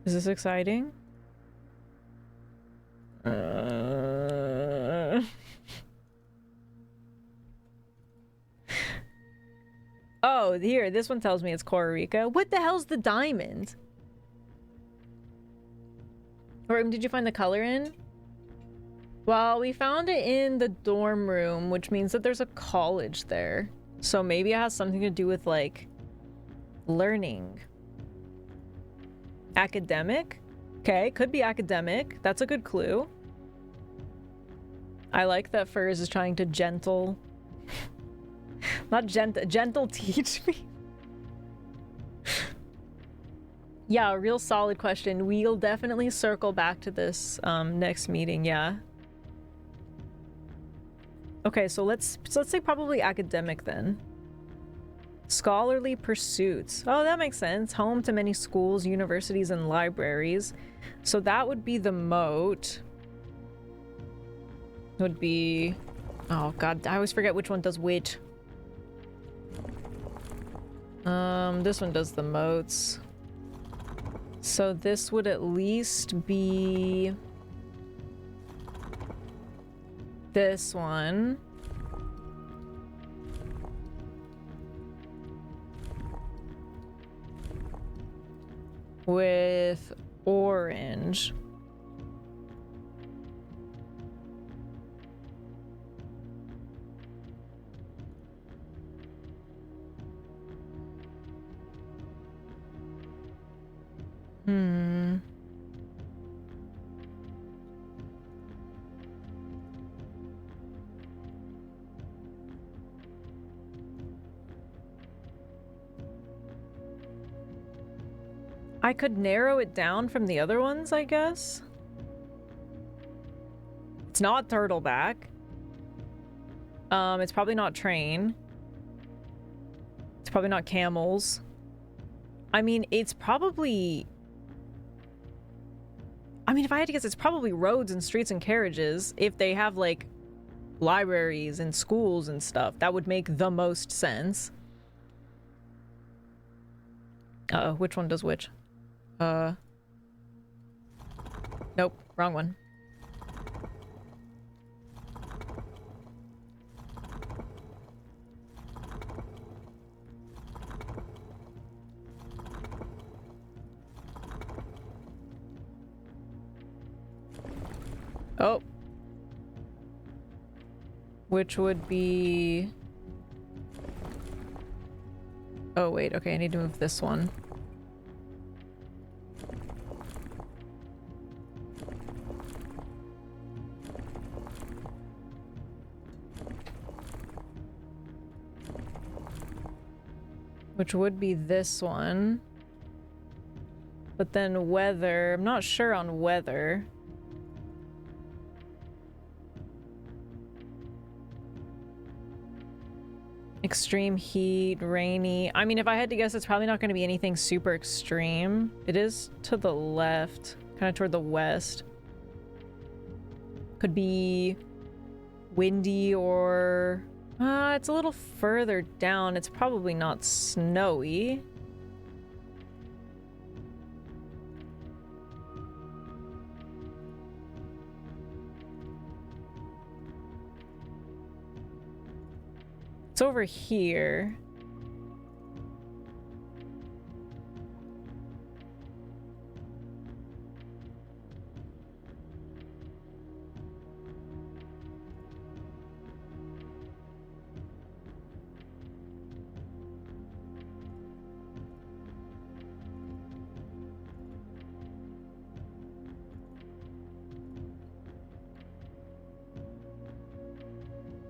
Is this exciting? Oh, here, this one tells me it's Costa Rica. What the hell's the diamond? Or did you find the color in? Well, we found it in the dorm room, which means that there's a college there. So maybe it has something to do with, like, learning. Academic? Okay, could be academic. That's a good clue. I like that Furs is trying to gentle... Not gentle teach me. Yeah, a real solid question. We'll definitely circle back to this next meeting, yeah. Okay, so let's say probably academic then. Scholarly pursuits. Oh, that makes sense. Home to many schools, universities, and libraries. So that would be the moat. Would be... Oh god, I always forget which one does which. This one does the moats. So this would at least be... this one. With orange. I could narrow it down from the other ones, I guess. It's not turtleback. It's probably not train. It's probably not camels. I mean, it's probably... I mean, if I had to guess, it's probably roads and streets and carriages. If they have, like, libraries and schools and stuff, that would make the most sense. Uh-oh, which one does which? Nope, wrong one. Oh. Which would be... Oh, wait. Okay, I need to move this one. Which would be this one. But then weather... I'm not sure on weather. Extreme heat, rainy. I mean, if I had to guess, it's probably not going to be anything super extreme. It is to the left, kind of toward the west. Could be windy or... it's a little further down. It's probably not snowy. It's over here.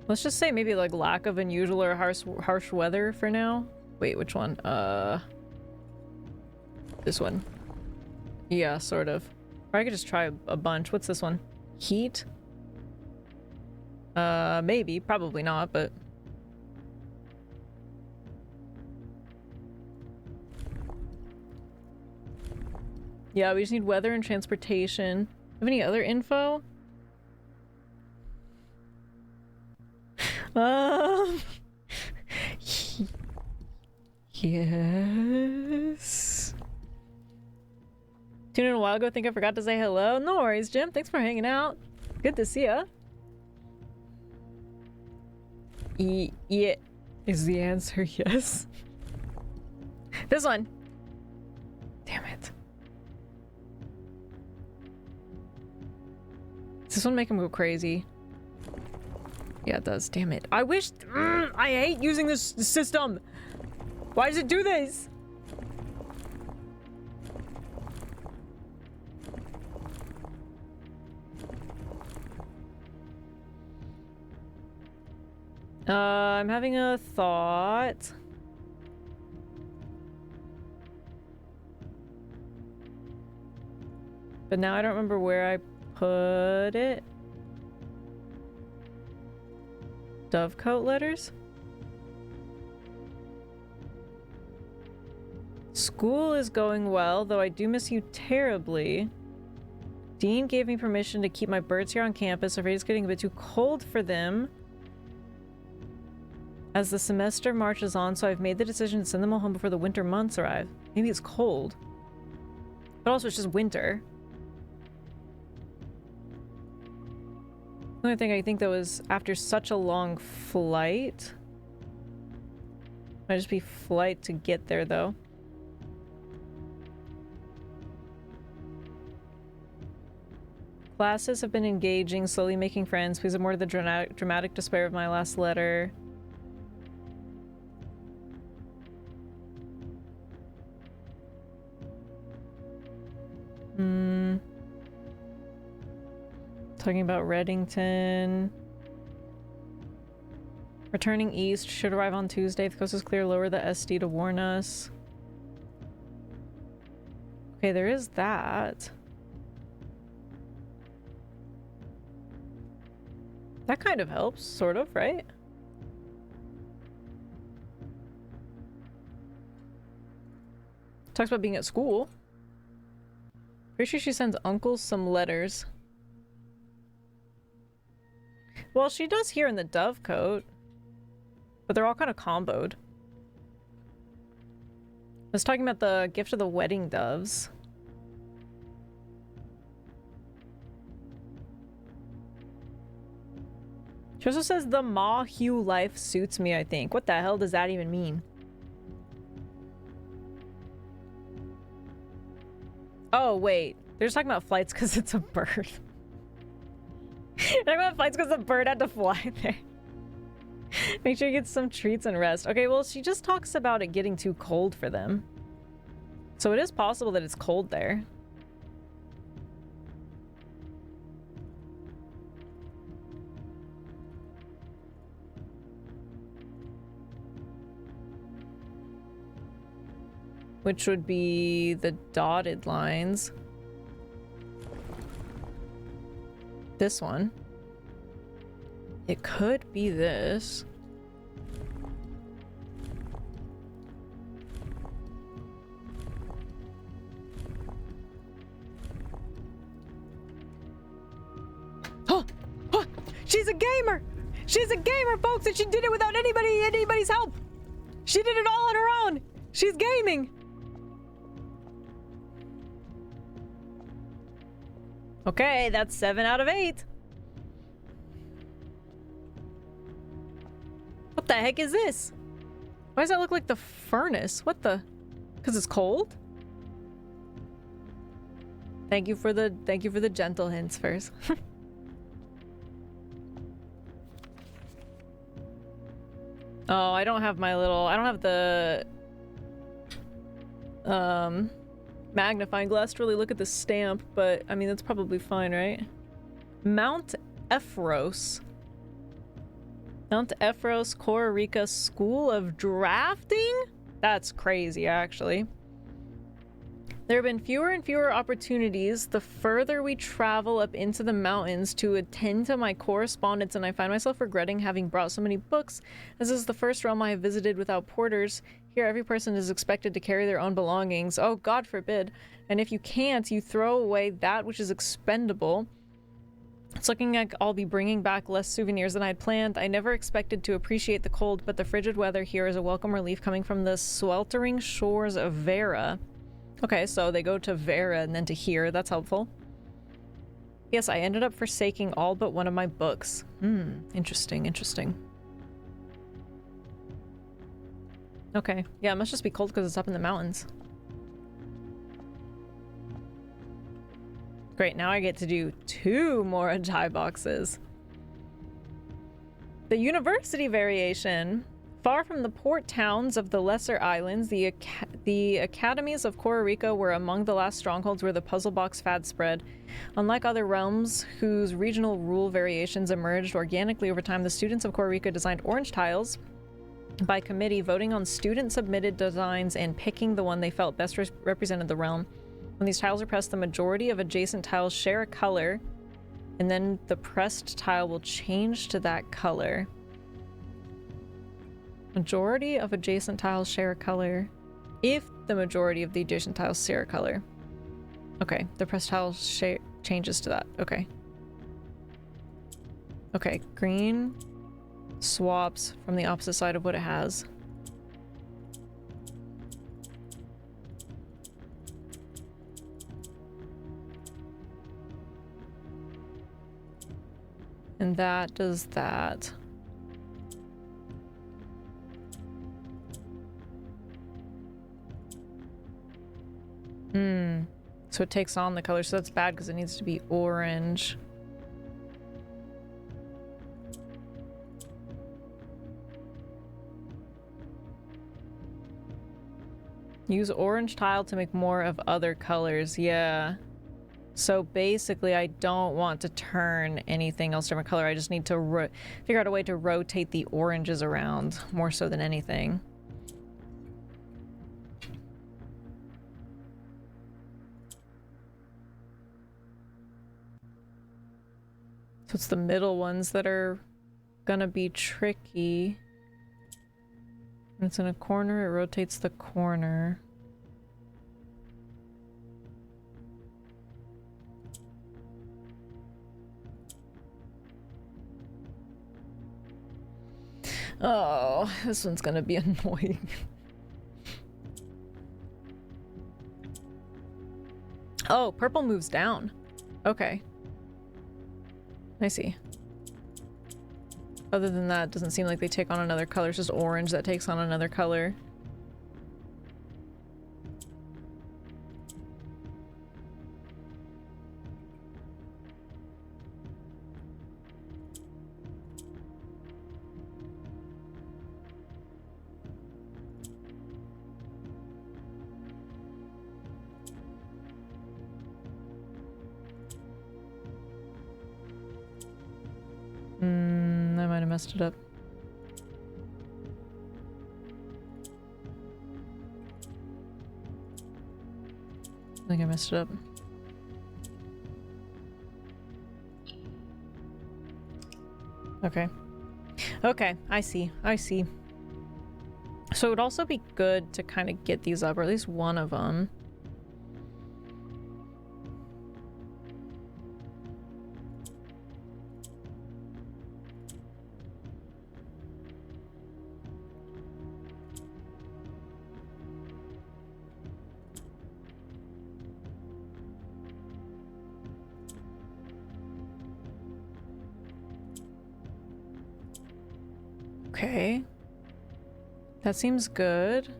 Let's just say maybe like lack of unusual or harsh weather for now. Wait, which one? This one. Yeah, sort of. Or I could just try a bunch. What's this one? Heat? Maybe. Probably not, but... Yeah, we just need weather and transportation. Have any other info? Yes. Tuned in a while ago, think I forgot to say hello. No worries, Jim. Thanks for hanging out. Good to see ya. Yeah. Is the answer yes? This one. Damn it. Does this one make him go crazy? Yeah, it does. Damn it. I wish... I hate using this system. Why does it do this? I'm having a thought. But now I don't remember where I put it. Dovecote letters? School is going well, though I do miss you terribly. Dean gave me permission to keep my birds here on campus. Afraid it's getting a bit too cold for them as the semester marches on, so I've made the decision to send them all home before the winter months arrive. Maybe it's cold. But also it's just winter. The only thing I think though is after such a long flight, might just be flight to get there though. Classes have been engaging, slowly making friends. Please ignore the dramatic despair of my last letter. Talking about Reddington. Returning east. Should arrive on Tuesday. If the coast is clear, lower the SD to warn us. Okay, there is that. That kind of helps, sort of, right? Talks about being at school. Pretty sure she sends uncles some letters. Well, she does here in the Dovecote. But they're all kind of comboed. I was talking about the gift of the wedding doves. She also says the maw hue life suits me, I think. What the hell does that even mean? Oh, wait. They're just talking about flights because it's a bird. They're talking about flights because the bird had to fly there. Make sure you get some treats and rest. Okay, well, she just talks about it getting too cold for them. So it is possible that it's cold there. Which would be the dotted lines. This one. It could be this. Oh! Oh! She's a gamer! She's a gamer, folks, and she did it without anybody's help! She did it all on her own! She's gaming! Okay, that's 7 out of 8. What the heck is this? Why does that look like the furnace? What the? Because it's cold? Thank you for the gentle hints first. Oh, I don't have the magnifying glass to really look at the stamp, but I mean that's probably fine, right? Mount Ephros. Mount Ephros, Costa Rica School of Drafting? That's crazy, actually. There have been fewer and fewer opportunities the further we travel up into the mountains to attend to my correspondence, and I find myself regretting having brought so many books, as this is the first realm I have visited without porters. Here, every person is expected to carry their own belongings. Oh, God forbid. And if you can't, you throw away that which is expendable. It's looking like I'll be bringing back less souvenirs than I had planned. I never expected to appreciate the cold, but the frigid weather here is a welcome relief coming from the sweltering shores of Vera. Okay, so they go to Vera and then to here. That's helpful. Yes, I ended up forsaking all but one of my books. Interesting, interesting. Okay, yeah, it must just be cold because it's up in the mountains. Great, now I get to do 2 more Ajay boxes. The university variation. Far from the port towns of the lesser islands, the academies of Costa Rica were among the last strongholds where the puzzle box fad spread. Unlike other realms whose regional rule variations emerged organically over time, the students of Costa Rica designed orange tiles by committee, voting on student-submitted designs and picking the one they felt best represented the realm. When these tiles are pressed, the majority of adjacent tiles share a color, and then the pressed tile will change to that color. Majority of adjacent tiles share a color. If the majority of the adjacent tiles share a color. Okay, the pressed tile changes to that. Okay. Okay, green swaps from the opposite side of what it has. And that does that. So it takes on the color, so that's bad because it needs to be orange. Use orange tile to make more of other colors. Yeah. So basically, I don't want to turn anything else different color. I just need to figure out a way to rotate the oranges around more so than anything. So it's the middle ones that are gonna be tricky. When it's in a corner, it rotates the corner. Oh, this one's gonna be annoying. Oh, purple moves down. Okay. I see. Other than that, it doesn't seem like they take on another color. It's just orange that takes on another color. I might have messed it up. I think I messed it up. Okay. Okay, I see. I see. So it would also be good to kind of get these up, or at least one of them. Okay. That seems good.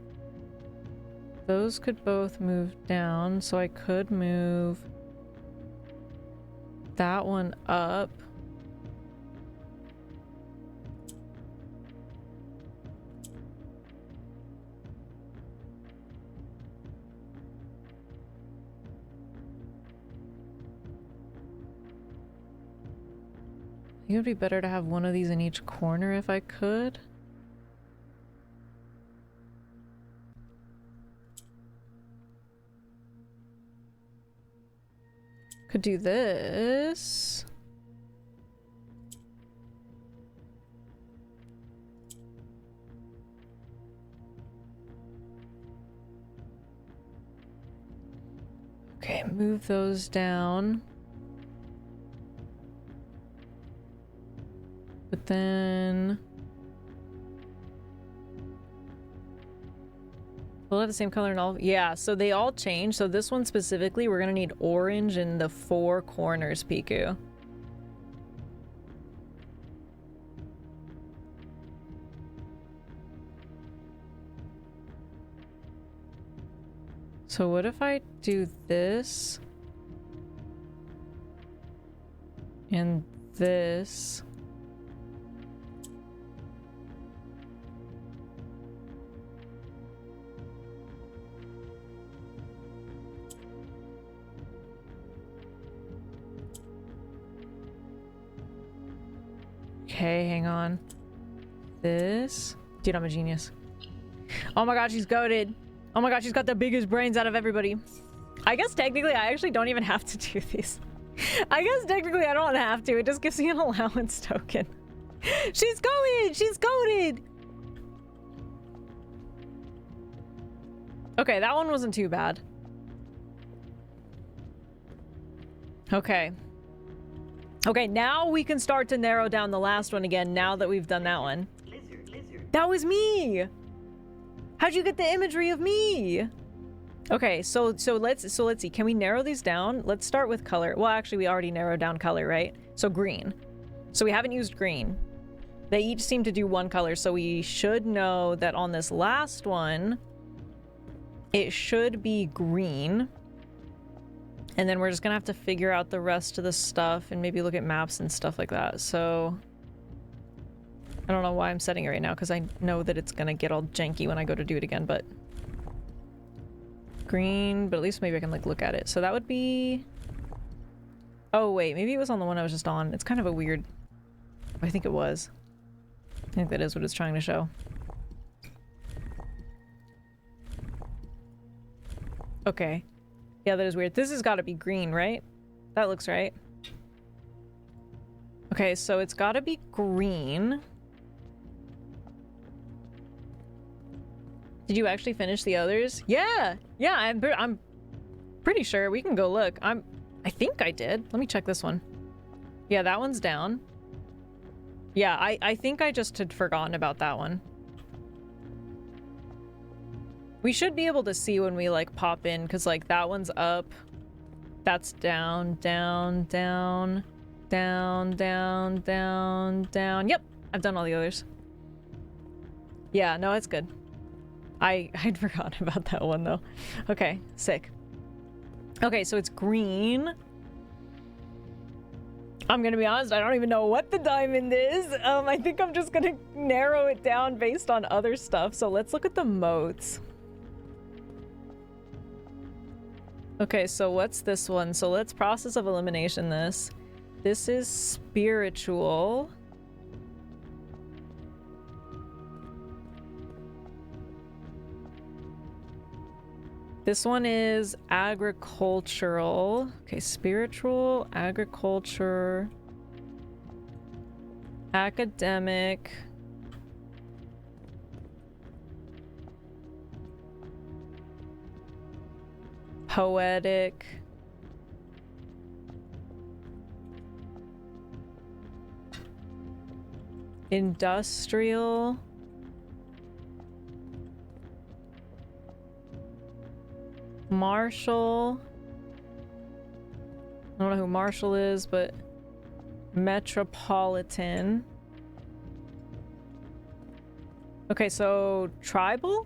Those could both move down, so I could move that one up. I think it would be better to have one of these in each corner if I could. Could do this. Okay, move those down. But then we'll have the same color in all. Yeah, so they all change. So this one specifically, we're gonna need orange in the 4 corners, Piku. So what if I do this and this? Okay, hang on. This. Dude, I'm a genius. Oh my god, she's goated. Oh my god, she's got the biggest brains out of everybody. I guess technically I actually don't even have to do these. I guess technically I don't have to. It just gives me an allowance token. She's goated! She's goated! Okay, that one wasn't too bad. Okay. Okay, now we can start to narrow down the last one again, now that we've done that one. Lizard. That was me! How'd you get the imagery of me? Okay, so let's see. Can we narrow these down? Let's start with color. Well, actually, we already narrowed down color, right? So green. So we haven't used green. They each seem to do one color, so we should know that on this last one, it should be green. And then we're just gonna have to figure out the rest of the stuff and maybe look at maps and stuff like that. So I don't know why I'm setting it right now, because I know that it's gonna get all janky when I go to do it again, but green, but at least maybe I can like look at it. So that would be, oh wait, maybe it was on the one I was just on. It's kind of a weird, I think it was. I think that is what it's trying to show. Okay. Yeah, that is weird. This has got to be green, right? That looks right. Okay, so it's got to be green. Did you actually finish the others? Yeah! Yeah, I'm pretty sure. We can go look. I think I did. Let me check this one. Yeah, that one's down. Yeah, I think I just had forgotten about that one. We should be able to see when we like pop in, because like that one's up. That's down, down, down, down, down, down, down. Yep, I've done all the others. Yeah, no, it's good. I'd forgotten about that one though. Okay, sick. Okay, so it's green. I'm gonna be honest, I don't even know what the diamond is. I think I'm just gonna narrow it down based on other stuff. So let's look at the modes. Okay, so what's this one? So let's process of elimination this. This is spiritual. This one is agricultural. Okay, spiritual, agriculture, academic, poetic, industrial, Marshall. I don't know who Marshall is, but metropolitan. Okay, so tribal?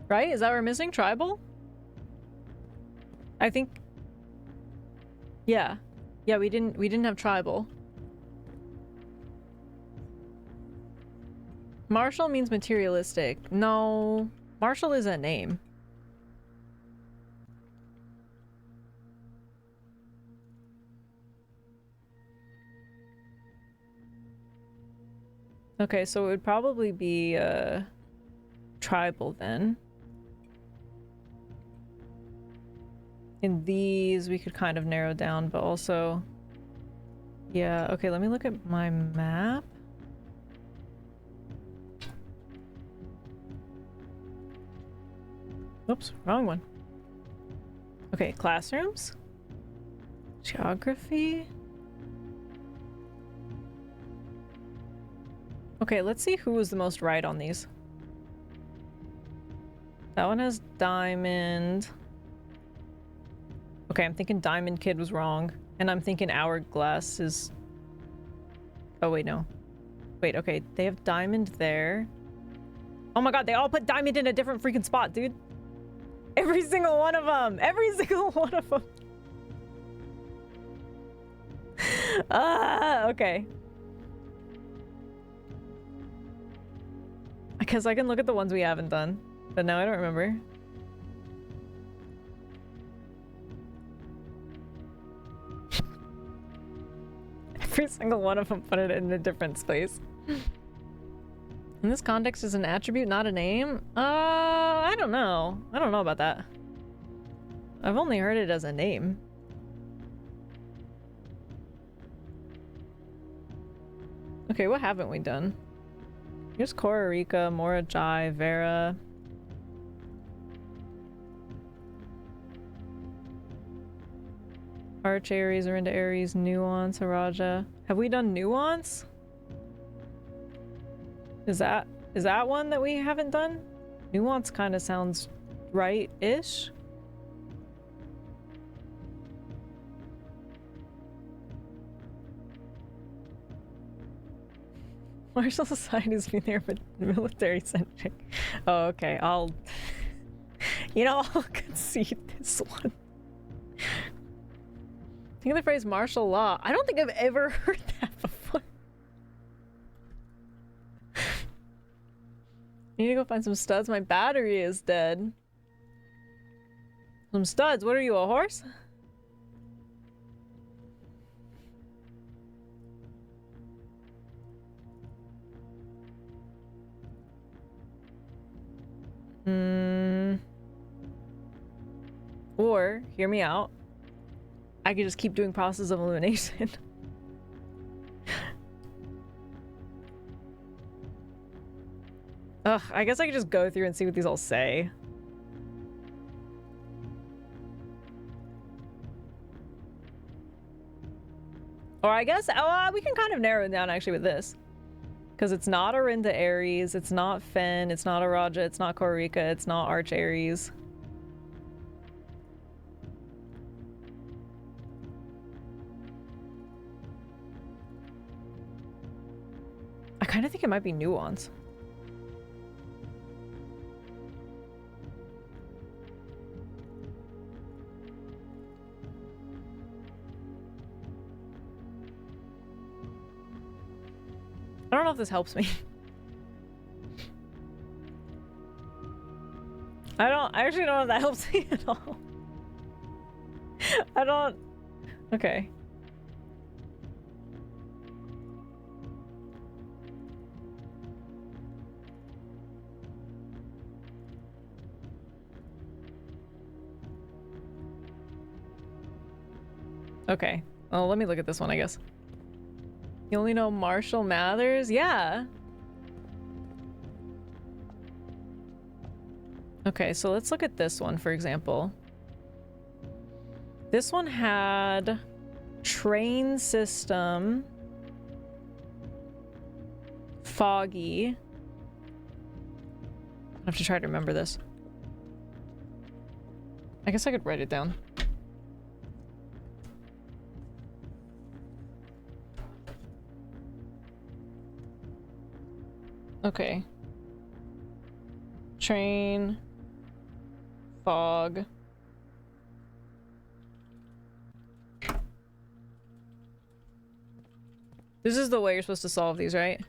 Right? Is that what we're missing? Tribal? I think. Yeah. Yeah, we didn't have tribal. Marshall means materialistic. No. Marshall is a name. Okay, so it would probably be tribal then. In these we could kind of narrow down, but also yeah, okay, let me look at my map. Oops, wrong one. Okay, classrooms, geography. Okay, let's see who was the most right on these. That one has diamond. Okay, I'm thinking Diamond Kid was wrong. And I'm thinking Hourglass is... Oh, wait, no. Wait, okay, they have diamond there. Oh my god, they all put diamond in a different freaking spot, dude. Every single one of them! Every single one of them! Okay. Because I can look at the ones we haven't done. But now I don't remember. Every single one of them put it in a different space. In this context is an attribute, not a name? I don't know. I don't know about that. I've only heard it as a name. Okay, what haven't we done? Here's Costa Rica, Mora Jai, Vera. Arch Aries, Arinda Aries, Nuance, Haraja. Have we done Nuance? Is that one that we haven't done? Nuance kind of sounds right-ish. Martial society's been there, but military-centric. Oh, okay. I'll concede this one. Think of the phrase martial law. I don't think I've ever heard that before. Need to go find some studs. My battery is dead. Some studs? What are you, a horse? Or, hear me out, I could just keep doing process of elimination. Ugh, I guess I could just go through and see what these all say. Or I guess, we can kind of narrow it down actually with this. Because it's not Arinda Aries, it's not Fen, it's not Araja, it's not Costa Rica, it's not Arch Aries. I kind of think it might be nuance. I don't know if this helps me. I actually don't know if that helps me at all. I don't... Okay. Okay. Well, let me look at this one, I guess. You only know Marshall Mathers? Yeah. Okay, so let's look at this one, for example. This one had train system, foggy. I have to try to remember this. I guess I could write it down. Okay. Train, fog. This is the way you're supposed to solve these, right?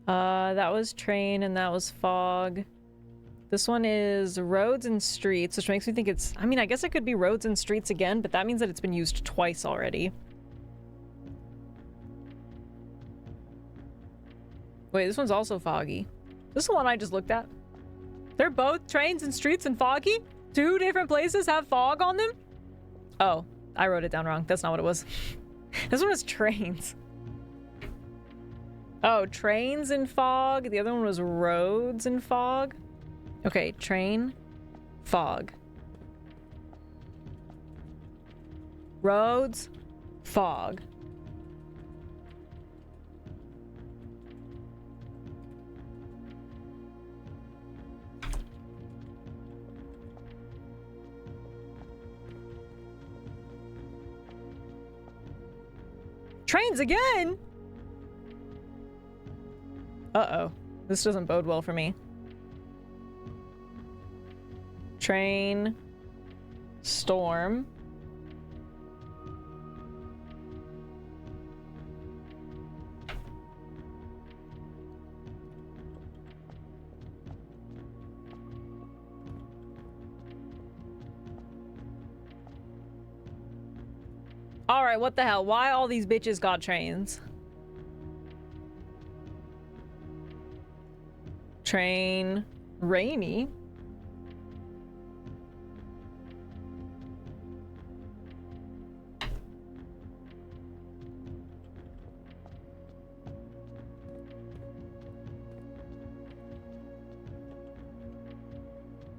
That was train and that was fog. This one is roads and streets, which makes me think it's... I mean, I guess it could be roads and streets again, but that means that it's been used twice already. Wait, this one's also foggy. This is the one I just looked at. They're both trains and streets and foggy? Two different places have fog on them? Oh, I wrote it down wrong. That's not what it was. This one was trains. Oh, trains and fog. The other one was roads and fog. Okay, train, fog. Roads, fog. Trains again? Uh-oh. This doesn't bode well for me. Train. Storm. Alright, what the hell? Why all these bitches got trains? Train. Rainy.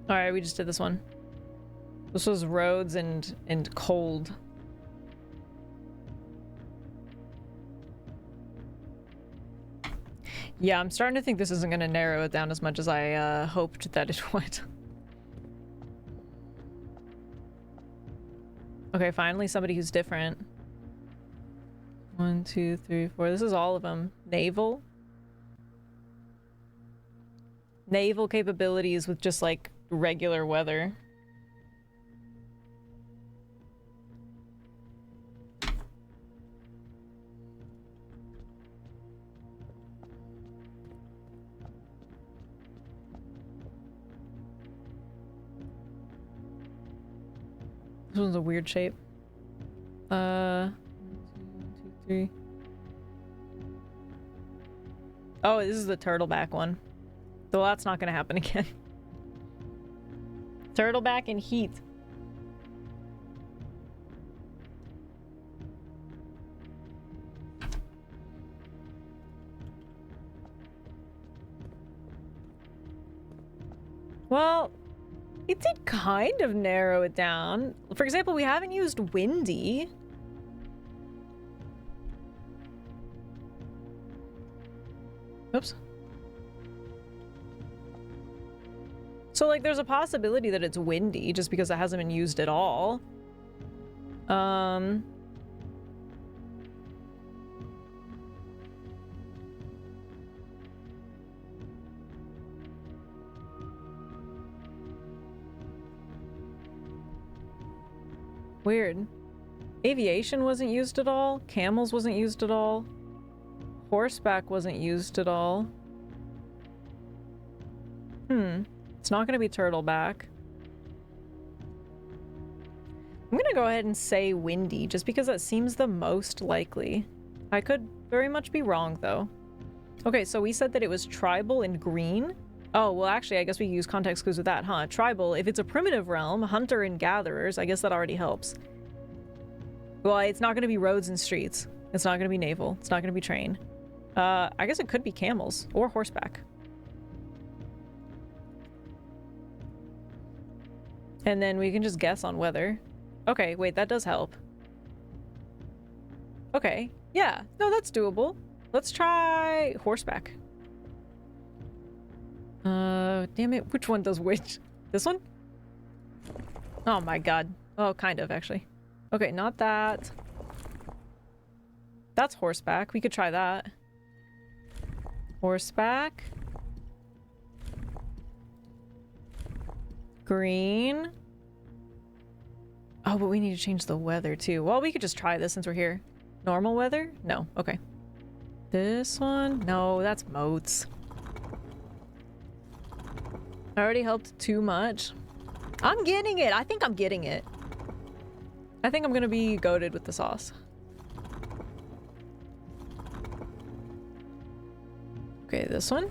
Alright, we just did this one. This was roads and cold. Yeah, I'm starting to think this isn't going to narrow it down as much as I hoped that it would. Okay, finally somebody who's different. 1, 2, 3, 4. This is all of them. Naval. Naval capabilities with just like regular weather. This one's a weird shape. 1, 2, 3. Oh, this is the turtleback one. Well, that's not gonna happen again. Turtleback and heat. Well, it did kind of narrow it down. For example, we haven't used windy. Oops. So, like, there's a possibility that it's windy just because it hasn't been used at all. Weird. Aviation wasn't used at all. Camels wasn't used at all. Horseback wasn't used at all. It's not going to be turtleback. I'm going to go ahead and say windy, just because that seems the most likely. I could very much be wrong, though. Okay, so we said that it was tribal and green. Oh, well, actually, I guess we use context clues with that, huh? Tribal, if it's a primitive realm, hunter and gatherers, I guess that already helps. Well, it's not going to be roads and streets. It's not going to be naval. It's not going to be train. I guess it could be camels or horseback. And then we can just guess on weather. Okay, wait, that does help. Okay, yeah. No, that's doable. Let's try horseback. Damn it. Which one does which? This one? Oh my god. Oh, kind of, actually. Okay, not that. That's horseback. We could try that. Horseback. Green. Oh, but we need to change the weather too. Well, we could just try this since we're here. Normal weather? No. Okay. This one? No, that's moats. I already helped too much. I'm getting it. I think I'm getting it. I think I'm gonna be goated with the sauce. Okay, this one?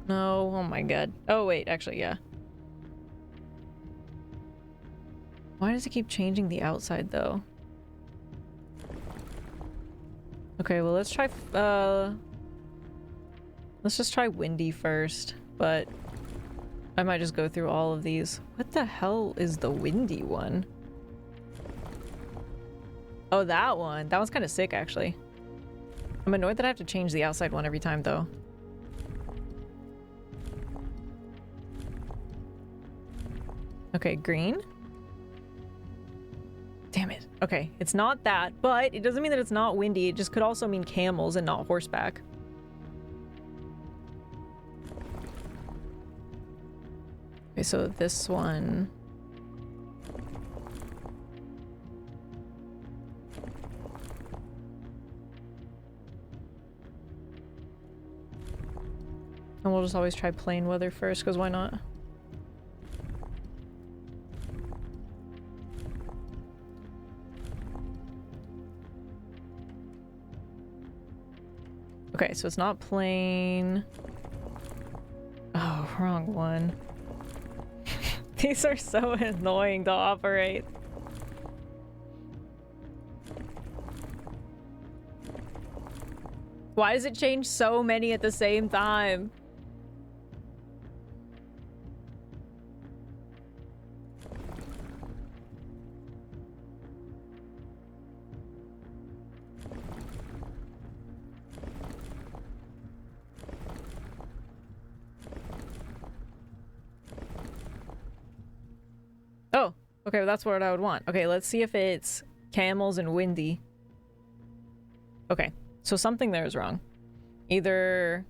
No. Oh my god. Oh, wait. Actually, yeah. Why does it keep changing the outside, though? Okay, well, let's try... let's just try windy first, but... I might just go through all of these. What the hell is the windy one? Oh, that one. That one's kind of sick, actually. I'm annoyed that I have to change the outside one every time, though. Okay, green. Damn it. Okay, it's not that, but it doesn't mean that it's not windy. It just could also mean camels and not horseback. Okay, so this one... And we'll just always try plain weather first, because why not? Okay, so it's not plain. Oh, wrong one. These are so annoying to operate. Why does it change so many at the same time? Oh, okay, well, that's what I would want. Okay, let's see if it's camels and windy. Okay, so something there is wrong. Either...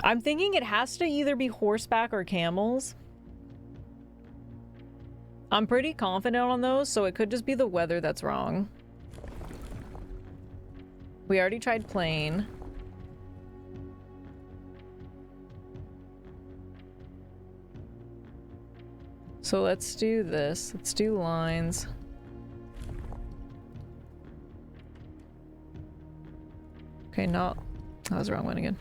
I'm thinking it has to either be horseback or camels. I'm pretty confident on those, so it could just be the weather that's wrong. We already tried plain. So let's do this. Let's do lines. Okay, not... That was the wrong one again.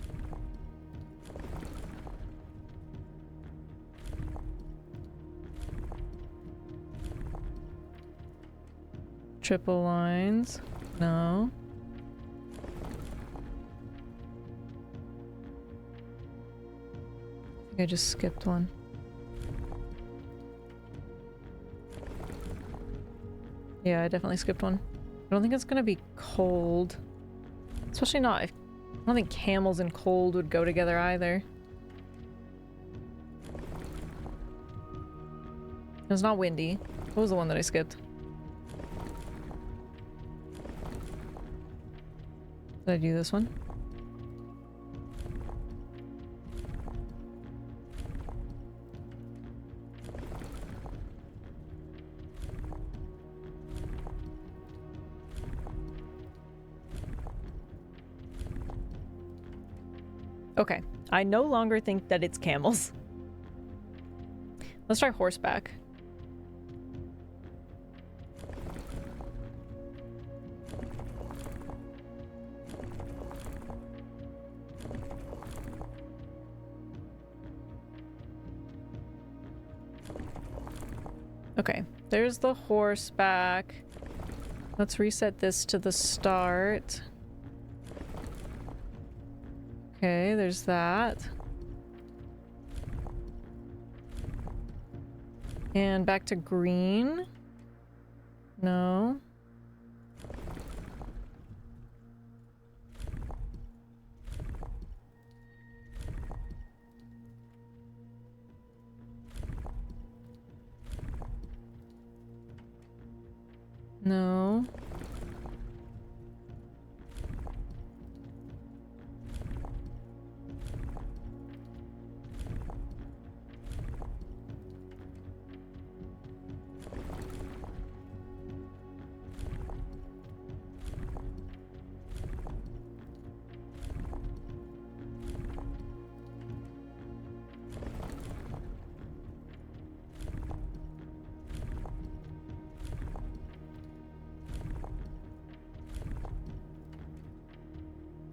Triple lines. No. I think I just skipped one. Yeah, I definitely skipped one. I don't think it's gonna be cold. Especially not if... I don't think camels and cold would go together either. It's not windy. What was the one that I skipped? Did I do this one? Okay, I no longer think that it's camels. Let's try horseback. Okay, there's the horseback. Let's reset this to the start. Okay, there's that. And back to green. No. No.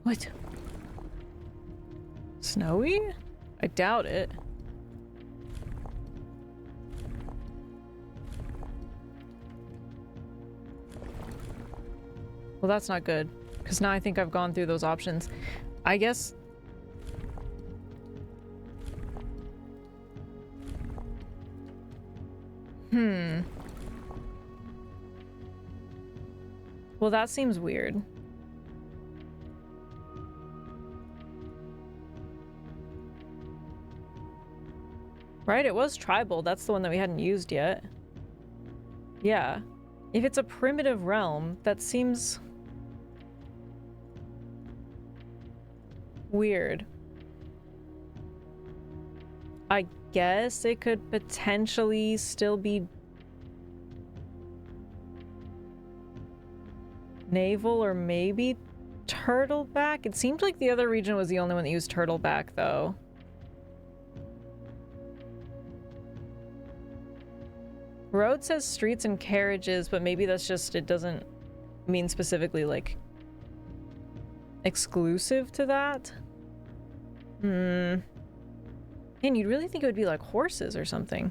What? Snowy? I doubt it. Well, that's not good, because now I think I've gone through those options. I guess... Well, that seems weird. Right, it was tribal. That's the one that we hadn't used yet. Yeah. If it's a primitive realm, that seems... weird. I guess it could potentially still be... naval or maybe turtleback? It seemed like the other region was the only one that used turtleback, though. Road says streets and carriages, but maybe that's just, it doesn't mean specifically, like, exclusive to that? Man, you'd really think it would be like horses or something.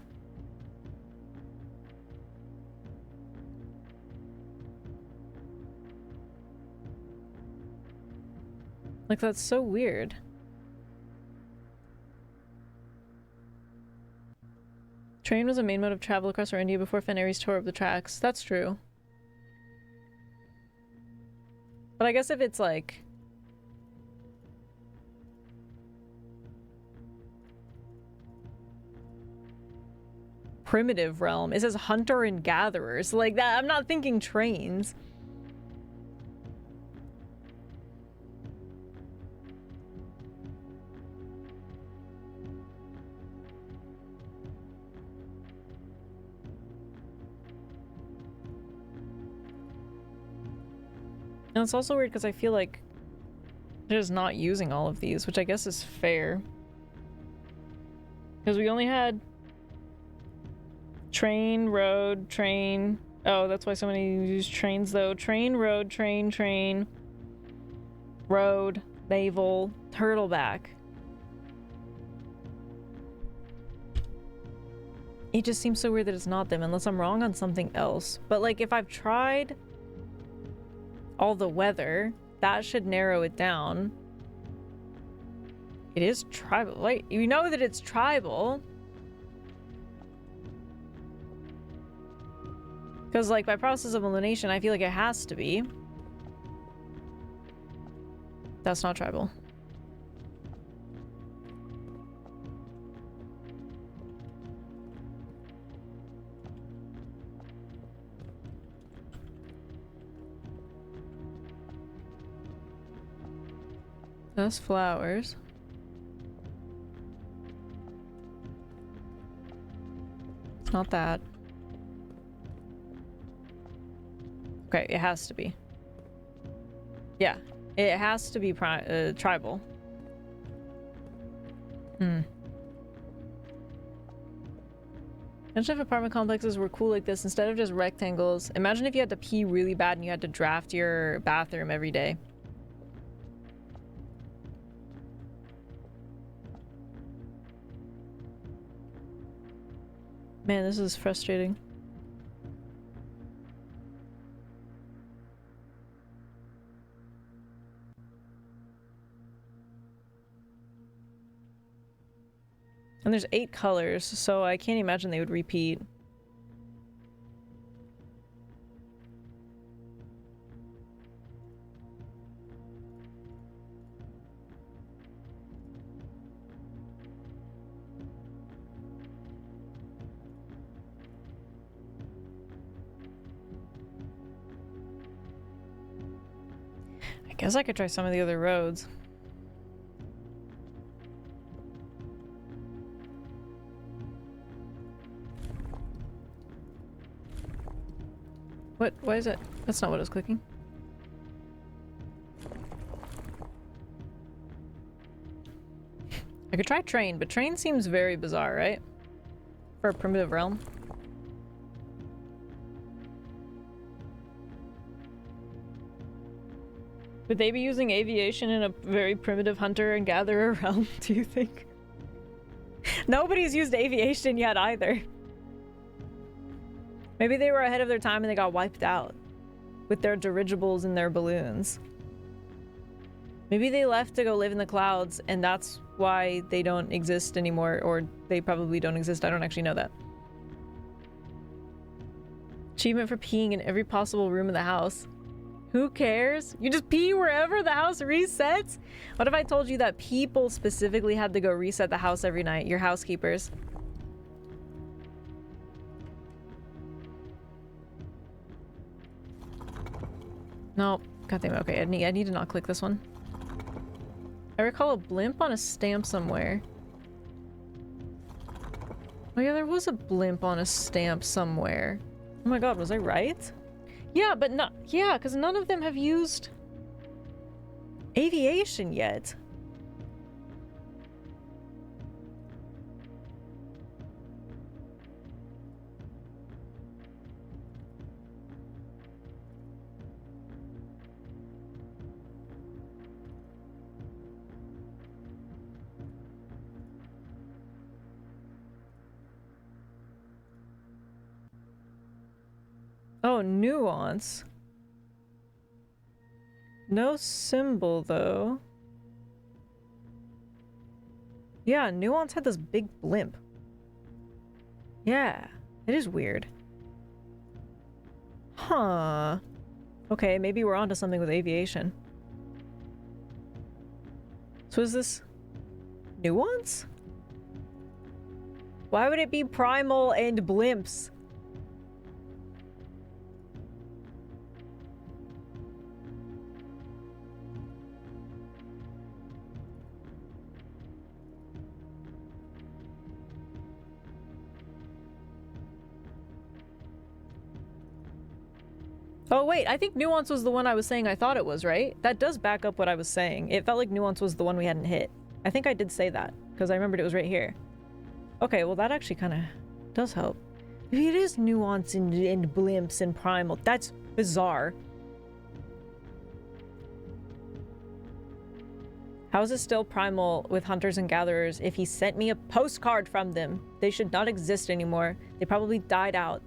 Like, that's so weird. Train was a main mode of travel across India before Fennery's tour of the tracks. That's true. But I guess if it's like... primitive realm, it says hunter and gatherers. Like that, I'm not thinking trains. And it's also weird because I feel like they're just not using all of these, which I guess is fair. Because we only had train, road, train. Oh, that's why so many use trains though. Train, road, train, road, naval, turtleback. It just seems so weird that it's not them, unless I'm wrong on something else. But like, if I've tried all the weather, that should narrow it down. It is tribal. Wait, you know that it's tribal. Because, like, by process of elimination, I feel like it has to be. That's not tribal. That's flowers. It's not that. Okay, it has to be. Yeah, it has to be tribal. Hmm. Imagine if apartment complexes were cool like this instead of just rectangles. Imagine if you had to pee really bad and you had to draft your bathroom every day. Man, this is frustrating. And there's 8 colors, so I can't imagine they would repeat. I guess I could try some of the other roads. What? Why is it? That's not what I was clicking. I could try train, but train seems very bizarre, right? For a primitive realm. Would they be using aviation in a very primitive hunter and gatherer realm, do you think? Nobody's used aviation yet either. Maybe they were ahead of their time and they got wiped out with their dirigibles and their balloons. Maybe they left to go live in the clouds and that's why they don't exist anymore, or they probably don't exist. I don't actually know that. Achievement for peeing in every possible room of the house. Who cares? You just pee wherever the house resets? What if I told you that people specifically had to go reset the house every night? Your housekeepers. No, goddamn. Okay, I need to not click this one. I recall a blimp on a stamp somewhere. Oh yeah, there was a blimp on a stamp somewhere. Oh my god, was I right? Yeah, but not. Yeah, because none of them have used aviation yet. Oh, nuance. No symbol, though. Yeah, nuance had this big blimp. Yeah, it is weird. Huh. Okay, maybe we're onto something with aviation. So is this nuance? Why would it be primal and blimps? Oh wait, I think nuance was the one I was saying I thought it was, right? That does back up what I was saying. It felt like nuance was the one we hadn't hit. I think I did say that, because I remembered it was right here. Okay, well that actually kind of does help. Maybe it is nuance and blimps and primal. That's bizarre. How is it still primal with hunters and gatherers if he sent me a postcard from them? They should not exist anymore. They probably died out.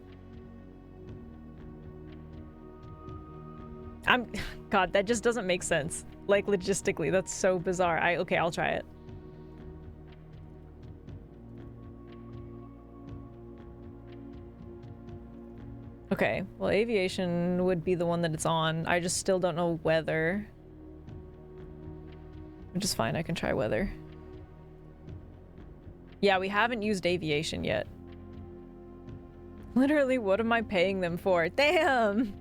God, that just doesn't make sense. Like, logistically, that's so bizarre. Okay, I'll try it. Okay, well, aviation would be the one that it's on. I just still don't know weather. Which is fine, I can try weather. Yeah, we haven't used aviation yet. Literally, what am I paying them for? Damn!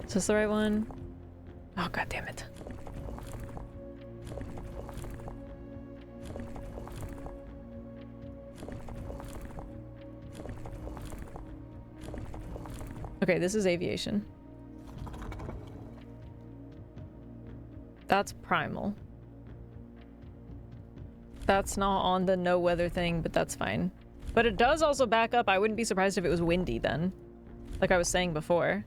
Is this the right one? Oh, god damn it. Okay, this is aviation. That's primal. That's not on the no weather thing, but that's fine. But it does also back up. I wouldn't be surprised if it was windy then. Like I was saying before.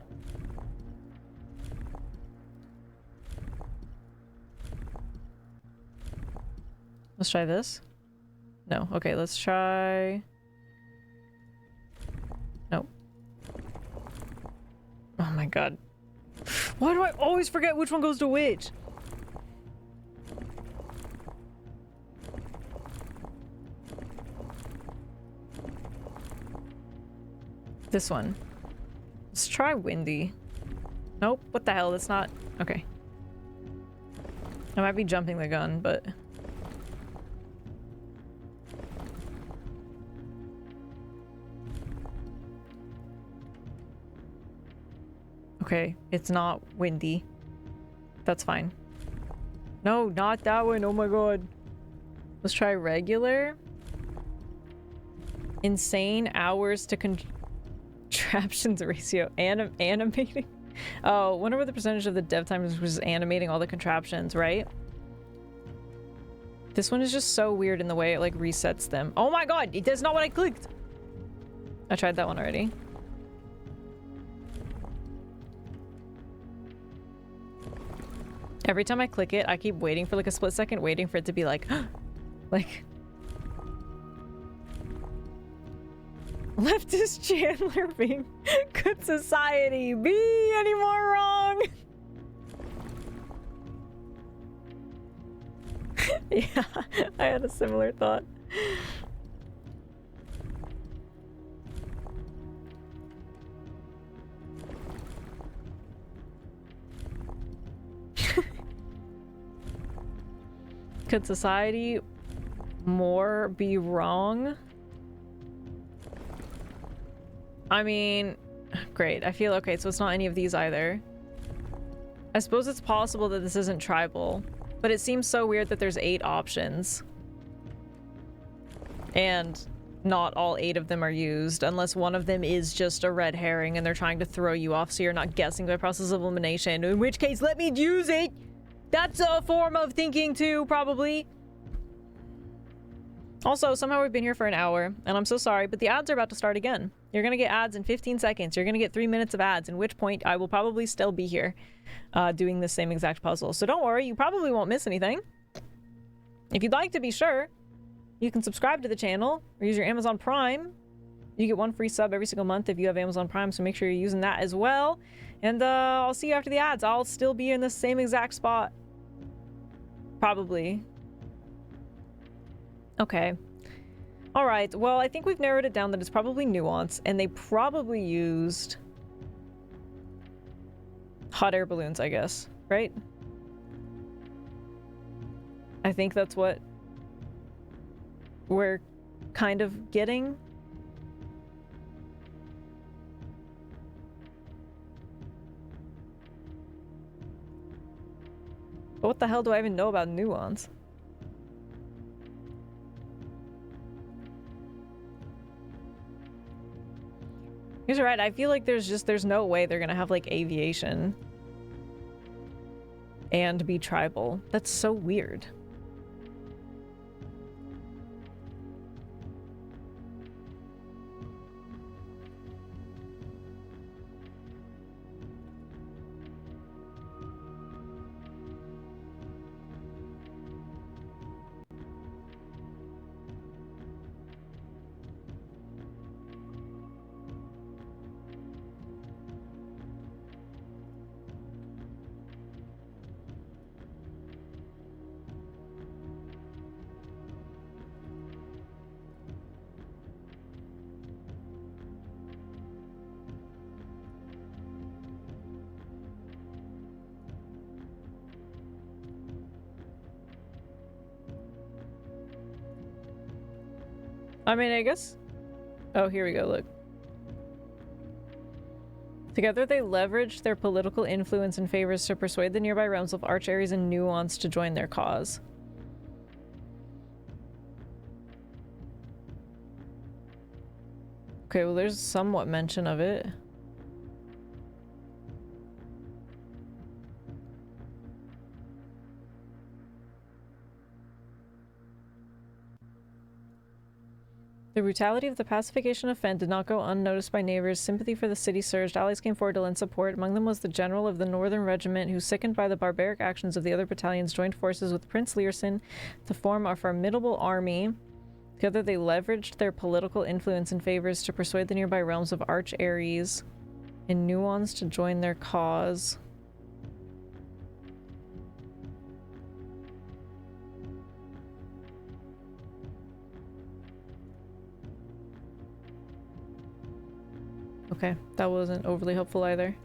Let's try this. No. Okay, let's try... Nope. Oh my god. Why do I always forget which one goes to which? This one. Let's try windy. Nope. What the hell? That's not... Okay. I might be jumping the gun, but... Okay, it's not windy. That's fine. No, not that one. Oh my god. Let's try regular. Insane hours to contraptions ratio. Animating? Oh, wonder what the percentage of the dev time was animating all the contraptions, right? This one is just so weird in the way it like resets them. Oh my god, that's not what I clicked. I tried that one already. Every time I click it, I keep waiting for like a split second, waiting for it to be like, like... Leftist Chandler being good society. Be any more wrong? Yeah, I had a similar thought. Could society more be wrong? I mean, great. I feel okay, so it's not any of these either. I suppose it's possible that this isn't tribal, but it seems so weird that there's 8 options. And not all 8 of them are used, unless one of them is just a red herring and they're trying to throw you off so you're not guessing by process of elimination, in which case let me use it! That's a form of thinking too, probably. Also, somehow we've been here for an hour, and I'm so sorry, but the ads are about to start again. You're gonna get ads in 15 seconds. You're gonna get 3 minutes of ads, in which point I will probably still be here doing the same exact puzzle. So don't worry, you probably won't miss anything. If you'd like to be sure, you can subscribe to the channel or use your Amazon Prime. You get 1 free sub every single month if you have Amazon Prime, so make sure you're using that as well. And I'll see you after the ads. I'll still be in the same exact spot. Probably. Okay. All right. Well, I think we've narrowed it down that it's probably nuance, and they probably used hot air balloons, I guess, right? I think that's what we're kind of getting. But what the hell do I even know about nuance? He's right. I feel like there's no way they're gonna have like aviation and be tribal. That's so weird. I mean, I guess... Oh, here we go, look. Together they leverage their political influence and favors to persuade the nearby realms of Archaries and Nuance to join their cause. Okay, well there's somewhat mention of it. The brutality of the pacification of Fen did not go unnoticed by neighbors. Sympathy for the city surged. Allies came forward to lend support. Among them was the general of the Northern Regiment, who, sickened by the barbaric actions of the other battalions, joined forces with Prince Learson to form a formidable army. Together they leveraged their political influence and favors to persuade the nearby realms of Arch Ares and Nuance to join their cause. Okay, that wasn't overly helpful either.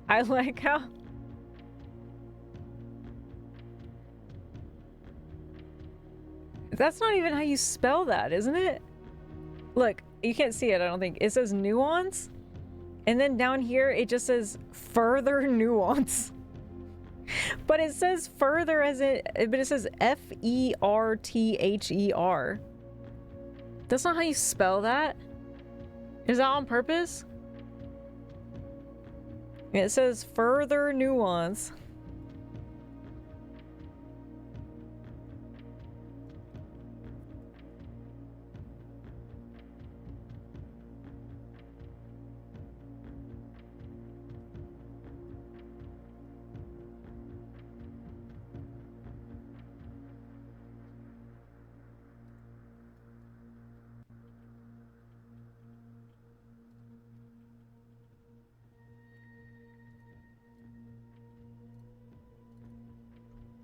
I like how... That's not even how you spell that, isn't it? Look, you can't see it, I don't think. It says nuance, and then down here it just says further nuance. But it says further as but it says F-E-R-T-H-E-R. That's not how you spell that. Is that on purpose? It says further nuance.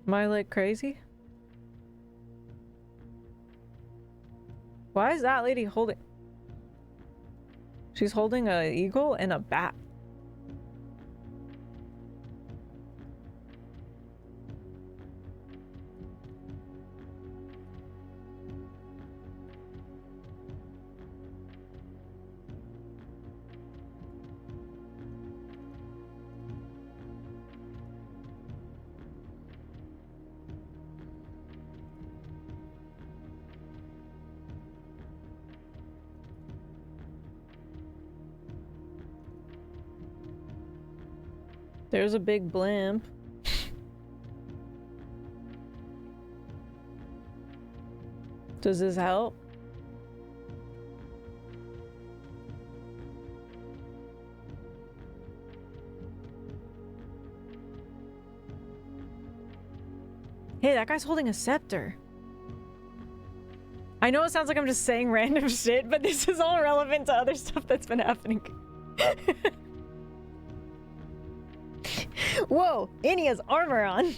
Am I like crazy? Why is that lady holding? She's holding an eagle and a bat. There's a big blimp. Does this help? Hey, that guy's holding a scepter. I know it sounds like I'm just saying random shit, but this is all relevant to other stuff that's been happening. Whoa, Innie has armor on.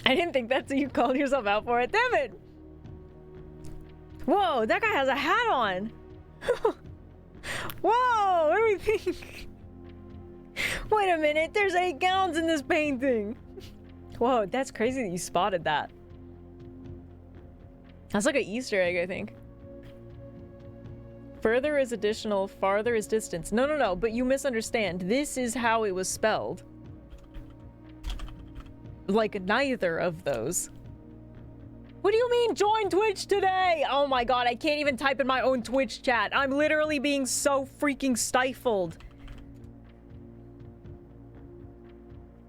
I didn't think that's what you called yourself out for it. Damn it! Whoa, that guy has a hat on. Whoa, what do we think? Wait a minute, there's 8 gowns in this painting. Whoa, that's crazy that you spotted that. That's like an Easter egg, I think. Further is additional, farther is distance. No, no, no, but you misunderstand. This is how it was spelled. Like, neither of those. What do you mean, join Twitch today? Oh my god, I can't even type in my own Twitch chat. I'm literally being so freaking stifled.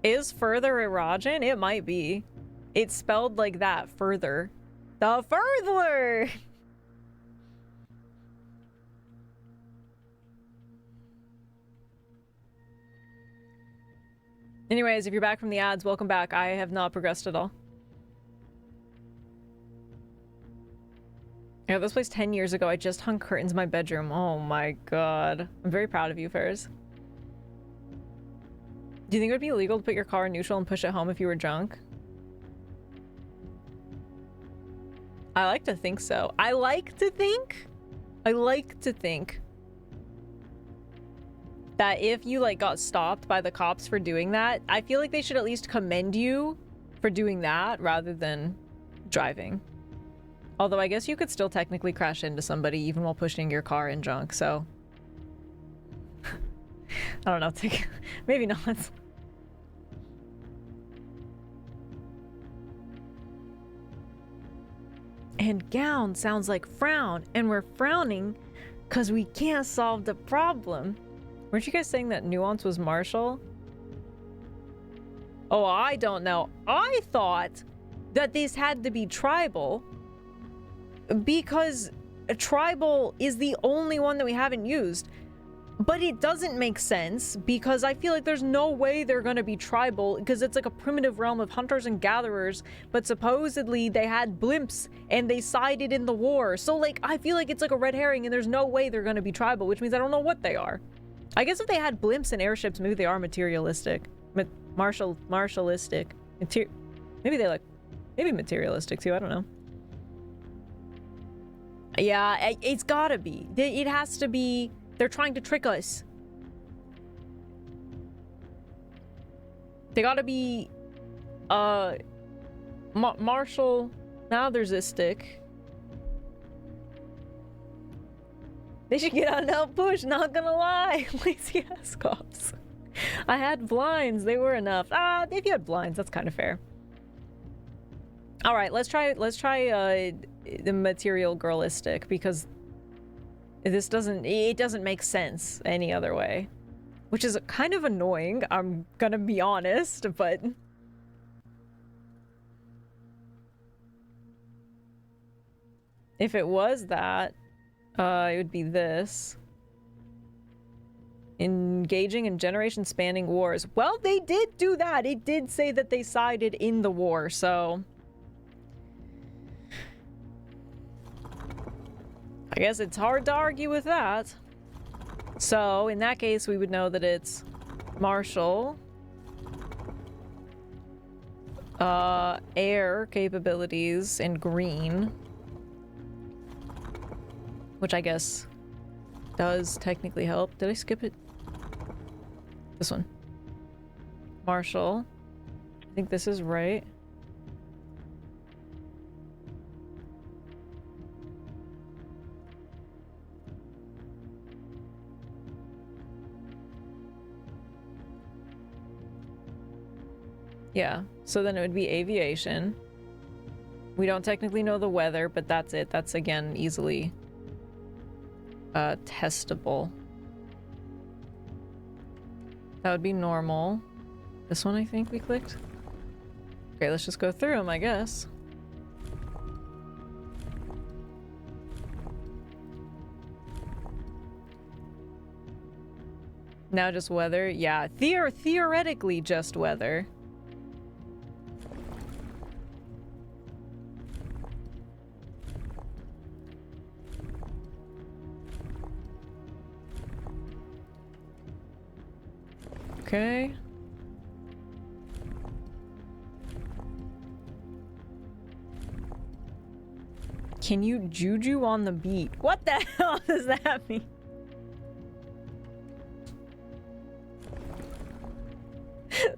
Is further erogen? It might be. It's spelled like that, further. The further! Anyways, if you're back from the ads, welcome back. I have not progressed at all. I got this place 10 years ago. I just hung curtains in my bedroom. Oh my god. I'm very proud of you, Ferris. Do you think it would be illegal to put your car in neutral and push it home if you were drunk? I like to think so. I like to think that if you like got stopped by the cops for doing that, I feel like they should at least commend you for doing that rather than driving. Although I guess you could still technically crash into somebody even while pushing your car in drunk, so I don't know, maybe not. And gown sounds like frown, and we're frowning because we can't solve the problem. Weren't you guys saying that nuance was martial? Oh, I don't know. I thought that this had to be tribal because tribal is the only one that we haven't used. But it doesn't make sense because I feel like there's no way they're gonna be tribal because it's like a primitive realm of hunters and gatherers, but supposedly they had blimps and they sided in the war. So like, I feel like it's like a red herring and there's no way they're gonna be tribal, which means I don't know what they are. I guess if they had blimps and airships, maybe they are materialistic. Martialistic. Maybe they like, maybe materialistic too, I don't know. Yeah, it's gotta be. It has to be. They're trying to trick us. They gotta be, martial. Now there's a stick. They should get out and help push, not gonna lie. Lazy ass cops. I had blinds, they were enough. If you had blinds, that's kind of fair. All right, let's try the material girlistic because this doesn't make sense any other way, which is kind of annoying. I'm gonna be honest, but if it was that, it would be this. Engaging in generation-spanning wars. Well, they did do that. It did say that they sided in the war, so I guess it's hard to argue with that. So, in that case, we would know that it's martial. Air capabilities and green. Which I guess does technically help. Did I skip it? This one. Martial. I think this is right. Yeah, so then it would be aviation. We don't technically know the weather, but that's it. That's, again, easily testable. That would be normal. This one I think we clicked. Okay, let's just go through them, I guess. Now just weather? Yeah, theoretically just weather. Okay. Can you juju on the beat? What the hell does that mean?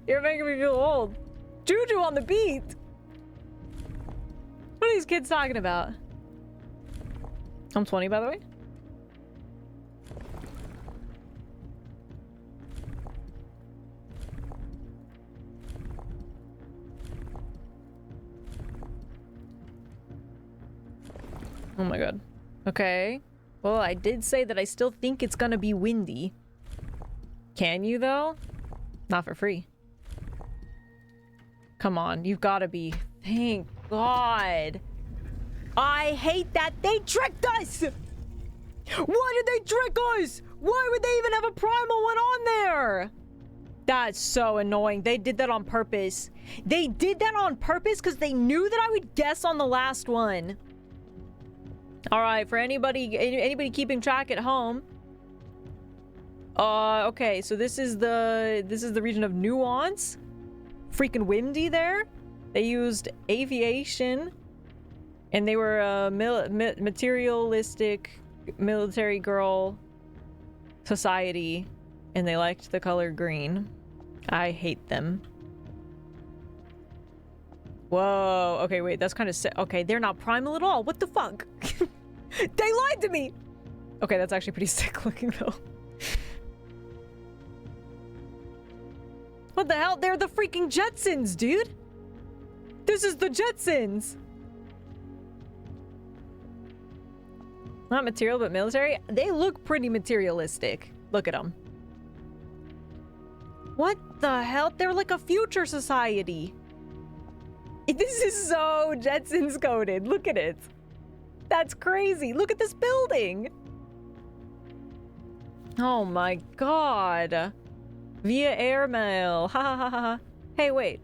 You're making me feel old. Juju on the beat? What are these kids talking about? I'm 20, by the way. Oh my god. Okay. Well, I did say that I still think it's gonna be windy. Can you, though? Not for free. Come on, you've gotta be. Thank God. I hate that they tricked us! Why did they trick us? Why would they even have a primal one on there? That's so annoying. They did that on purpose. They did that on purpose because they knew that I would guess on the last one. All right, for anybody keeping track at home. Okay, so this is the region of Nuance. Freaking windy there. They used aviation, and they were a materialistic military girl society, and they liked the color green. I hate them. Whoa. Okay, wait, that's kind of sick. Okay, they're not primal at all. What the fuck? They lied to me. Okay, that's actually pretty sick looking though. What the hell? They're the freaking Jetsons, dude. This is the Jetsons. Not material, but military. They look pretty materialistic. Look at them. What the hell? They're like a future society. This is so Jetsons coded. Look at it. That's crazy. Look at this building. Oh my god. Via airmail. Ha ha ha ha. Hey, wait.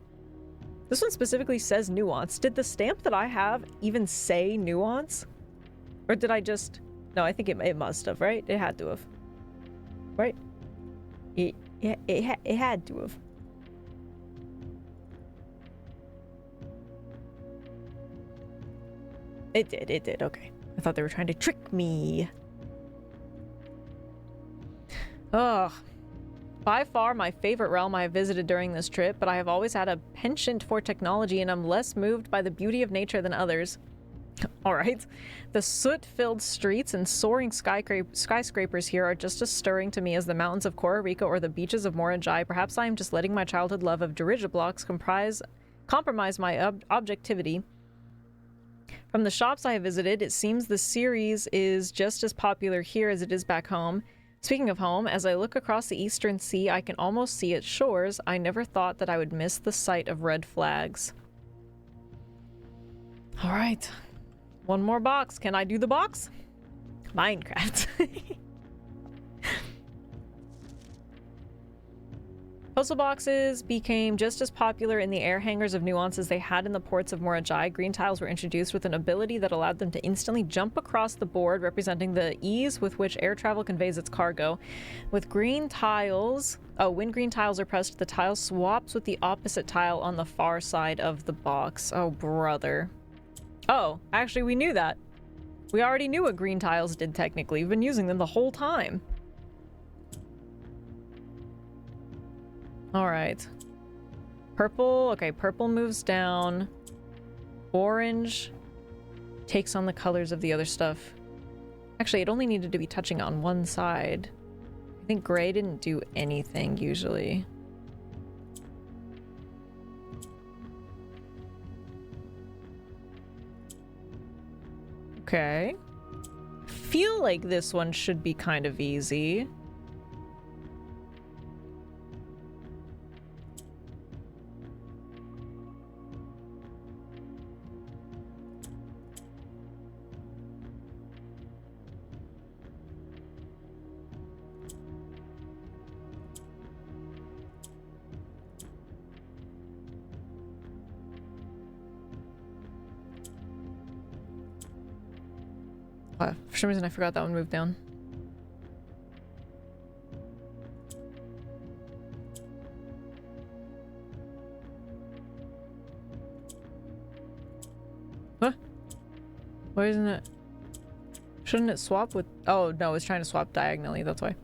This one specifically says nuance. Did the stamp that I have even say nuance? Or did I just... No, I think it must have, right? It had to have. Right? It had to have. It did, okay. I thought they were trying to trick me. Ugh. By far my favorite realm I have visited during this trip, but I have always had a penchant for technology and I'm less moved by the beauty of nature than others. Alright. The soot-filled streets and soaring skyscrapers here are just as stirring to me as the mountains of Costa Rica or the beaches of Moranjai. Perhaps I am just letting my childhood love of dirigiblocks compromise my objectivity. From the shops I have visited, it seems the series is just as popular here as it is back home. Speaking of home, as I look across the eastern sea, I can almost see its shores. I never thought that I would miss the sight of red flags. All right. One more box. Can I do the box? Minecraft. Postal boxes became just as popular in the air hangars of Nuance as they had in the ports of Moranjai. Green tiles were introduced with an ability that allowed them to instantly jump across the board, representing the ease with which air travel conveys its cargo. With green tiles... Oh, when green tiles are pressed, the tile swaps with the opposite tile on the far side of the box. Oh, brother. Oh, actually, we knew that. We already knew what green tiles did, technically. We've been using them the whole time. Alright. Purple. Okay, purple moves down. Orange takes on the colors of the other stuff. Actually, it only needed to be touching on one side. I think gray didn't do anything, usually. Okay. Feel like this one should be kind of easy. For some reason I forgot that one moved down. Huh? Why isn't it? Shouldn't it swap with... Oh, no, it's trying to swap diagonally, that's why.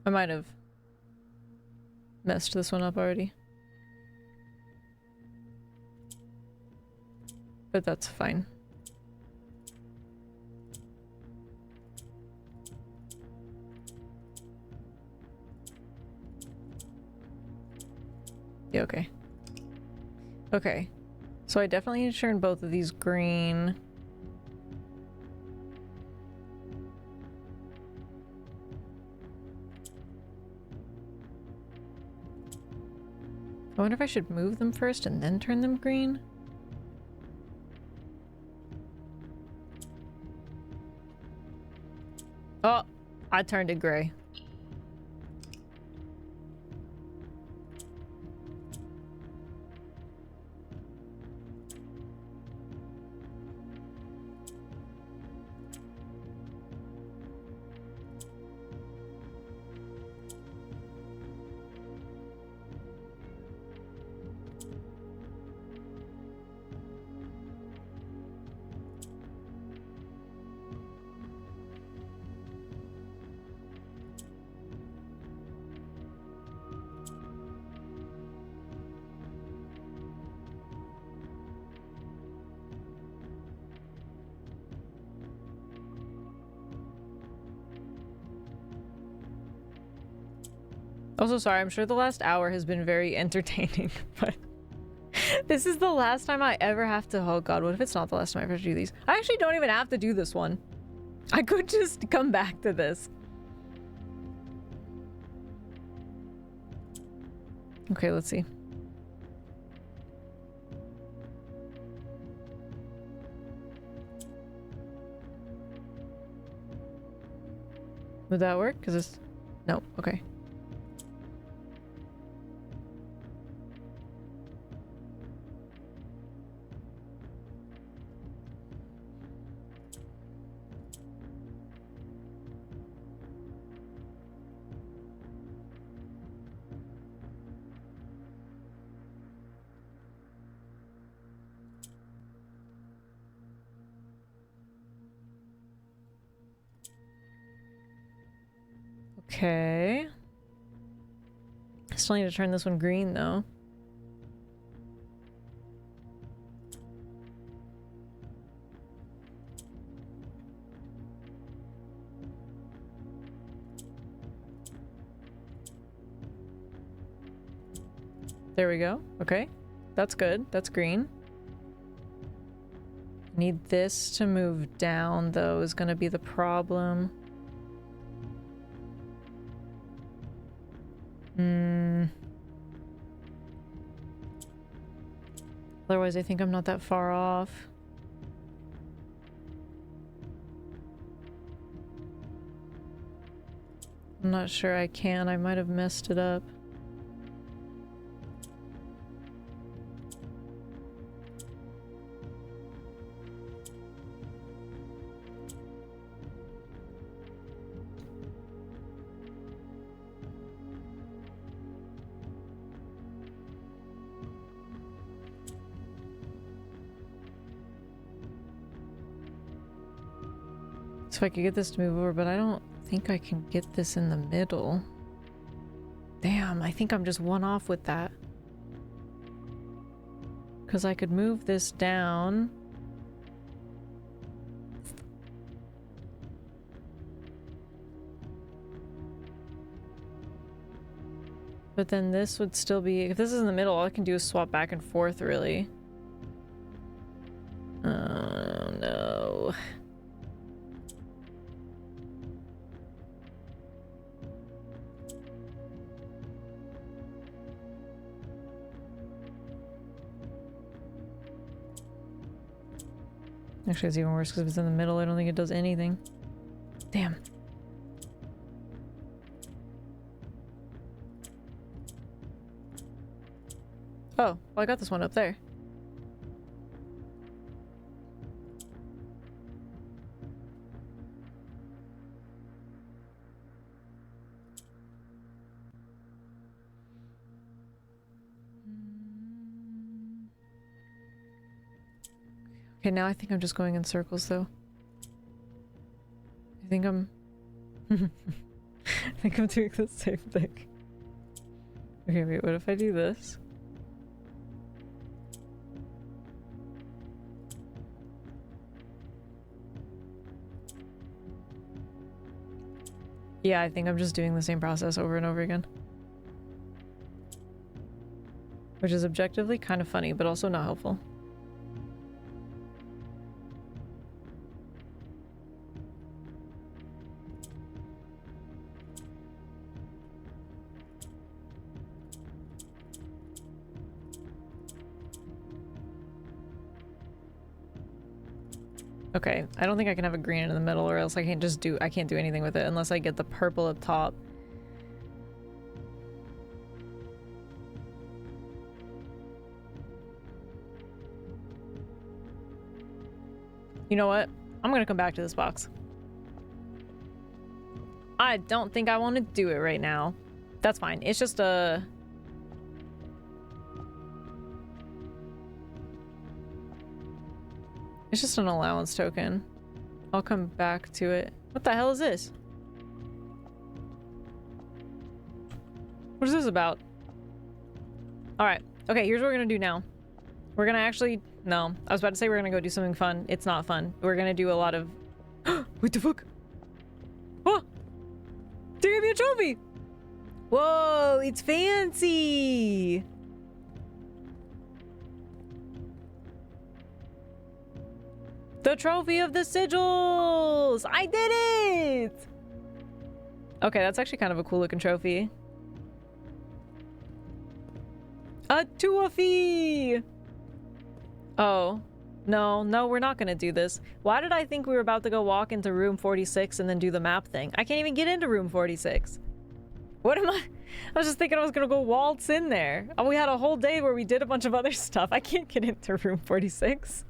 I might have messed this one up already. But that's fine. Yeah, okay. Okay. So I definitely need to turn both of these green. I wonder if I should move them first and then turn them green? I turned it gray. Also, sorry, I'm sure the last hour has been very entertaining, but this is the last time I ever have to— oh god, what if it's not the last time I ever have to do these? I actually don't even have to do this one. I could just come back to this. Okay, let's see. Would that work? Because it's— no, okay. Okay. I still need to turn this one green, though. There we go. Okay. That's good. That's green. Need this to move down, though, is gonna be the problem. Otherwise, I think I'm not that far off. I'm not sure I can. I might have messed it up. So if I could get this to move over, but I don't think I can get this in the middle. Damn, I think I'm just one off with that. Because I could move this down. But then this would still be— if this is in the middle, all I can do is swap back and forth, really. Oh, no. Actually, it's even worse because if it's in the middle, I don't think it does anything. Damn. Oh, well, I got this one up there. Okay, now I think I'm just going in circles, though. I think I'm... I think I'm doing the same thing. Okay, wait, what if I do this? Yeah, I think I'm just doing the same process over and over again. Which is objectively kind of funny, but also not helpful. Okay, I don't think I can have a green in the middle, or else I can't do anything with it unless I get the purple up top. You know what? I'm gonna come back to this box. I don't think I want to do it right now. That's fine. It's just a... It's just an allowance token. I'll come back to it. What the hell is this? What is this about? Alright. Okay, here's what we're gonna do now. We're gonna actually... No. I was about to say we're gonna go do something fun. It's not fun. We're gonna do a lot of... What the fuck? Oh! They gave me a trophy! Whoa! It's fancy! The trophy of the sigils! I did it! Okay, that's actually kind of a cool looking trophy. A tuafee! Oh. No, we're not gonna do this. Why did I think we were about to go walk into room 46 and then do the map thing? I can't even get into room 46. What am I? I was just thinking I was gonna go waltz in there. Oh, we had a whole day where we did a bunch of other stuff. I can't get into room 46.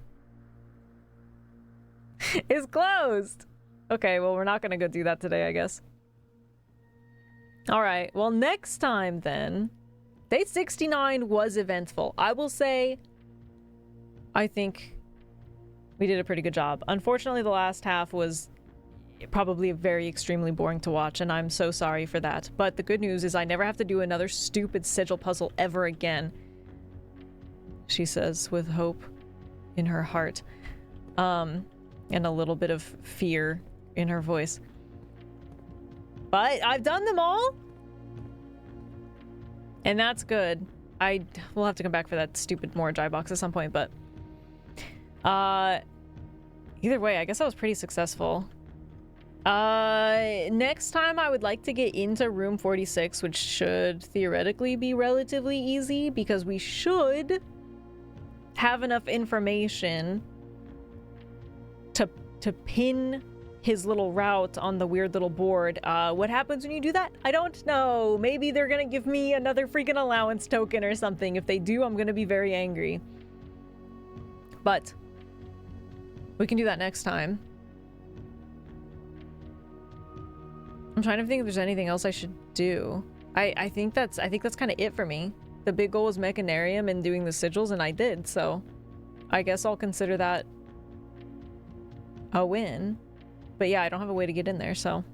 It's closed. Okay, well, we're not gonna go do that today, I guess. Alright, well, next time then. Day 69 was eventful. I will say, I think we did a pretty good job. Unfortunately, the last half was probably very extremely boring to watch, and I'm so sorry for that. But the good news is I never have to do another stupid sigil puzzle ever again. She says with hope in her heart. And a little bit of fear in her voice. But I've done them all! And that's good. We'll have to come back for that stupid Morajai box at some point, but... either way, I guess I was pretty successful. Next time I would like to get into room 46, which should theoretically be relatively easy, because we should have enough information to pin his little route on the weird little board. What happens when you do that? I don't know. Maybe they're gonna give me another freaking allowance token or something. If they do, I'm gonna be very angry. But we can do that next time. I'm trying to think if there's anything else I should do. I think that's kind of it for me. The big goal was Mechanarium and doing the sigils, and I did, so I guess I'll consider that a win. But yeah, I don't have a way to get in there, so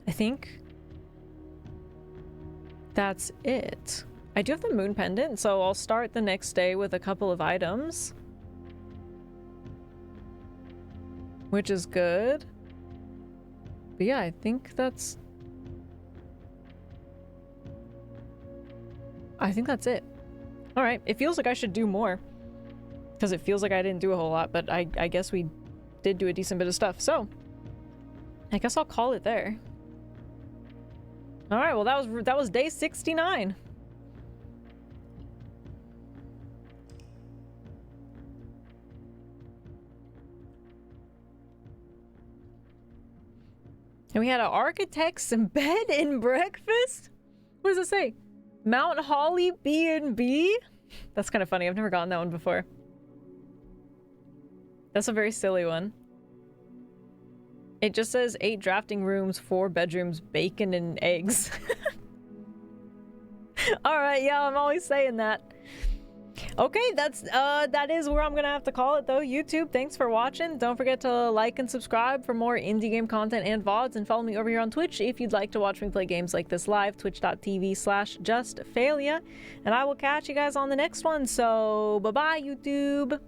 I think that's it. I do have the moon pendant, so I'll start the next day with a couple of items, which is good. But yeah, I think that's it. All right, it feels like I should do more because it feels like I didn't do a whole lot, but I guess we did do a decent bit of stuff, so I guess I'll call it there. All right, well, that was day 69. And we had an architect's bed and breakfast? What does it say? Mount Holly B&B? That's kind of funny. I've never gotten that one before. That's a very silly one. It just says 8 drafting rooms, 4 bedrooms, bacon and eggs. Alright, yeah, I'm always saying that. Okay, that is where I'm gonna have to call it though. YouTube, thanks for watching. Don't forget to like and subscribe for more indie game content and VODs, and follow me over here on Twitch if you'd like to watch me play games like this live, twitch.tv/justfailure. And I will catch you guys on the next one, so bye-bye, YouTube!